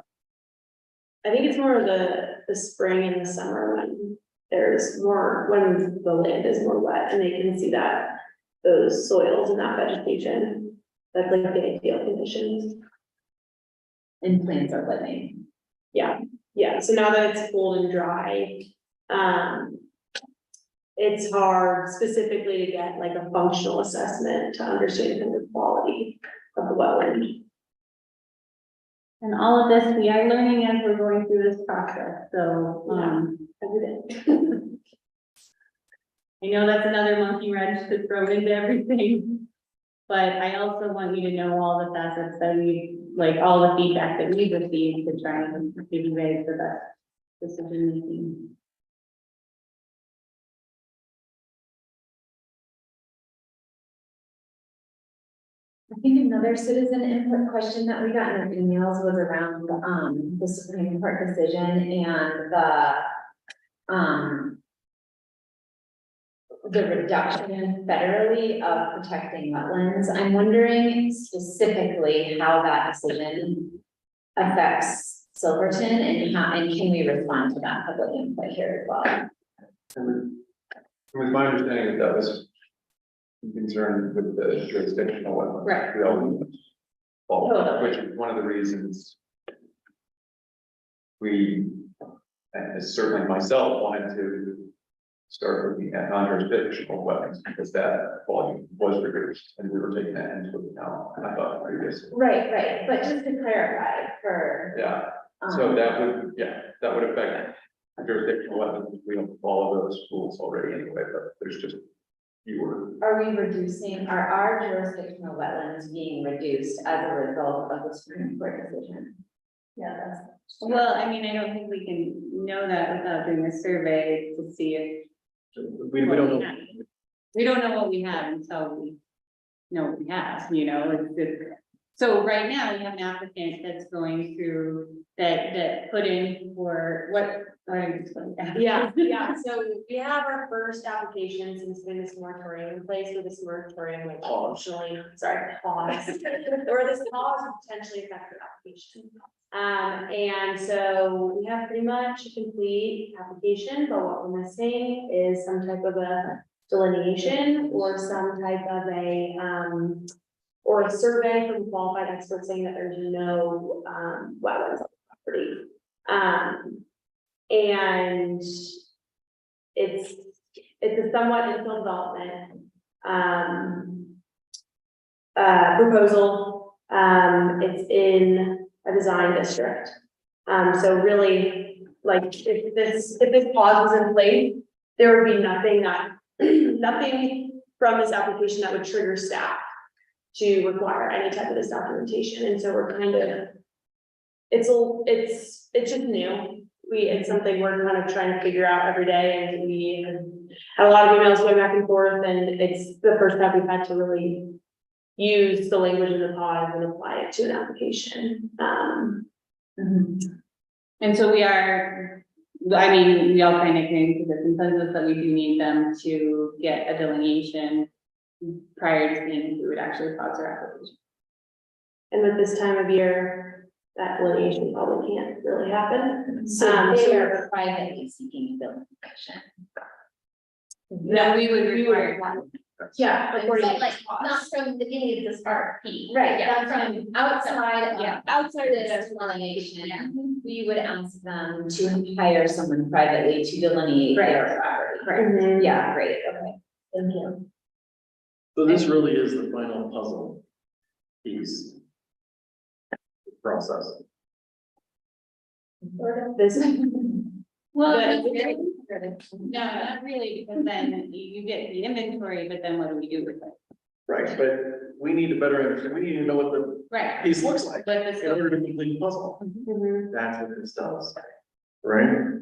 I think it's more of the spring and the summer when there's more, when the land is more wet and they can see that those soils and that vegetation. That's like the ideal conditions. And plans are living. Yeah, so now that it's cold and dry, it's hard specifically to get like a functional assessment to understand the quality of the wetland. And all of this, we are learning as we're going through this process, so, I know that's another monkey wrench to throw into everything. But I also want you to know all the facets that we, like, all the feedback that we've received to try and give you guys the best decision making. I think another citizen input question that we got in our emails was around, the Supreme Court decision and the reduction federally of protecting wetlands. I'm wondering specifically how that decision affects Silverton and can we respond to that public input here as well? It was my understanding that was concerned with the jurisdictional wetlands. Right. Which is one of the reasons we, and certainly myself, wanted to start looking at non-jurisdictional wetlands because that volume was reduced and we were taking that into account, I thought previously. Right, but just to clarify for. Yeah, so that would affect jurisdictional wetlands. We don't follow those rules already anyway, but there's just fewer. Are we reducing, are our jurisdictional wetlands being reduced as a result of the Supreme Court decision? Yeah. Well, I mean, I don't think we can know that without doing a survey to see if. We don't know. We don't know what we have until we know what we have, you know, so right now we have an applicant that's going through that put in for what. Yeah, so we have our first application since putting this moratorium in place, where this moratorium would potentially, pause. Or this pause would potentially affect the application. And so we have pretty much a complete application, but what we're missing is some type of a delineation or some type of a, or a survey from qualified experts saying that there's no, wetlands on the property. And it's a somewhat infill development, proposal. It's in a design district. So really, like, if this pause was in place, there would be nothing from this application that would trigger staff to require any type of this documentation. And so we're kind of, it's just new. It's something we're kind of trying to figure out every day, and we had a lot of emails going back and forth, and it's the first time we've had to really use the language in the pause and apply it to an application. And so we are, I mean, we all kind of came to the consensus that we do need them to get a delineation prior to seeing who would actually pause their application. And at this time of year, that delineation probably can't really happen. So they are privately seeking building permission. No, we would require. Yeah, according But to like, not from the beginning of this RFP. Right, Yeah, from outside Yeah, outside of this delineation, we would ask them to hire someone privately to delineate their property. Correct. Yeah, great, okay, thank you. So this really is the final puzzle piece. Process. This. Well, Good. no, not really, because then you get the inventory, but then what do we do with it? Right, but we need to better understand, we need to know what the Right. piece looks like But this. in order to complete the puzzle. Mhm. That's what this does. Right?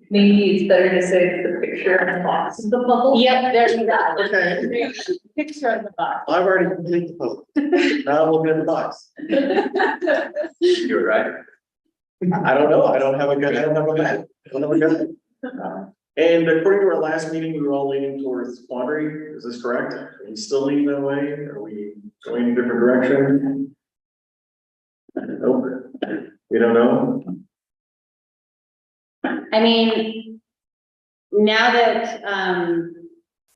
Maybe it's better to say the picture of the box. The bubble. Yep, there you go. Okay, Picture of the box. I've already completed the puzzle. Now I'm looking at the box. You're right. I don't know, I don't have a good. And according to our last meeting, we were all leaning towards quandary, is this correct? Are we still leaning that way? Are we going in a different direction? Nope, we don't know. I mean, now that,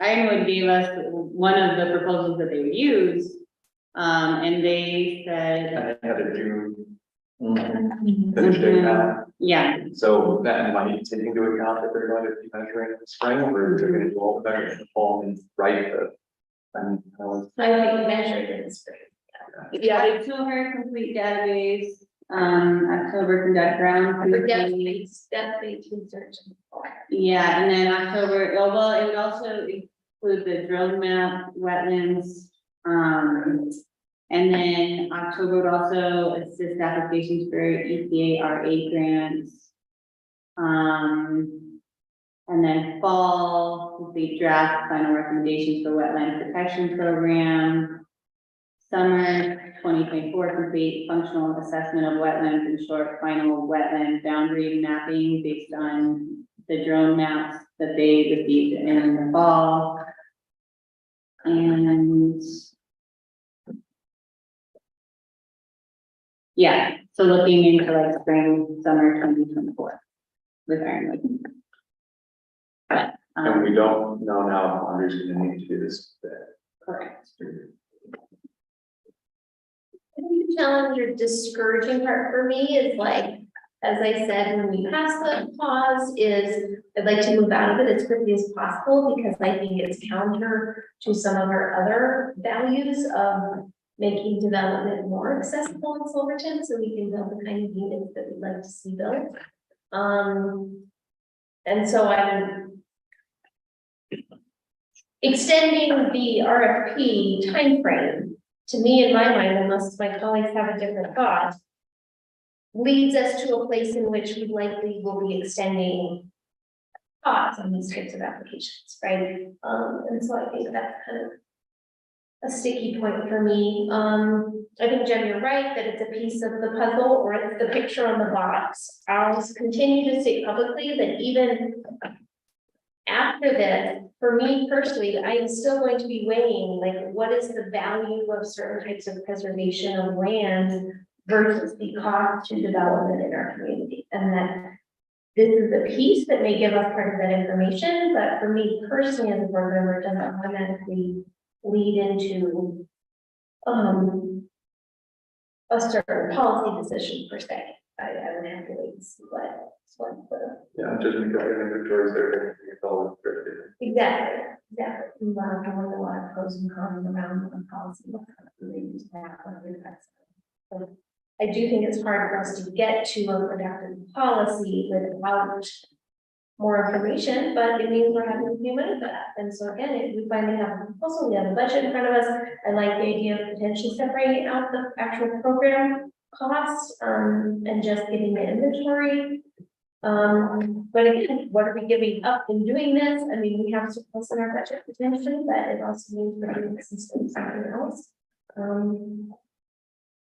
Ironwood gave us one of the proposals that they would use. And they said, And they had to do Mhm. finish date now. yeah, So that might take into account that they're going to be measuring in the spring, or they're gonna do all the measuring in the fall and right the. And I think measured in the spring. yeah, October complete database, October conduct ground. For depth truthing. based research. Yeah, and then October, oh, well, it would also include the drone map, wetlands, and then October would also assist applications for EPA RA grants. And then fall, complete draft, final recommendations for wetland protection program. Summer 2024, complete functional assessment of wetlands and short final wetland boundary mapping based on the drone maps that they received in the fall. And yeah, so looking into like spring, summer 2024 with Ironwood. But, And we don't know now if Andre's gonna need to do this. correct. I think the challenge or discouraging part for me is like, as I said, when we pass the pause is, I'd like to move out of it as quickly as possible because I think it's counter to some of our other values of making development more accessible in Silverton, so we can build the kind of units that we'd like to see built. And so I'm extending the RFP timeframe, to me, in my mind, unless my colleagues have a different thought, leads us to a place in which we likely will be extending pause on these types of applications, right? And so I think that's kind of a sticky point for me. I think, Jen, you're right, that it's a piece of the puzzle or it's the picture on the box. I'll continue to state publicly that even after this, for me personally, I am still going to be weighing, like, what is the value of certain types of preservation of land versus the cost to development in our community. And that this is a piece that may give us part of that information, but for me personally as a board member, it doesn't automatically lead into a certain policy decision per se. I would have to wait and see what the. Yeah, just because the inventories there, it's all restricted. Exactly. We want to learn a lot of pros and cons around the policy. Related to that, whether that's. So I do think it's hard for us to get to a productive policy without more information, but it means we're having to pay money for that. And so again, if we finally have a proposal, we have a budget in front of us. I like the idea of potentially separating out the actual program costs, and just getting the inventory. But again, what are we giving up in doing this? I mean, we have surplus in our budget potentially, but it also means we're doing this instead of something else.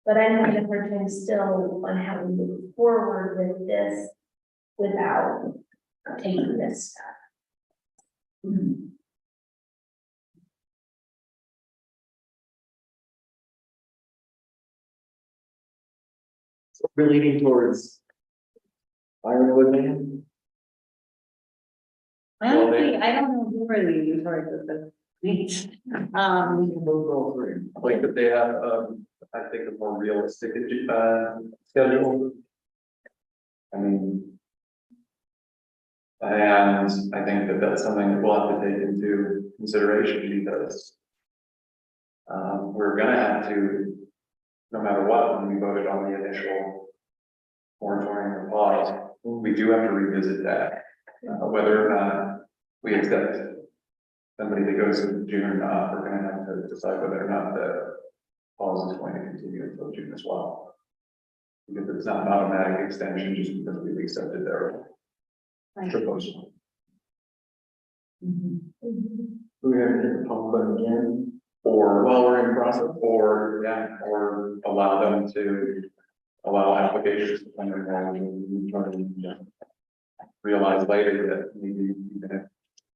But I'm having a hard time still on how we move forward with this without taking this step. So we're leaning towards Ironwood land. Honestly, I don't know who we're leaning towards with this. Like that they have, I think a more realistic, schedule. I mean. And I think that that's something that we'll have to take into consideration because. We're gonna have to, no matter what, when we voted on the initial moratorium or pause, we do have to revisit that. Whether or not we accept somebody that goes in June or not, we're gonna have to decide whether or not the pause is going to continue until June as well. Because it's not an automatic extension just because we've accepted their proposal. We have to hit the pump button again Or, while we're in process. or, yeah, or allow them to allow applications to come in and try to realize later that maybe even if,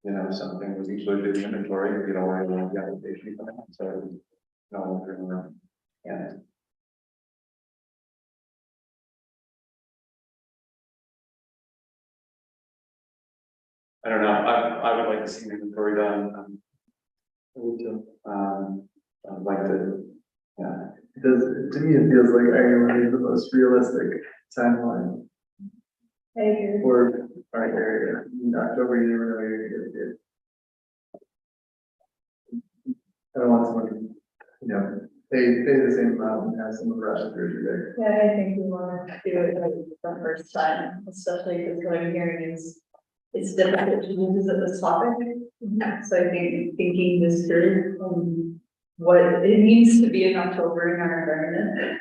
you know, something was included in the inventory, you know, or the application coming in, so no longer in the room. Yeah. I don't know, I would like to see the inventory done, I'd like to, yeah. Does, to me, it feels like Ireland is the most realistic timeline for our area. In October, you never know you're gonna get it. I don't want someone, you know, pay the same amount and have someone rush through your day. Yeah, I think we want to do it like the first time, especially because what I'm hearing is it's difficult to revisit this topic. So I think thinking this through, what it means to be in October in our environment.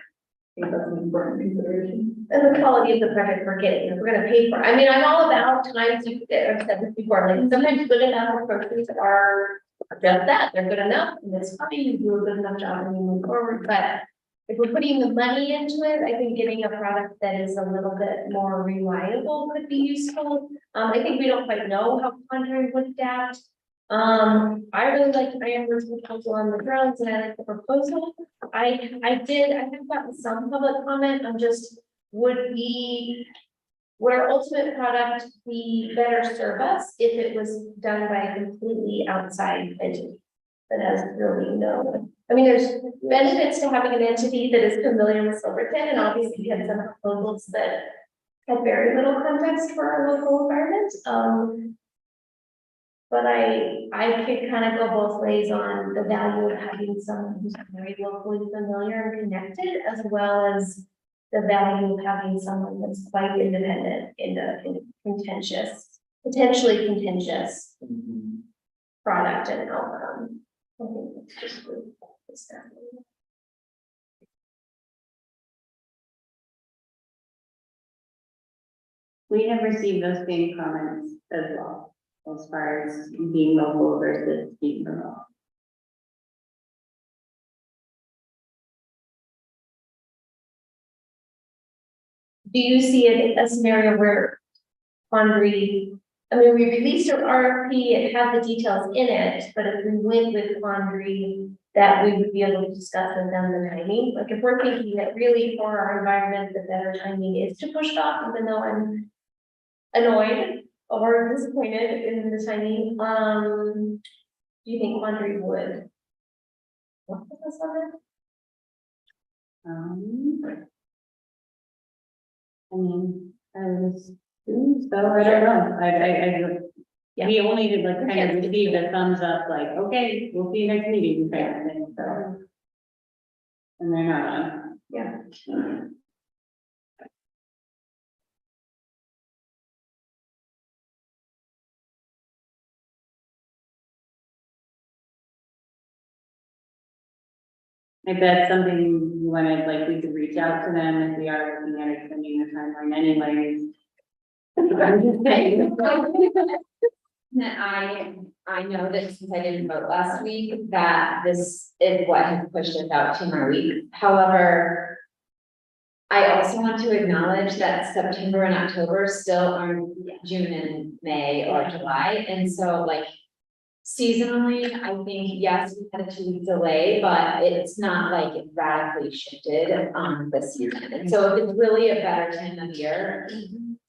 I think that's an important consideration. And the quality of the project we're getting, if we're gonna pay for, I mean, I'm all about times, I've said this before, like sometimes good enough approaches are just that, they're good enough, and it's fine, you do a good enough job and you move forward, but if we're putting the money into it, I think getting a product that is a little bit more reliable could be useful. I think we don't quite know how Conjuring would adapt. I really liked Ironwood's proposal on the drones, and I like the proposal. I have gotten some public comment on just would our ultimate product be better serve us if it was done by a completely outside entity that has really no. I mean, there's benefits to having an entity that is familiar with Silverton, and obviously we had some proposals that had very little context for our local environment. But I could kind of go both ways on the value of having someone who's very locally familiar and connected, as well as the value of having someone that's quite independent in a potentially contentious product and outcome. I think it's just good. We have received those same comments as well, as far as being local versus being remote. Do you see a scenario where Quandary, I mean, we released our RFP, it had the details in it, but if we went with Quandary, that we would be able to discuss with them the timing? Like if we're thinking that really for our environment, the better timing is to push it off, even though I'm annoyed or disappointed in the timing, do you think Quandary would work with us on it? I mean, I was, so I don't know, Yeah. we only did like kind of receive a thumbs up, like, okay, we'll see you next meeting, kind of thing, so. And they're not on. Yeah. If that's something you wanted, like, we could reach out to them if we are looking at extending the timeline anyways. I'm just saying. I know that since I didn't vote last week, that this is what has pushed us out 2 more weeks. However, I also want to acknowledge that September and October still aren't June and May or July. And so like seasonally, I think, yes, we had a 2-week delay, but it's not like it radically shifted this season. And so if it's really a better time of year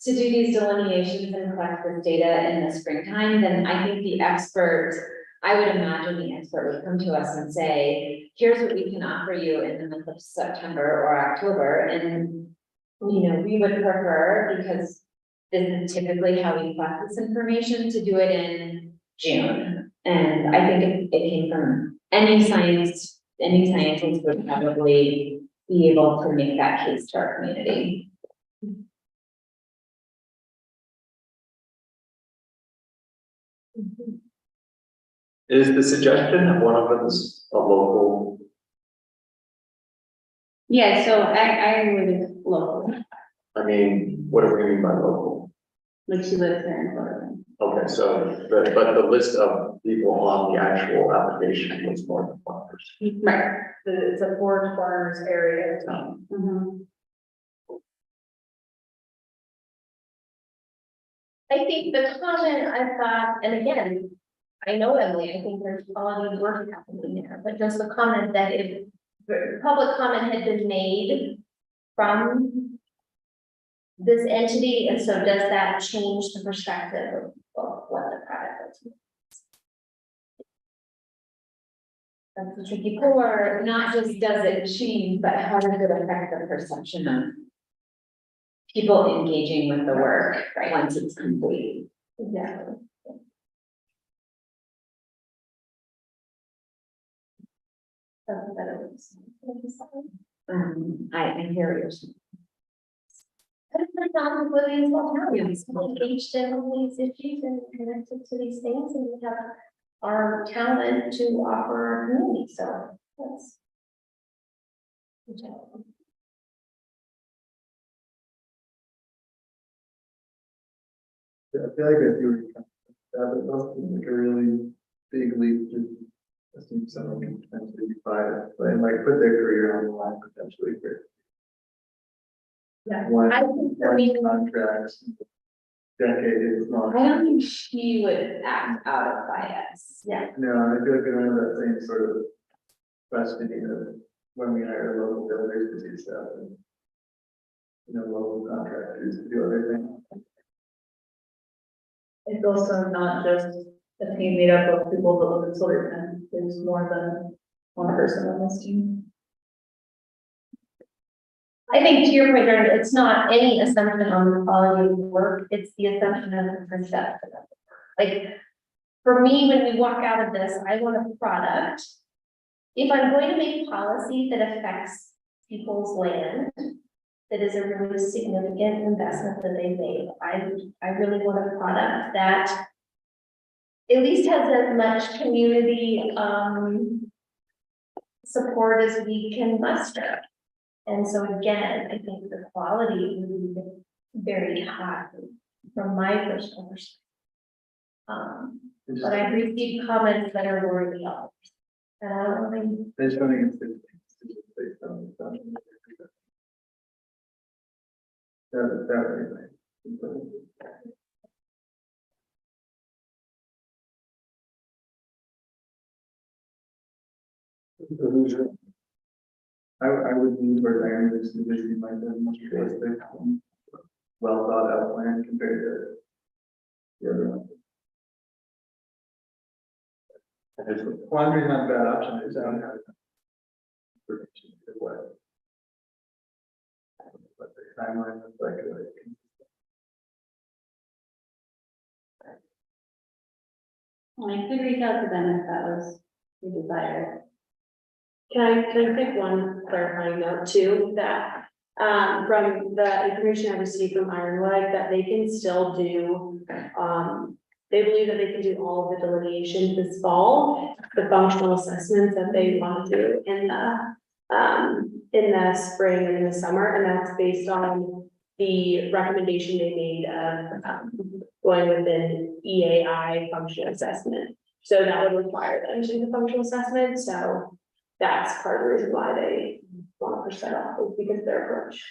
to do these delineations and collect this data in the springtime, then I think the expert, I would imagine the expert would come to us and say, here's what we can offer you in the month of September or October. And, you know, we would prefer, because this is typically how we collect this information, to do it in June. And I think it came from any scientist would probably be able to make that case to our community. Is the suggestion of one of us a local? Yeah, so I would local, I mean, what do we mean by local? like she lives there in Portland. Okay, so, but the list of people on the actual application was more than 1 person. Right. It's a Four Corners area. Mhm. I think the comment I thought, and again, I know Emily, I think there's a lot of work happening there, but just the comment that if the public comment had been made from this entity, and so does that change the perspective of what the product is? That's the tricky part, not just does it change, but how does it affect the perception of people engaging with the work once it's complete? Exactly. That's a better way to say it. I hear what you're saying. But it's not non-employees, well, now we're engaged in all these issues and connected to these things, and we have our talent to offer our community, so that's. Good job. Yeah, I feel like if you were, that would be like a really big leap to assume someone can potentially be fired, but and like put their career on the line potentially for. Yeah, One, I think for me, contracts, decades long. I don't think she would act out of bias. yeah, No, I feel like I remember that same sort of questioning of when we hire local builders to do stuff and. Local contractors to do other things. It's also not just a team made up of people that live in Silverton, there's more than one person on this team. I think to your point, Erin, it's not any assumption on the quality of the work, it's the assumption of the perception of the work. Like, for me, when we walk out of this, I want a product. If I'm going to make policy that affects people's land, that is a really significant investment that they made, I really want a product that at least has as much community, support as we can muster. And so again, I think the quality would be very high from my personal perspective. But I've received comments that are worried about. And I don't think, I just don't think it's based on the. That would be nice. I would lean towards Iron, this seem like the most realistic, well thought out plan compared to the other one. Laundry's not a bad option, it's out. But the timeline is like. Well, I could reach out to them if that was your desire. Can I make one clarifying note too, that, from the information I received from Ironwood, that they can still do, they believe that they can do all of the delineation this fall, the functional assessments that they want to do in the spring and in the summer, and that's based on the recommendation they made of, going within EAI functional assessment. So that would require them to do the functional assessment, so that's part of the reason why they want to push that off, is because of their approach.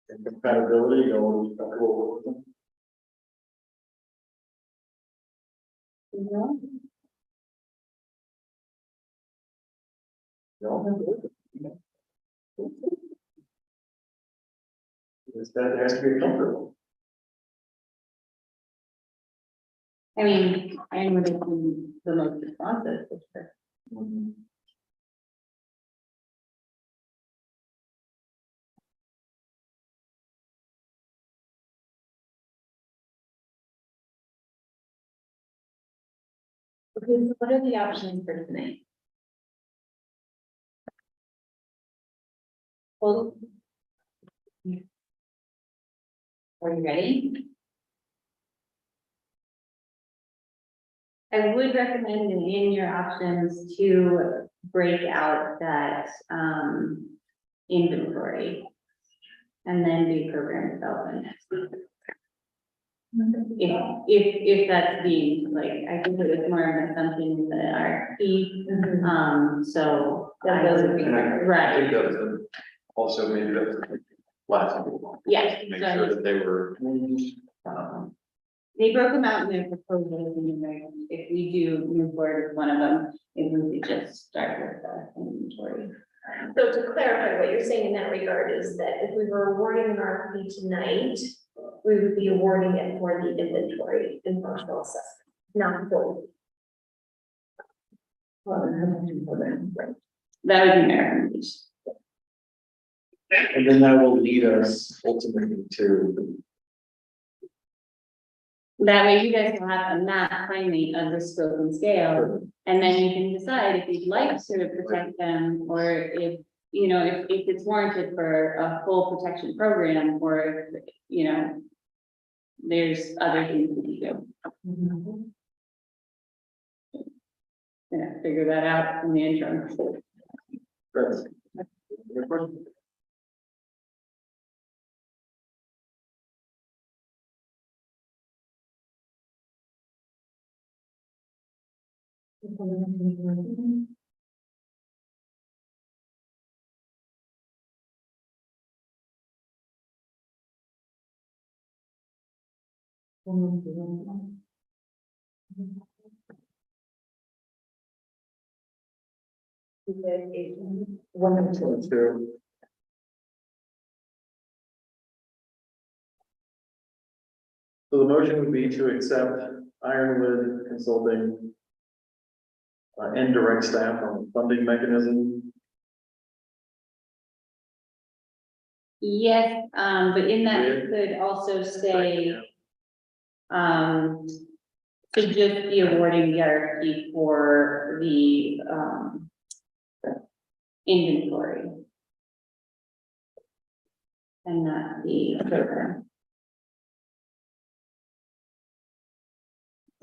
And compatibility, you know, comfortable with them. No. That has to be comfortable. I mean, I would have been the most responsive, for sure. Okay, so what are the options for tonight? Well. Are you ready? I would recommend in your options to break out that, inventory. And then do program development. If that's being, like, I think it was more of an assumption in the RFP, so. That those would be I Right, think that was also maybe that was last. yes, Make sure that they were. they broke them out in their proposals, and like, if we do move forward with one of them, if we could just start with the inventory. so to clarify, what you're saying in that regard is that if we were awarding an RFP tonight, we would be awarding it for the inventory and functional assessment. Not full. That would be my recommendation. And then that will lead us ultimately to, That way you guys will have a map finally of the scope and scale, and then you can decide if you'd like to protect them, or if, you know, if it's warranted for a full protection program, or, you know, there's other things we can do. Yeah, figure that out in the interim. that's. Your question? Two. So the motion would be to accept Ironwood Consulting and direct staff on the funding mechanism. Yes, but in that it could also say, to just be awarding the RFP for the, inventory. And not the program.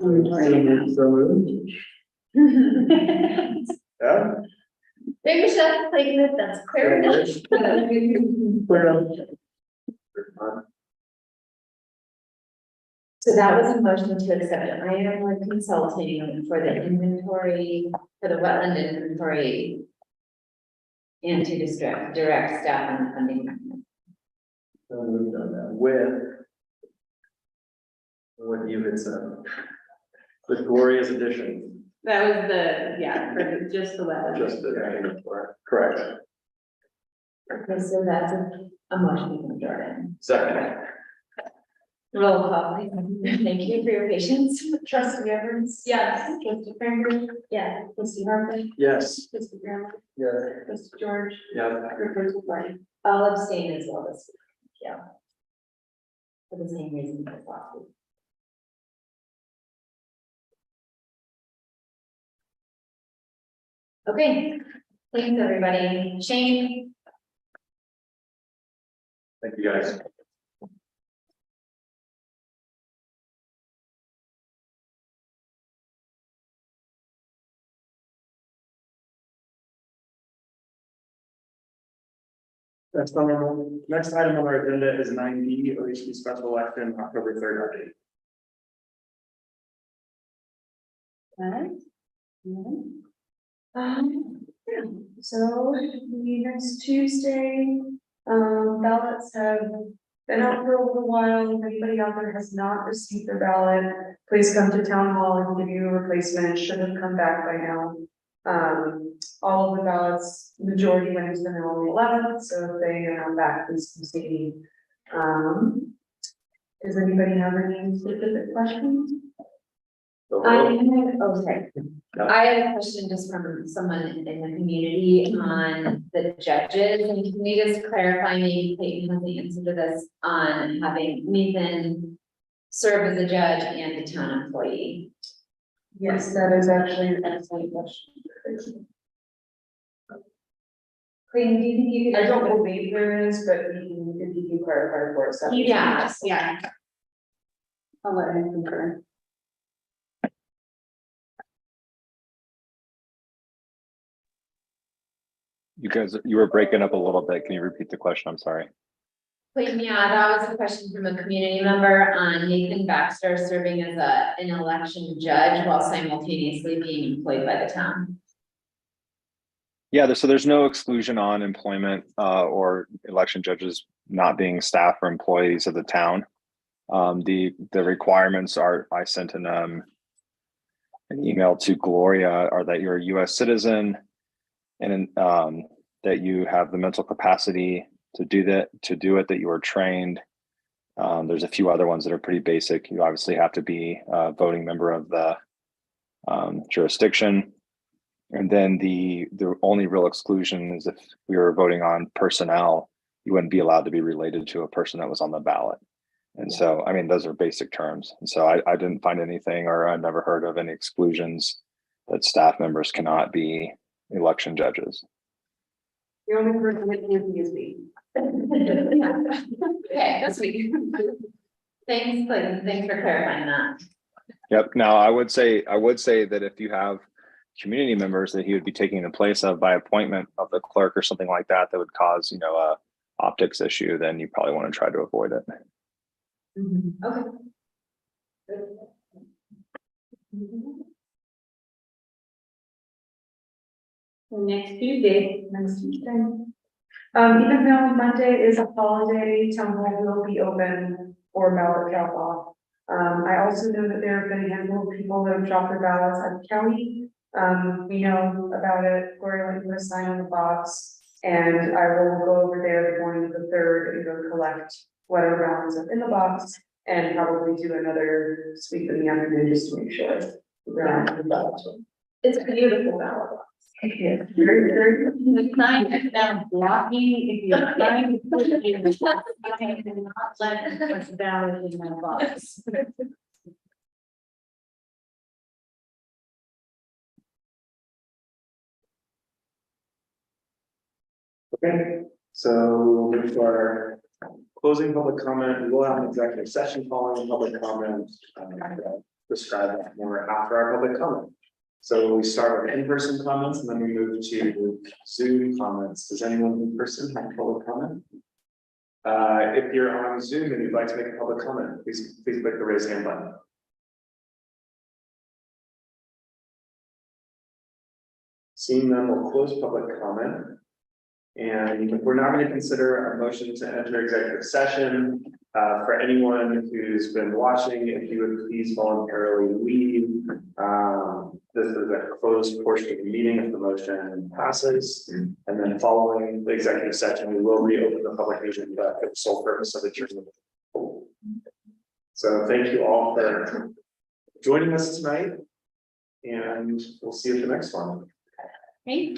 Inventory. So moved. Yeah. Maybe we should have like this, that's clear enough. Clear enough. So that was a motion to accept Ironwood Consulting for the inventory, for the wetland inventory. And to direct staff on the funding mechanism. So we've done that with what you had said. With glorious addition, That was the, yeah, for just the wetland. just the, correct. Okay, so that's a motion from Jordan. Second. Roll call, please. Thank you for your patience. Trustee Evans? Yes. Trustee Franklin? Yeah. Trustee Harper? Yes. Trustee Graham? Yeah. Trustee George? Yeah. Trustee Martin? I'll abstain as well this week, yeah. For the same reason as last week. Okay, thanks, everybody. Shane? Thank you, guys. Next item on our agenda is 9B, OHD special election, October 3rd update. Yeah, so the next Tuesday, ballots have been out for a little while. If anybody out there has not received their ballot, please come to town hall and give you a replacement. It should have come back by now. All of the ballots, majority went into the mail on the 11th, so if they are not back, please come see me. Does anybody have any specific questions? I have a question just from someone in the community on the judges, and can you just clarify, maybe Clayton has the answer to this, on having Nathan serve as a judge and a town employee? Yes, that is actually an excellent question. Clayton, do you think you could? I don't believe there is, but if you can clarify for us. Yeah. Yeah. I'll let him confirm. You guys, you were breaking up a little bit. Can you repeat the question? I'm sorry. Clayton, yeah, that was a question from a community member on Nathan Baxter serving as an election judge while simultaneously being employed by the town. Yeah, so there's no exclusion on employment or election judges not being staff or employees of the town. The requirements are, I sent an email to Gloria, are that you're a US citizen and that you have the mental capacity to do that, that you are trained, There's a few other ones that are pretty basic. You obviously have to be a voting member of the jurisdiction. And then the only real exclusion is if we were voting on personnel, you wouldn't be allowed to be related to a person that was on the ballot. And so, I mean, those are basic terms. And so I didn't find anything, or I've never heard of any exclusions that staff members cannot be election judges. The only person that can be is me. Okay, that's me. Thanks, Clayton, thanks for clarifying that. Yep. Now, I would say that if you have community members that he would be taking the place of by appointment of the clerk or something like that, that would cause, a optics issue, then you probably want to try to avoid it. Okay. Next Tuesday. Even though Monday is a holiday, town hall will be open for ballot drop off. I also know that there have been a handful of people that have dropped their ballots at the county. We know about it. Gloria went to put a sign on the box, and I will go over there the morning of the 3rd and go collect whatever ballots are in the box, and probably do another sweep in the afternoon just to make sure they're on the ballot. It's a beautiful ballot box. Okay, very, very. The sign is now blocking, if you're trying to put it in the box, I cannot let it put ballot in my box. Okay, so we'll move to our closing public comment. We will have an executive session following public comment. Describe that more after our public comment. So we start with in-person comments and then we move to Zoom comments. Does anyone in person have a public comment? If you're on Zoom and you'd like to make a public comment, please click the raise hand button. Seeing none, we'll close public comment. And we're now going to consider a motion to enter executive session. For anyone who's been watching, if you would please voluntarily leave. This is a closed portion of the meeting if the motion passes. And then following the executive session, we will reopen the public meeting for the sole purpose of adjournment. So thank you all for joining us tonight. And we'll see you at the next one. Hey.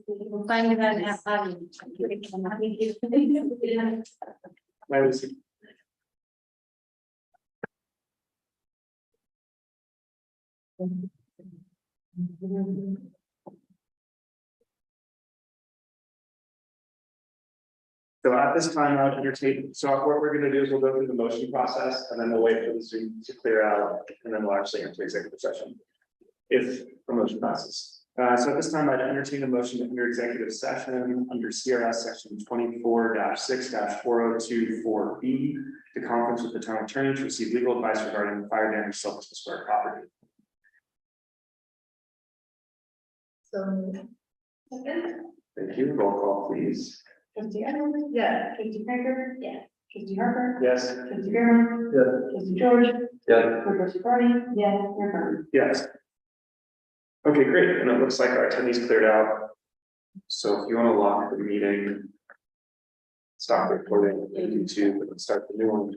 We'll find it out at Bye, Lucy. So at this time, I would entertain, so what we're going to do is we'll go through the motion process and then we'll wait for the Zoom to clear out and then we'll actually enter executive session. If the motion passes. So at this time, I'd entertain a motion to enter executive session under CRS section 24-6-4024B to conference with the town attorney to receive legal advice regarding the fire damage Silverton Square property. So. Thank you. Roll call, please. Trustee Evans? Yeah. Trustee Cracker? Yeah. Trustee Harper? Yes. Trustee Graham? Yeah. Trustee George? Yeah. Trustee Barney? Yeah. Mayor Burton? Yes. Okay, great. And it looks like our attendees cleared out. So if you want to lock the meeting, stop recording, and do two, but let's start the new one.